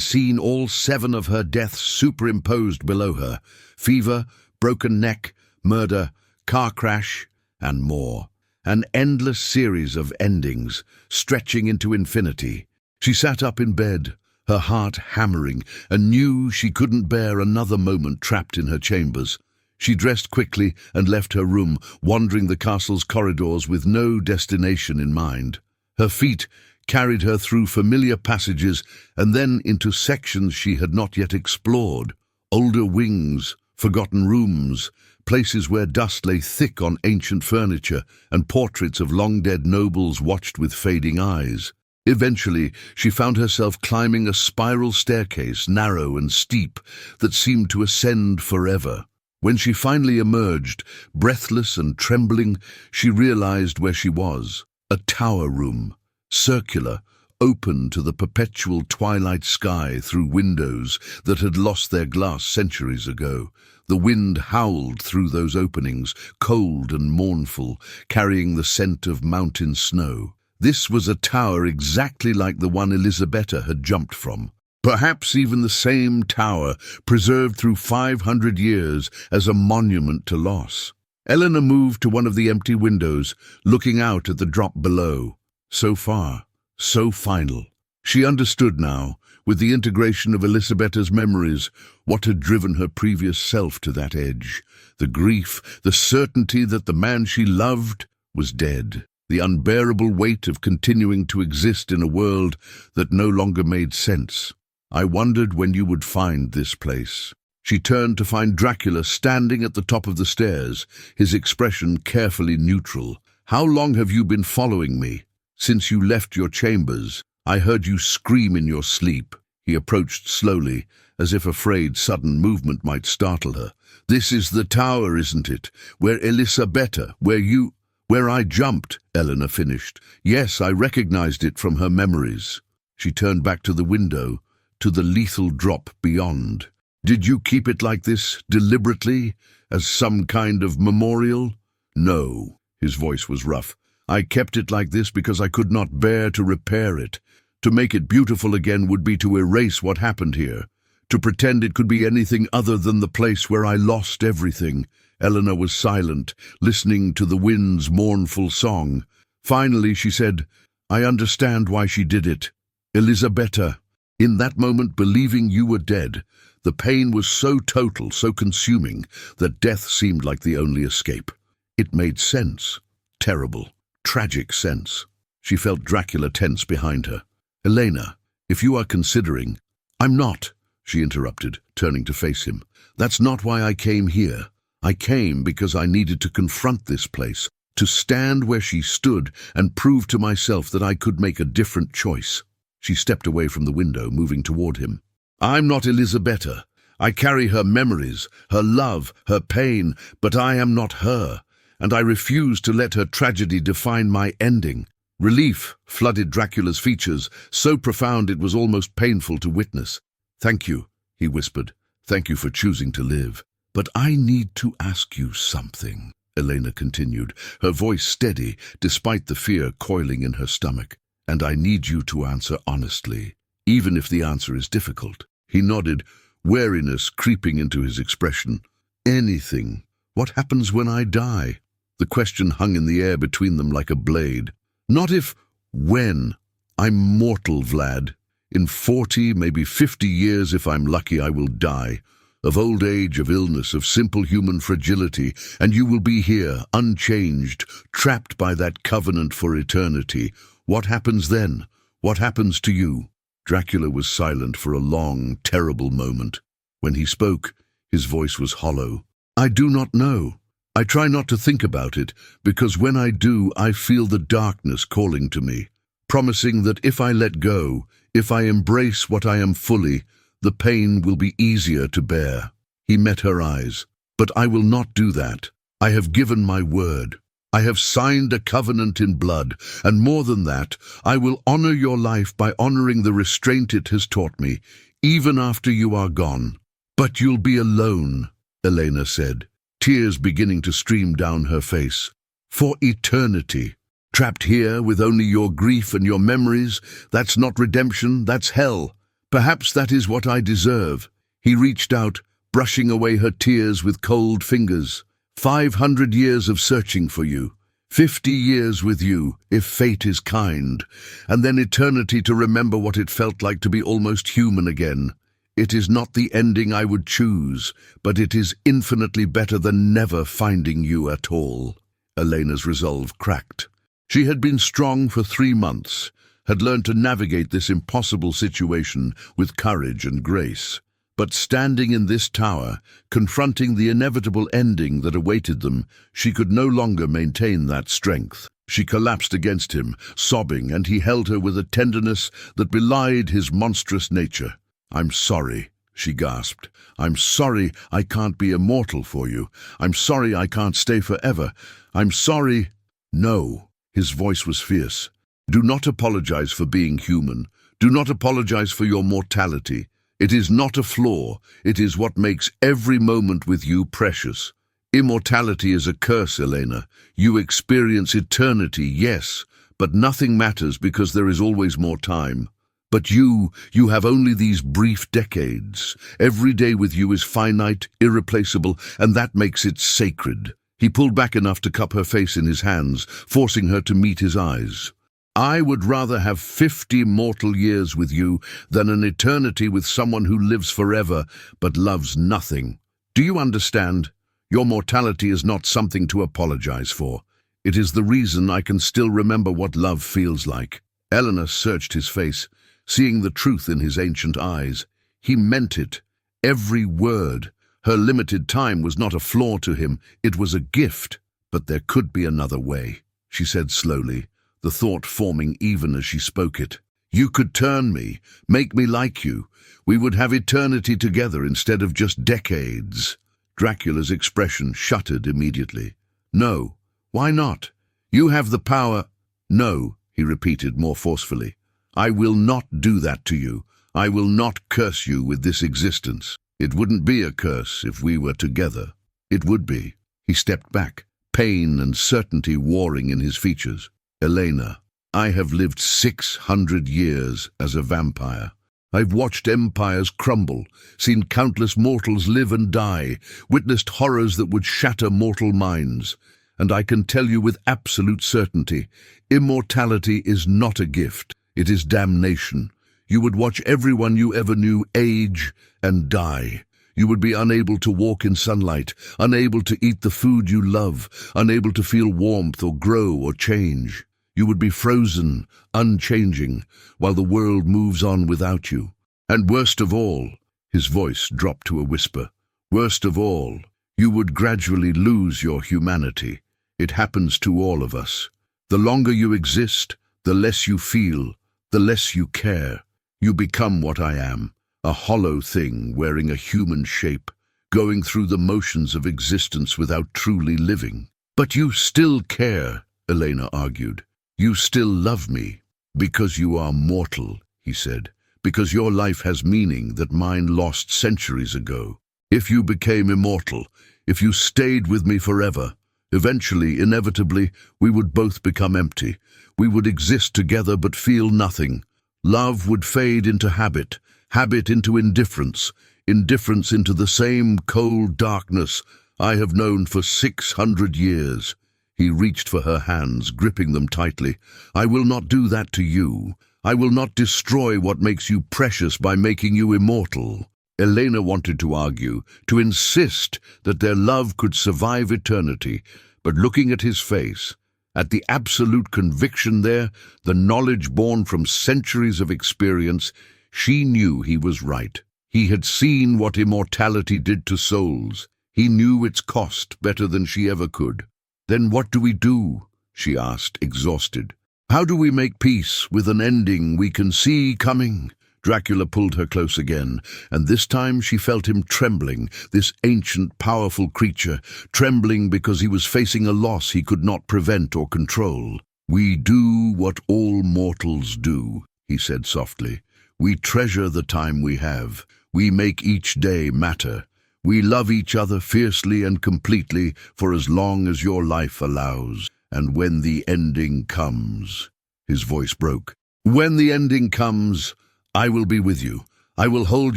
seen all 7 of her deaths superimposed below her: fever, broken neck, murder, car crash, and more. An endless series of endings, stretching into infinity. She sat up in bed, her heart hammering, and knew she couldn't bear another moment trapped in her chambers. She dressed quickly and left her room, wandering the castle's corridors with no destination in mind. Her feet carried her through familiar passages and then into sections she had not yet explored. Older wings, forgotten rooms, places where dust lay thick on ancient furniture, and portraits of long-dead nobles watched with fading eyes. Eventually, she found herself climbing a spiral staircase, narrow and steep, that seemed to ascend forever. When she finally emerged, breathless and trembling, she realized where she was. A tower room, circular, open to the perpetual twilight sky through windows that had lost their glass centuries ago. The wind howled through those openings, cold and mournful, carrying the scent of mountain snow. This was a tower exactly like the one Elisabeta had jumped from. Perhaps even the same tower, preserved through 500 years as a monument to loss. Elena moved to one of the empty windows, looking out at the drop below. So far, so final. She understood now, with the integration of Elisabeta's memories, what had driven her previous self to that edge. The grief, the certainty that the man she loved was dead. The unbearable weight of continuing to exist in a world that no longer made sense. I wondered when you would find this place. She turned to find Dracula standing at the top of the stairs, his expression carefully neutral. How long have you been following me? Since you left your chambers. I heard you scream in your sleep. He approached slowly, as if afraid sudden movement might startle her. This is the tower, isn't it? Where Elisabeta, where I jumped, Elena finished. Yes, I recognized it from her memories. She turned back to the window, to the lethal drop beyond. Did you keep it like this, deliberately, as some kind of memorial? No. His voice was rough. I kept it like this because I could not bear to repair it. To make it beautiful again would be to erase what happened here, to pretend it could be anything other than the place where I lost everything. Elena was silent, listening to the wind's mournful song. Finally, she said, I understand why she did it. Elisabeta, in that moment, believing you were dead, the pain was so total, so consuming, that death seemed like the only escape. It made sense. Terrible, tragic sense. She felt Dracula tense behind her. Elena, if you are considering— I'm not, she interrupted, turning to face him. That's not why I came here. I came because I needed to confront this place, to stand where she stood and prove to myself that I could make a different choice. She stepped away from the window, moving toward him. I'm not Elisabeta. I carry her memories, her love, her pain, but I am not her, and I refuse to let her tragedy define my ending. Relief flooded Dracula's features, so profound it was almost painful to witness. Thank you, he whispered. Thank you for choosing to live. But I need to ask you something, Elena continued, her voice steady despite the fear coiling in her stomach. And I need you to answer honestly, even if the answer is difficult. He nodded, wariness creeping into his expression. Anything. What happens when I die? The question hung in the air between them like a blade. Not if, when. I'm mortal, Vlad. In 40, maybe 50 years, if I'm lucky, I will die. Of old age, of illness, of simple human fragility, and you will be here, unchanged, trapped by that covenant for eternity. What happens then? What happens to you? Dracula was silent for a long, terrible moment. When he spoke, his voice was hollow. I do not know. I try not to think about it, because when I do, I feel the darkness calling to me, promising that if I let go, if I embrace what I am fully, the pain will be easier to bear. He met her eyes. But I will not do that. I have given my word. I have signed a covenant in blood, and more than that, I will honor your life by honoring the restraint it has taught me, even after you are gone. But you'll be alone, Elena said, tears beginning to stream down her face. For eternity. Trapped here with only your grief and your memories, that's not redemption, that's hell. Perhaps that is what I deserve. He reached out, brushing away her tears with cold fingers. 500 years of searching for you. 50 years with you, if fate is kind. And then eternity to remember what it felt like to be almost human again. It is not the ending I would choose, but it is infinitely better than never finding you at all. Elena's resolve cracked. She had been strong for 3 months, had learned to navigate this impossible situation with courage and grace. But standing in this tower, confronting the inevitable ending that awaited them, she could no longer maintain that strength. She collapsed against him, sobbing, and he held her with a tenderness that belied his monstrous nature. "I'm sorry," she gasped. "I'm sorry I can't be immortal for you. I'm sorry I can't stay forever. I'm sorry." "No." His voice was fierce. "Do not apologize for being human. Do not apologize for your mortality. It is not a flaw. It is what makes every moment with you precious. Immortality is a curse, Elena. You experience eternity, yes, but nothing matters because there is always more time. But you have only these brief decades. Every day with you is finite, irreplaceable, and that makes it sacred." He pulled back enough to cup her face in his hands, forcing her to meet his eyes. "I would rather have 50 mortal years with you than an eternity with someone who lives forever but loves nothing. Do you understand? Your mortality is not something to apologize for. It is the reason I can still remember what love feels like." Eleanor searched his face, seeing the truth in his ancient eyes. He meant it. Every word. Her limited time was not a flaw to him, it was a gift. "But there could be another way," she said slowly, the thought forming even as she spoke it. "You could turn me, make me like you. We would have eternity together instead of just decades." Dracula's expression shuttered immediately. "No. Why not? You have the power." "No," he repeated more forcefully. "I will not do that to you. I will not curse you with this existence. It wouldn't be a curse if we were together. It would be." He stepped back, pain and certainty warring in his features. "Elena, I have lived 600 years as a vampire. I've watched empires crumble, seen countless mortals live and die, witnessed horrors that would shatter mortal minds. And I can tell you with absolute certainty, immortality is not a gift, it is damnation. You would watch everyone you ever knew age and die. You would be unable to walk in sunlight, unable to eat the food you love, unable to feel warmth or grow or change. You would be frozen, unchanging, while the world moves on without you. And worst of all," his voice dropped to a whisper, "worst of all, you would gradually lose your humanity. It happens to all of us. The longer you exist, the less you feel, the less you care. You become what I am, a hollow thing wearing a human shape, going through the motions of existence without truly living." "But you still care," Elena argued. "You still love me." "Because you are mortal," he said. "Because your life has meaning that mine lost centuries ago. If you became immortal, if you stayed with me forever, eventually, inevitably, we would both become empty. We would exist together but feel nothing. Love would fade into habit, habit into indifference, indifference into the same cold darkness I have known for 600 years. He reached for her hands, gripping them tightly. "I will not do that to you. I will not destroy what makes you precious by making you immortal." Elena wanted to argue, to insist that their love could survive eternity, but looking at his face, at the absolute conviction there, the knowledge born from centuries of experience, she knew he was right. He had seen what immortality did to souls. He knew its cost better than she ever could. "Then what do we do?" she asked, exhausted. "How do we make peace with an ending we can see coming? Dracula pulled her close again, and this time she felt him trembling, this ancient, powerful creature, trembling because he was facing a loss he could not prevent or control. "We do what all mortals do," he said softly. "We treasure the time we have. We make each day matter. We love each other fiercely and completely for as long as your life allows. And when the ending comes," his voice broke, "when the ending comes, I will be with you. I will hold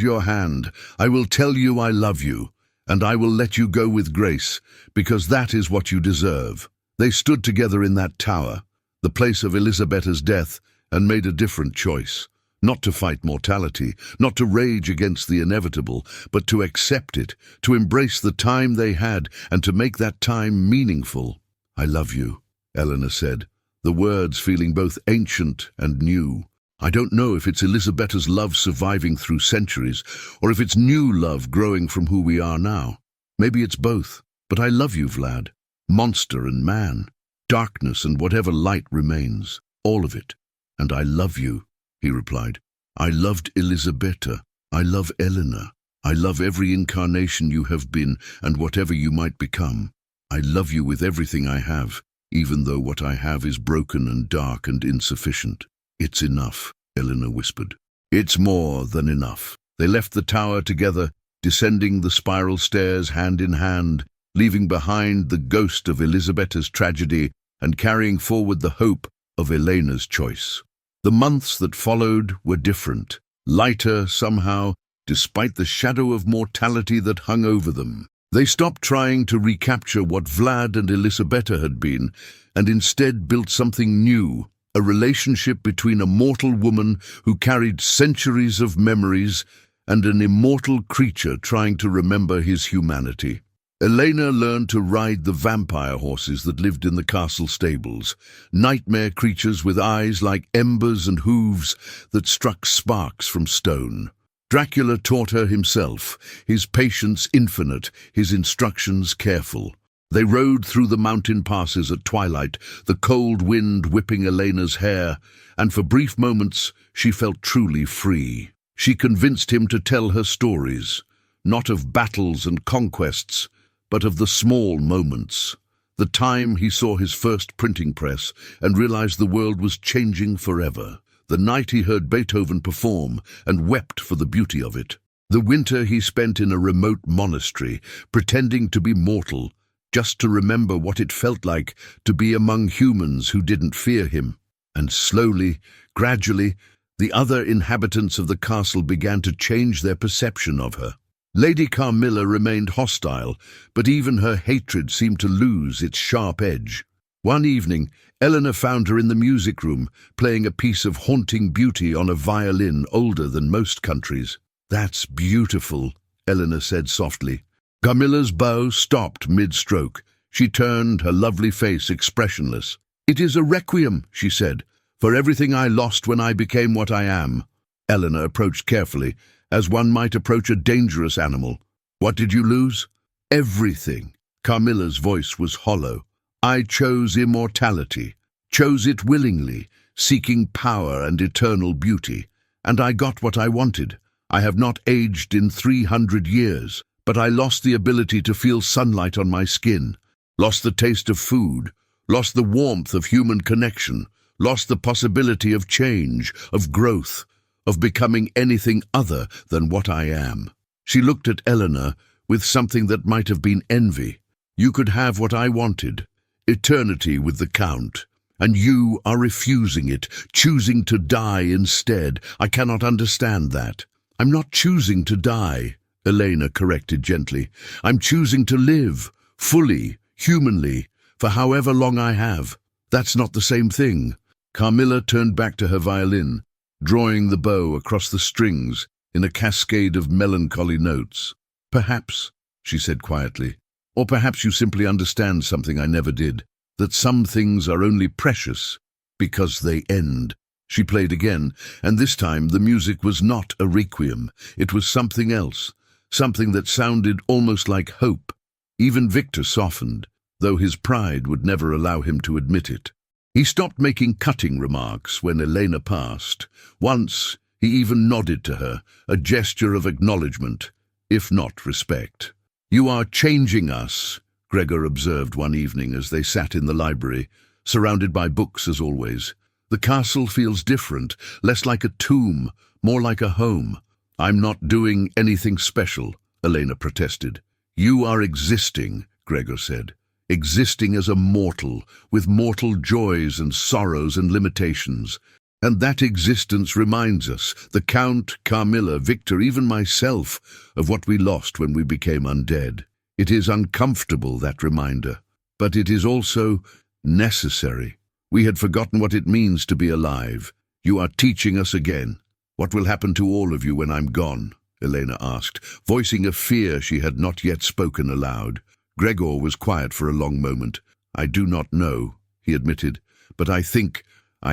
your hand. I will tell you I love you. And I will let you go with grace, because that is what you deserve." They stood together in that tower, the place of Elisabeta's death, and made a different choice. Not to fight mortality, not to rage against the inevitable, but to accept it, to embrace the time they had, and to make that time meaningful. "I love you," Eleanor said, the words feeling both ancient and new. I don't know if it's Elisabeta's love surviving through centuries, or if it's new love growing from who we are now. Maybe it's both, but I love you, Vlad. Monster and man, darkness and whatever light remains, all of it. And I love you, he replied. I loved Elisabeta. I love Eleanor. I love every incarnation you have been and whatever you might become. I love you with everything I have, even though what I have is broken and dark and insufficient. It's enough, Eleanor whispered. It's more than enough. They left the tower together, descending the spiral stairs hand in hand, leaving behind the ghost of Elisabeta's tragedy and carrying forward the hope of Elena's choice. The months that followed were different, lighter somehow, despite the shadow of mortality that hung over them. They stopped trying to recapture what Vlad and Elisabeta had been, and instead built something new, a relationship between a mortal woman who carried centuries of memories and an immortal creature trying to remember his humanity. Elena learned to ride the vampire horses that lived in the castle stables, nightmare creatures with eyes like embers and hooves that struck sparks from stone. Dracula taught her himself, his patience infinite, his instructions careful. They rode through the mountain passes at twilight, the cold wind whipping Elena's hair, and for brief moments she felt truly free. She convinced him to tell her stories, not of battles and conquests, but of the small moments. The time he saw his first printing press and realized the world was changing forever. The night he heard Beethoven perform and wept for the beauty of it. The winter he spent in a remote monastery, pretending to be mortal, just to remember what it felt like to be among humans who didn't fear him. And slowly, gradually, the other inhabitants of the castle began to change their perception of her. Lady Carmilla remained hostile, but even her hatred seemed to lose its sharp edge. One evening, Eleanor found her in the music room, playing a piece of haunting beauty on a violin older than most countries. "That's beautiful," Eleanor said softly. Carmilla's bow stopped mid-stroke. She turned, her lovely face expressionless. "It is a requiem," she said, "for everything I lost when I became what I am." Eleanor approached carefully, as one might approach a dangerous animal. "What did you lose?" "Everything." Carmilla's voice was hollow. "I chose immortality, chose it willingly, seeking power and eternal beauty. And I got what I wanted. I have not aged in 300 years, but I lost the ability to feel sunlight on my skin, lost the taste of food, lost the warmth of human connection, lost the possibility of change, of growth, of becoming anything other than what I am." She looked at Eleanor with something that might have been envy. "You could have what I wanted, eternity with the Count, and you are refusing it, choosing to die instead. I cannot understand that." "I'm not choosing to die," Elena corrected gently. "I'm choosing to live, fully, humanly, for however long I have. That's not the same thing." Carmilla turned back to her violin, drawing the bow across the strings in a cascade of melancholy notes. "Perhaps," she said quietly, "or perhaps you simply understand something I never did, that some things are only precious because they end." She played again, and this time the music was not a requiem. It was something else, something that sounded almost like hope. Even Victor softened, though his pride would never allow him to admit it. He stopped making cutting remarks when Elena passed. Once, He even nodded to her, a gesture of acknowledgement, if not respect. "You are changing us," Gregor observed one evening as they sat in the library, surrounded by books as always. "The castle feels different, less like a tomb, more like a home." "I'm not doing anything special," Elena protested. "You are existing," Gregor said. "Existing as a mortal, with mortal joys and sorrows and limitations. And that existence reminds us, the Count, Carmilla, Victor, even myself, of what we lost when we became undead. It is uncomfortable, that reminder, but it is also necessary. We had forgotten what it means to be alive. You are teaching us again." "What will happen to all of you when I'm gone?" Elena asked, voicing a fear she had not yet spoken aloud. Gregor was quiet for a long moment. "I do not know," he admitted, "but I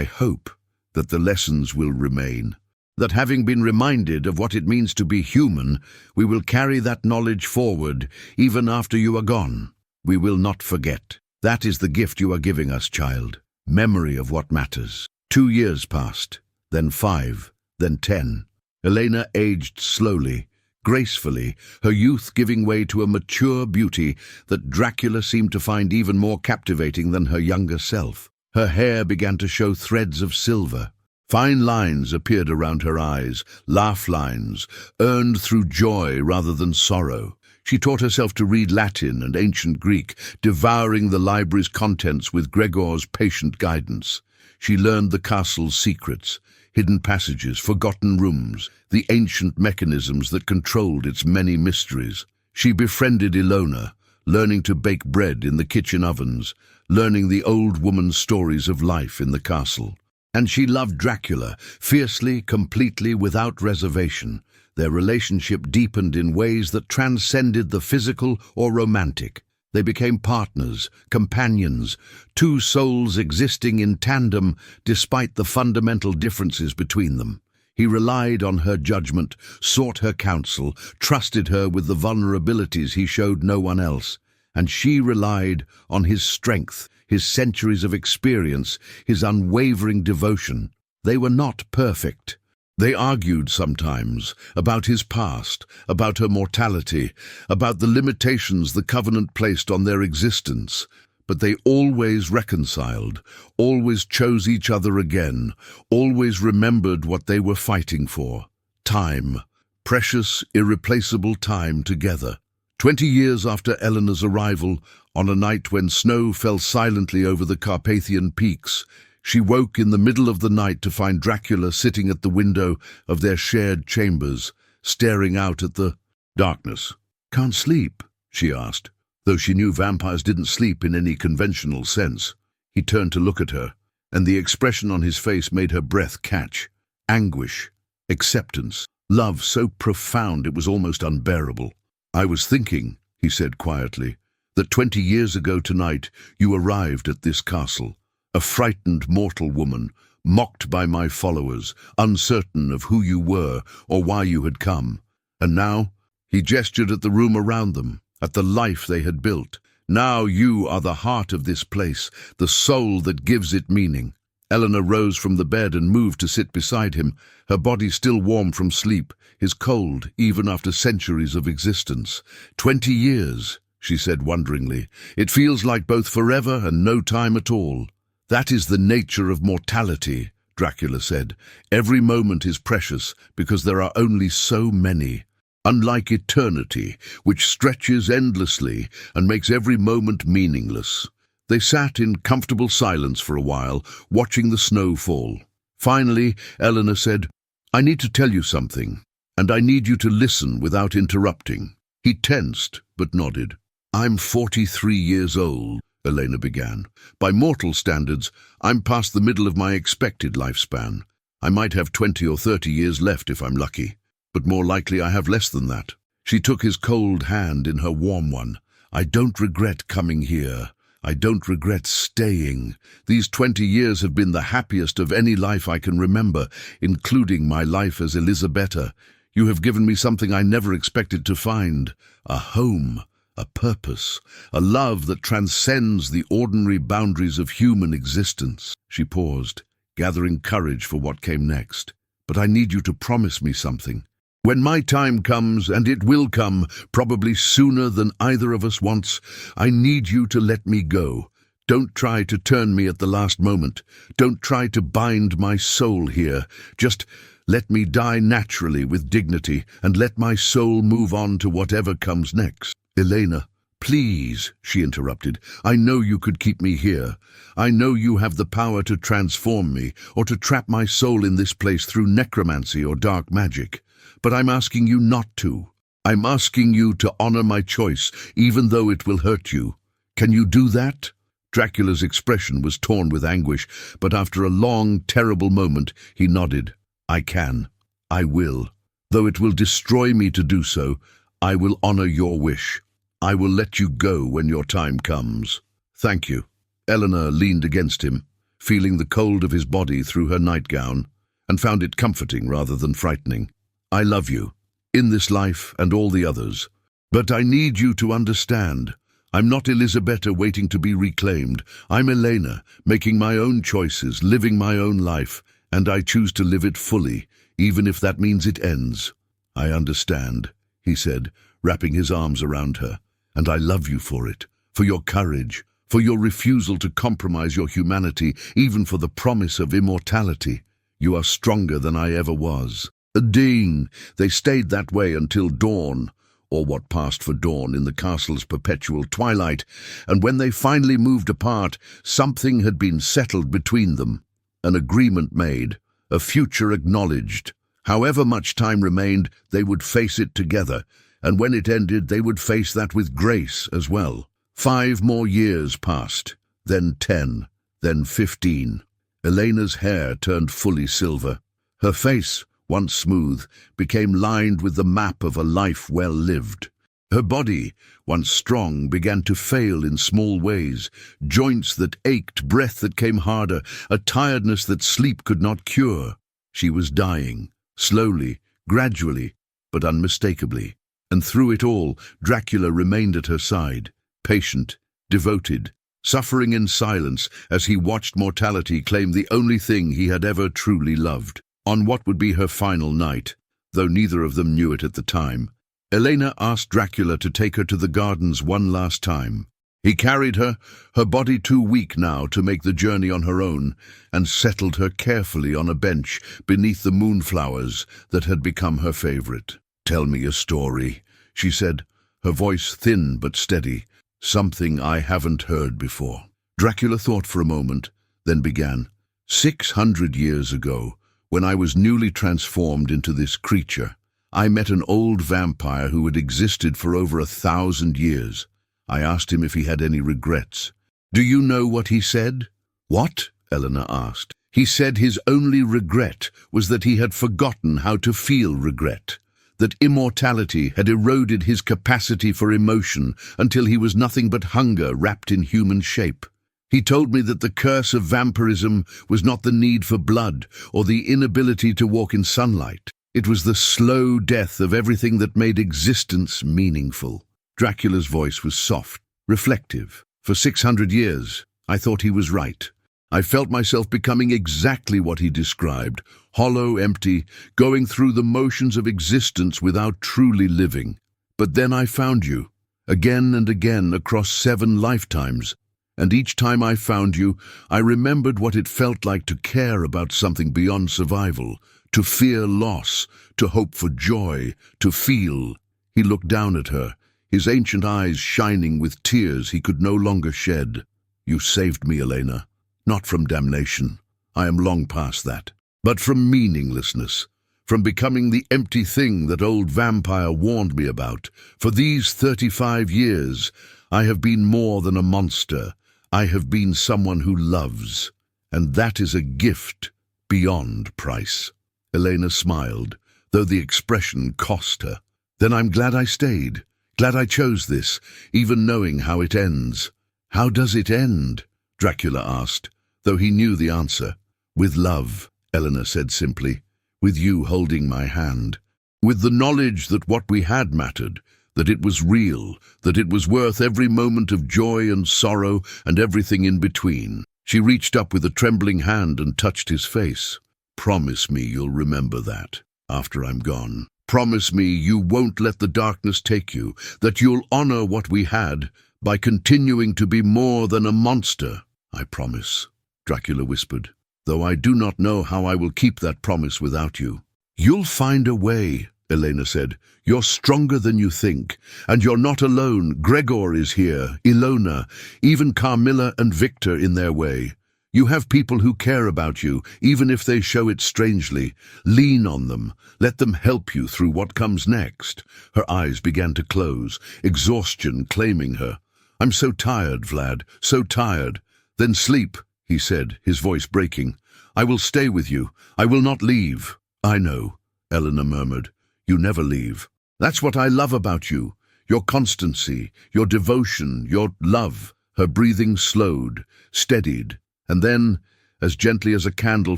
hope that the lessons will remain. That having been reminded of what it means to be human, we will carry that knowledge forward, even after you are gone. We will not forget. That is the gift you are giving us, child. Memory of what matters." 2 years passed, then 5, then 10. Elena aged slowly, gracefully, her youth giving way to a mature beauty that Dracula seemed to find even more captivating than her younger self. Her hair began to show threads of silver. Fine lines appeared around her eyes, laugh lines, earned through joy rather than sorrow. She taught herself to read Latin and ancient Greek, devouring the library's contents with Gregor's patient guidance. She learned the castle's secrets, hidden passages, forgotten rooms, the ancient mechanisms that controlled its many mysteries. She befriended Ilona, learning to bake bread in the kitchen ovens, learning the old woman's stories of life in the castle. And she loved Dracula, fiercely, completely, without reservation. Their relationship deepened in ways that transcended the physical or romantic. They became partners, companions, two souls existing in tandem despite the fundamental differences between them. He relied on her judgment, sought her counsel, trusted her with the vulnerabilities he showed no one else. And she relied on his strength, his centuries of experience, his unwavering devotion. They were not perfect. They argued sometimes about his past, about her mortality, about the limitations the covenant placed on their existence. But they always reconciled, always chose each other again, always remembered what they were fighting for. Time, precious, irreplaceable time together. 20 years after Eleanor's arrival, on a night when snow fell silently over the Carpathian peaks, she woke in the middle of the night to find Dracula sitting at the window of their shared chambers, staring out at the darkness. "Can't sleep?" she asked, though she knew vampires didn't sleep in any conventional sense. He turned to look at her, and the expression on his face made her breath catch. Anguish, acceptance, love so profound it was almost unbearable. "I was thinking," he said quietly, "that 20 years ago tonight you arrived at this castle. A frightened mortal woman, mocked by my followers, uncertain of who you were or why you had come. And now," he gestured at the room around them, at the life they had built. "Now you are the heart of this place, the soul that gives it meaning." Eleanor rose from the bed and moved to sit beside him, her body still warm from sleep, his cold even after centuries of existence. 20 years, she said wonderingly. "It feels like both forever and no time at all." "That is the nature of mortality," Dracula said. "Every moment is precious because there are only so many. Unlike eternity, which stretches endlessly and makes every moment meaningless." They sat in comfortable silence for a while, watching the snow fall. Finally, Eleanor said, "I need to tell you something, and I need you to listen without interrupting." He tensed, but nodded. "I'm 43 years old," Elena began. "By mortal standards, I'm past the middle of my expected lifespan. I might have 20 or 30 years left if I'm lucky, but more likely I have less than that." She took his cold hand in her warm one. "I don't regret coming here. I don't regret staying. These 20 years have been the happiest of any life I can remember, including my life as Elisabeta. You have given me something I never expected to find. A home. A purpose, a love that transcends the ordinary boundaries of human existence." She paused, gathering courage for what came next. but I need you to promise me something. When my time comes, and it will come, probably sooner than either of us wants, I need you to let me go. Don't try to turn me at the last moment. Don't try to bind my soul here. Just let me die naturally with dignity, and let my soul move on to whatever comes next. Elena, please, she interrupted. I know you could keep me here. I know you have the power to transform me, or to trap my soul in this place through necromancy or dark magic. But I'm asking you not to. I'm asking you to honor my choice, even though it will hurt you. Can you do that? Dracula's expression was torn with anguish, but after a long, terrible moment, he nodded. I can. I will. Though it will destroy me to do so, I will honor your wish. I will let you go when your time comes. Thank you. Eleanor leaned against him, feeling the cold of his body through her nightgown, and found it comforting rather than frightening. I love you, in this life and all the others. But I need you to understand. I'm not Elisabeta waiting to be reclaimed. I'm Elena, making my own choices, living my own life, and I choose to live it fully, even if that means it ends. I understand, he said, wrapping his arms around her, and I love you for it, for your courage, for your refusal to compromise your humanity, even for the promise of immortality. You are stronger than I ever was. Deem, they stayed that way until dawn, or what passed for dawn in the castle's perpetual twilight, and when they finally moved apart, something had been settled between them, an agreement made, a future acknowledged. However much time remained, they would face it together, and when it ended, they would face that with grace as well. 5 more years passed, then 10, then 15. Elena's hair turned fully silver. Her face, once smooth, became lined with the map of a life well lived. Her body, once strong, began to fail in small ways, joints that ached, breath that came harder, a tiredness that sleep could not cure. She was dying, slowly, gradually, but unmistakably. And through it all, Dracula remained at her side, patient, devoted, suffering in silence as he watched mortality claim the only thing he had ever truly loved. On what would be her final night, though neither of them knew it at the time, Elena asked Dracula to take her to the gardens one last time. He carried her, her body too weak now to make the journey on her own, and settled her carefully on a bench beneath the moonflowers that had become her favorite. "Tell me a story," she said, her voice thin but steady, "something I haven't heard before." Dracula thought for a moment, then began. 600 years ago, when I was newly transformed into this creature, I met an old vampire who had existed for over 1,000 years. I asked him if he had any regrets. Do you know what he said? What? Eleanor asked. He said his only regret was that he had forgotten how to feel regret, that immortality had eroded his capacity for emotion until he was nothing but hunger wrapped in human shape. He told me that the curse of vampirism was not the need for blood or the inability to walk in sunlight. It was the slow death of everything that made existence meaningful. Dracula's voice was soft, reflective. For 600 years, I thought he was right. I felt myself becoming exactly what he described, hollow, empty, going through the motions of existence without truly living. But then I found you, again and again across 7 lifetimes. And each time I found you, I remembered what it felt like to care about something beyond survival, to fear loss, to hope for joy, to feel. He looked down at her, his ancient eyes shining with tears he could no longer shed. You saved me, Elena, not from damnation. I am long past that. But from meaninglessness, from becoming the empty thing that old vampire warned me about. For these 35 years, I have been more than a monster. I have been someone who loves, and that is a gift beyond price. Elena smiled, though the expression cost her. Then I'm glad I stayed, glad I chose this, even knowing how it ends. How does it end? Dracula asked, though he knew the answer. With love, Eleanor said simply, with you holding my hand. With the knowledge that what we had mattered, that it was real, that it was worth every moment of joy and sorrow and everything in between. She reached up with a trembling hand and touched his face. Promise me you'll remember that after I'm gone. Promise me you won't let the darkness take you, that you'll honor what we had by continuing to be more than a monster." "I promise," Dracula whispered, "though I do not know how I will keep that promise without you." "You'll find a way," Elena said. "You're stronger than you think, and you're not alone. Gregor is here, Ilona, even Carmilla and Victor in their way. You have people who care about you, even if they show it strangely. Lean on them. Let them help you through what comes next." Her eyes began to close, exhaustion claiming her. "I'm so tired, Vlad, so tired." "Then sleep," he said, his voice breaking. "I will stay with you. I will not leave." "I know," Elena murmured. "You never leave. That's what I love about you. Your constancy, your devotion, your love." Her breathing slowed, steadied, and then, as gently as a candle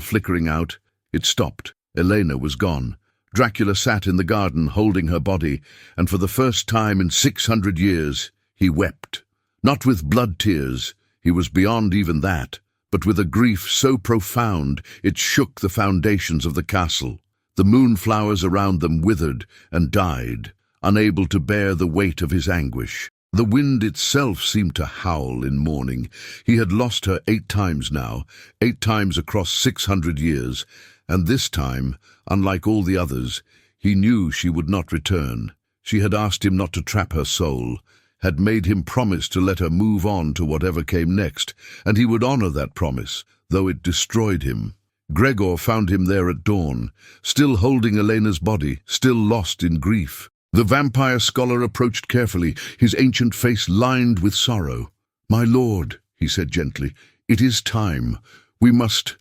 flickering out, it stopped. Elena was gone. Dracula sat in the garden holding her body, and for the first time in 600 years, he wept. Not with blood tears, he was beyond even that, but with a grief so profound it shook the foundations of the castle. The moonflowers around them withered and died, unable to bear the weight of his anguish. The wind itself seemed to howl in mourning. He had lost her 8 times now, 8 times across 600 years, and this time, unlike all the others, he knew she would not return. She had asked him not to trap her soul, had made him promise to let her move on to whatever came next, and he would honor that promise, though it destroyed him. Gregor found him there at dawn, still holding Elena's body, still lost in grief. The vampire scholar approached carefully, his ancient face lined with sorrow. "My lord," he said gently, "it is time. We must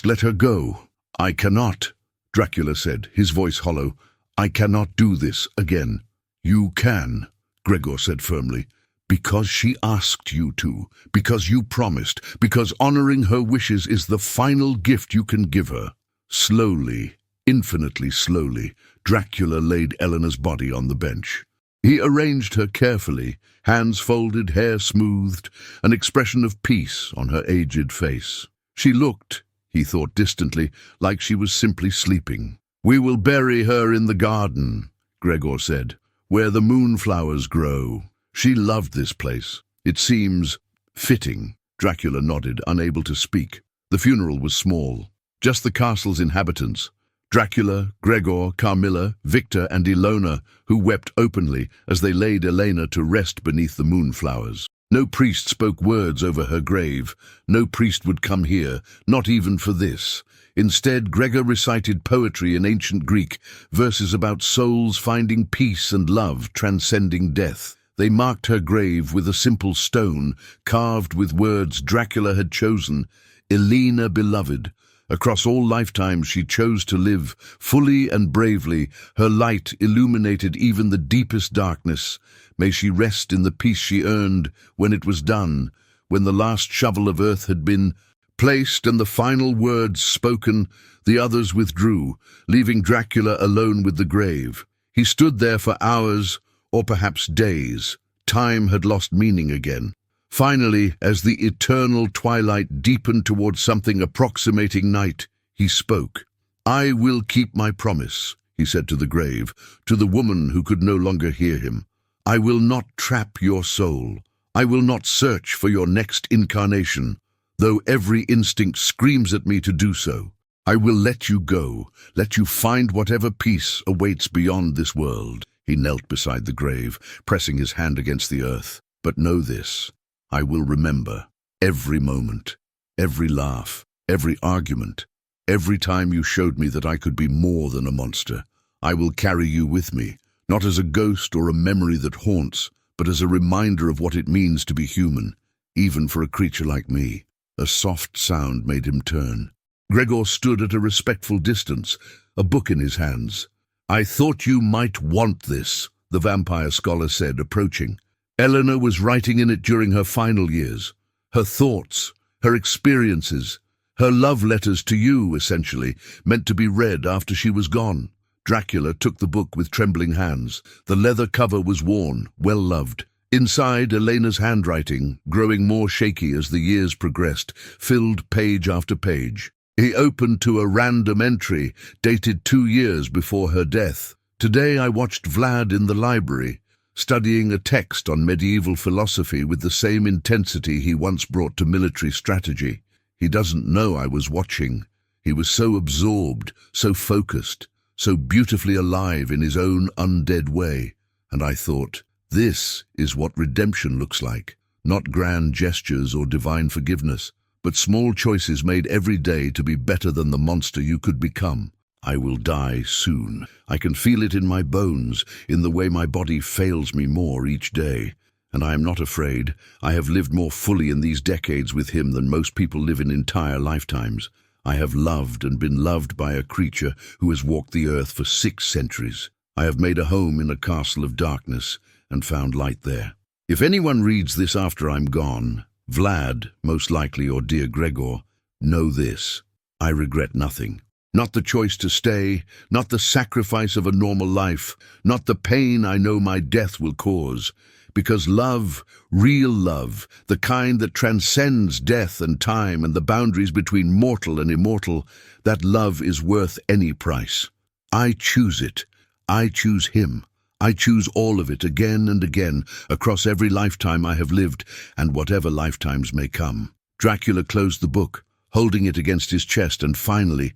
let her go." "I cannot," Dracula said, his voice hollow. "I cannot do this again." "You can," Gregor said firmly. "Because she asked you to, because you promised, because honoring her wishes is the final gift you can give her." Slowly, infinitely slowly, Dracula laid Elena's body on the bench. He arranged her carefully, hands folded, hair smoothed, an expression of peace on her aged face. She looked, he thought distantly, like she was simply sleeping. "We will bury her in the garden," Gregor said, "where the moonflowers grow." She loved this place. "It seems fitting." Dracula nodded, unable to speak. The funeral was small. Just the castle's inhabitants. Dracula, Gregor, Carmilla, Victor, and Ilona, who wept openly as they laid Elena to rest beneath the moonflowers. No priest spoke words over her grave. No priest would come here, not even for this. Instead, Gregor recited poetry in ancient Greek, verses about souls finding peace and love transcending death. They marked her grave with a simple stone, carved with words Dracula had chosen, "Elena beloved." Across all lifetimes she chose to live, fully and bravely. Her light illuminated even the deepest darkness. May she rest in the peace she earned when it was done, when the last shovel of earth had been placed and the final words spoken. The others withdrew, leaving Dracula alone with the grave. He stood there for hours, or perhaps days. Time had lost meaning again. Finally, as the eternal twilight deepened toward something approximating night, he spoke. "I will keep my promise," he said to the grave, to the woman who could no longer hear him. "I will not trap your soul. I will not search for your next incarnation, though every instinct screams at me to do so. I will let you go, let you find whatever peace awaits beyond this world." He knelt beside the grave, pressing his hand against the earth. "But know this. I will remember every moment, every laugh, every argument, every time you showed me that I could be more than a monster. I will carry you with me, not as a ghost or a memory that haunts, but as a reminder of what it means to be human, even for a creature like me." A soft sound made him turn. Gregor stood at a respectful distance, a book in his hands. "I thought you might want this," the vampire scholar said, approaching. Elena was writing in it during her final years. Her thoughts, her experiences, her love letters to you, essentially, meant to be read after she was gone. Dracula took the book with trembling hands. The leather cover was worn, well-loved. Inside, Elena's handwriting, growing more shaky as the years progressed, filled page after page. He opened to a random entry dated 2 years before her death. Today I watched Vlad in the library, studying a text on medieval philosophy with the same intensity he once brought to military strategy. He doesn't know I was watching. He was so absorbed, so focused, so beautifully alive in his own undead way. And I thought, this is what redemption looks like. Not grand gestures or divine forgiveness, but small choices made every day to be better than the monster you could become. I will die soon. I can feel it in my bones, in the way my body fails me more each day. And I am not afraid. I have lived more fully in these decades with him than most people live in entire lifetimes. I have loved and been loved by a creature who has walked the earth for 6 centuries. I have made a home in a castle of darkness and found light there. If anyone reads this after I'm gone, Vlad, most likely, or dear Gregor, know this. I regret nothing. Not the choice to stay, not the sacrifice of a normal life, not the pain I know my death will cause. Because love, real love, the kind that transcends death and time and the boundaries between mortal and immortal, that love is worth any price. I choose it. I choose him. I choose all of it again and again, across every lifetime I have lived, and whatever lifetimes may come. Dracula closed the book, holding it against his chest, and finally,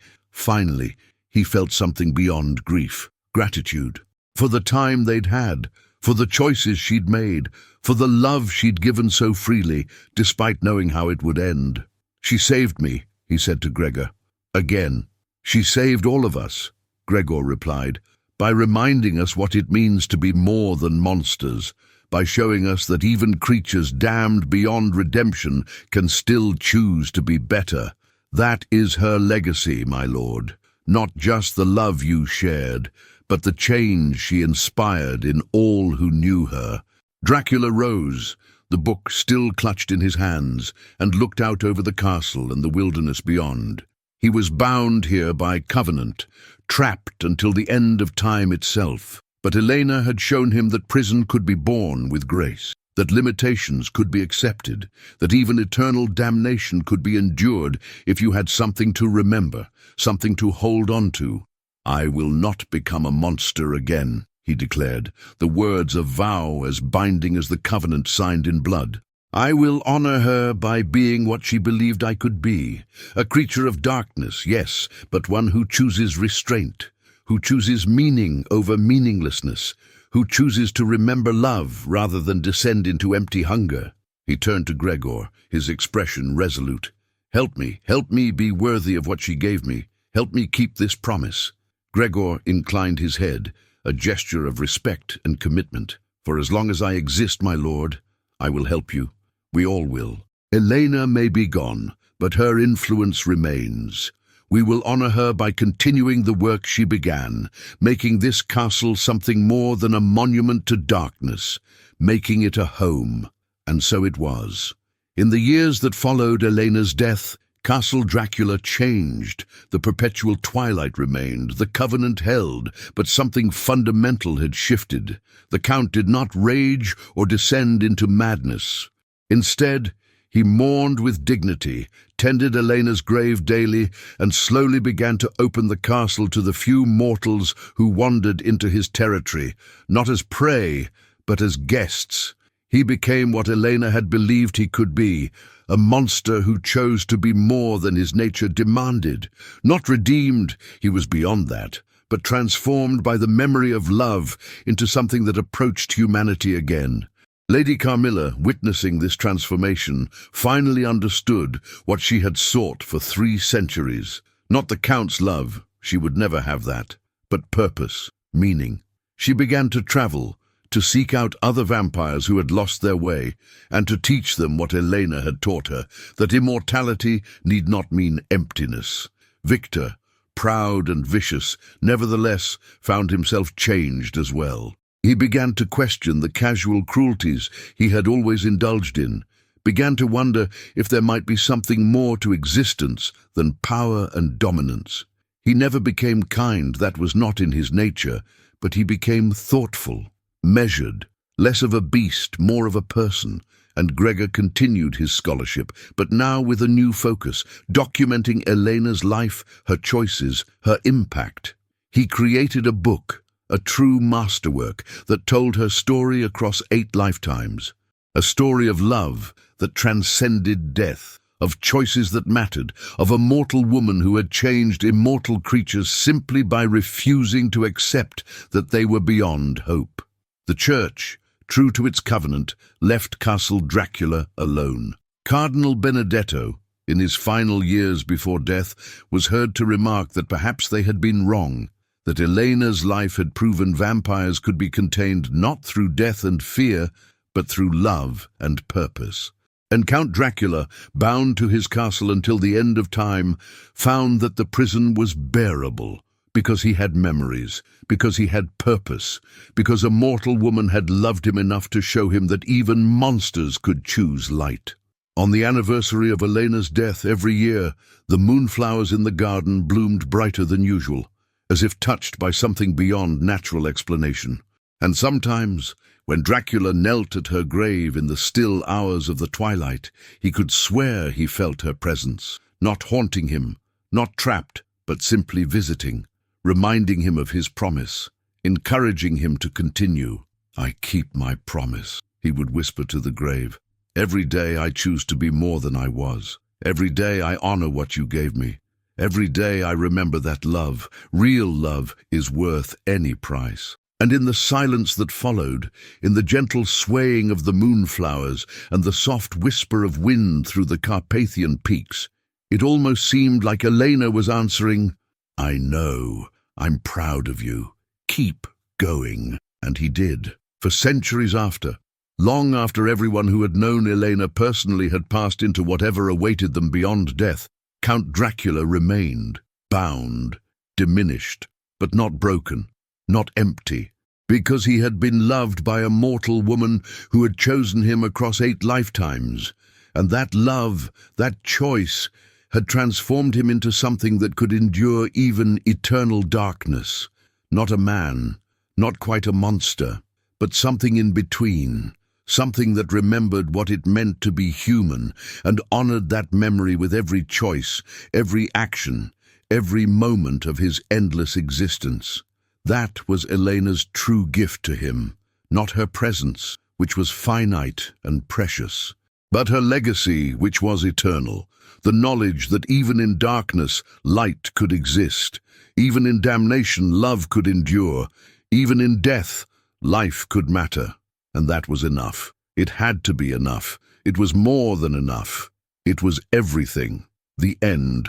he felt something beyond grief. Gratitude. For the time they'd had, for the choices she'd made, for the love she'd given so freely, despite knowing how it would end. She saved me, he said to Gregor. Again. She saved all of us, Gregor replied, by reminding us what it means to be more than monsters, by showing us that even creatures damned beyond redemption can still choose to be better. That is her legacy, my lord. Not just the love you shared, but the change she inspired in all who knew her. Dracula rose, the book still clutched in his hands, and looked out over the castle and the wilderness beyond. He was bound here by covenant, trapped until the end of time itself. But Elena had shown him that prison could be borne with grace, that limitations could be accepted, that even eternal damnation could be endured if you had something to remember, something to hold on to. I will not become a monster again, he declared, the words a vow as binding as the covenant signed in blood. I will honor her by being what she believed I could be, a creature of darkness, yes, but one who chooses restraint, who chooses meaning over meaninglessness, who chooses to remember love rather than descend into empty hunger. He turned to Gregor, his expression resolute. Help me be worthy of what she gave me. Help me keep this promise. Gregor inclined his head, a gesture of respect and commitment. For as long as I exist, my lord, I will help you. We all will. Elena may be gone, but her influence remains. We will honor her by continuing the work she began, making this castle something more than a monument to darkness, making it a home. And so it was. In the years that followed Elena's death, Castle Dracula changed. The perpetual twilight remained, the covenant held, but something fundamental had shifted. The Count did not rage or descend into madness. Instead, he mourned with dignity, tended Elena's grave daily, and slowly began to open the castle to the few mortals who wandered into his territory, not as prey, but as guests. He became what Elena had believed he could be, a monster who chose to be more than his nature demanded. Not redeemed, he was beyond that, but transformed by the memory of love into something that approached humanity again. Lady Carmilla, witnessing this transformation, finally understood what she had sought for 3 centuries. Not the Count's love, she would never have that, but purpose, meaning. She began to travel, to seek out other vampires who had lost their way, and to teach them what Elena had taught her, that immortality need not mean emptiness. Victor, proud and vicious, nevertheless found himself changed as well. He began to question the casual cruelties he had always indulged in, began to wonder if there might be something more to existence than power and dominance. He never became kind, that was not in his nature, but he became thoughtful, measured, less of a beast, more of a person, and Gregor continued his scholarship, but now with a new focus, documenting Elena's life, her choices, her impact. He created a book, a true masterwork that told her story across 8 lifetimes. A story of love that transcended death, of choices that mattered, of a mortal woman who had changed immortal creatures simply by refusing to accept that they were beyond hope. The Church, true to its covenant, left Castle Dracula alone. Cardinal Benedetto, in his final years before death, was heard to remark that perhaps they had been wrong, that Elena's life had proven vampires could be contained not through death and fear, but through love and purpose. And Count Dracula, bound to his castle until the end of time, found that the prison was bearable, because he had memories, because he had purpose, because a mortal woman had loved him enough to show him that even monsters could choose light. On the anniversary of Elena's death every year, the moonflowers in the garden bloomed brighter than usual, as if touched by something beyond natural explanation. And sometimes, when Dracula knelt at her grave in the still hours of the twilight, he could swear he felt her presence, not haunting him, not trapped, but simply visiting, reminding him of his promise, encouraging him to continue. "I keep my promise," he would whisper to the grave. "Every day I choose to be more than I was. Every day I honor what you gave me. Every day I remember that love, real love, is worth any price." And in the silence that followed, in the gentle swaying of the moonflowers and the soft whisper of wind through the Carpathian peaks, it almost seemed like Elena was answering, "I know, I'm proud of you. Keep going." And he did. For centuries after, long after everyone who had known Elena personally had passed into whatever awaited them beyond death, Count Dracula remained, bound, diminished, but not broken, not empty, because he had been loved by a mortal woman who had chosen him across 8 lifetimes, and that love, that choice, had transformed him into something that could endure even eternal darkness. Not a man, not quite a monster, but something in between, something that remembered what it meant to be human and honored that memory with every choice, every action, every moment of his endless existence. That was Elena's true gift to him, not her presence, which was finite and precious, but her legacy, which was eternal, the knowledge that even in darkness, light could exist, even in damnation, love could endure, even in death, life could matter. And that was enough. It had to be enough. It was more than enough. It was everything. The end.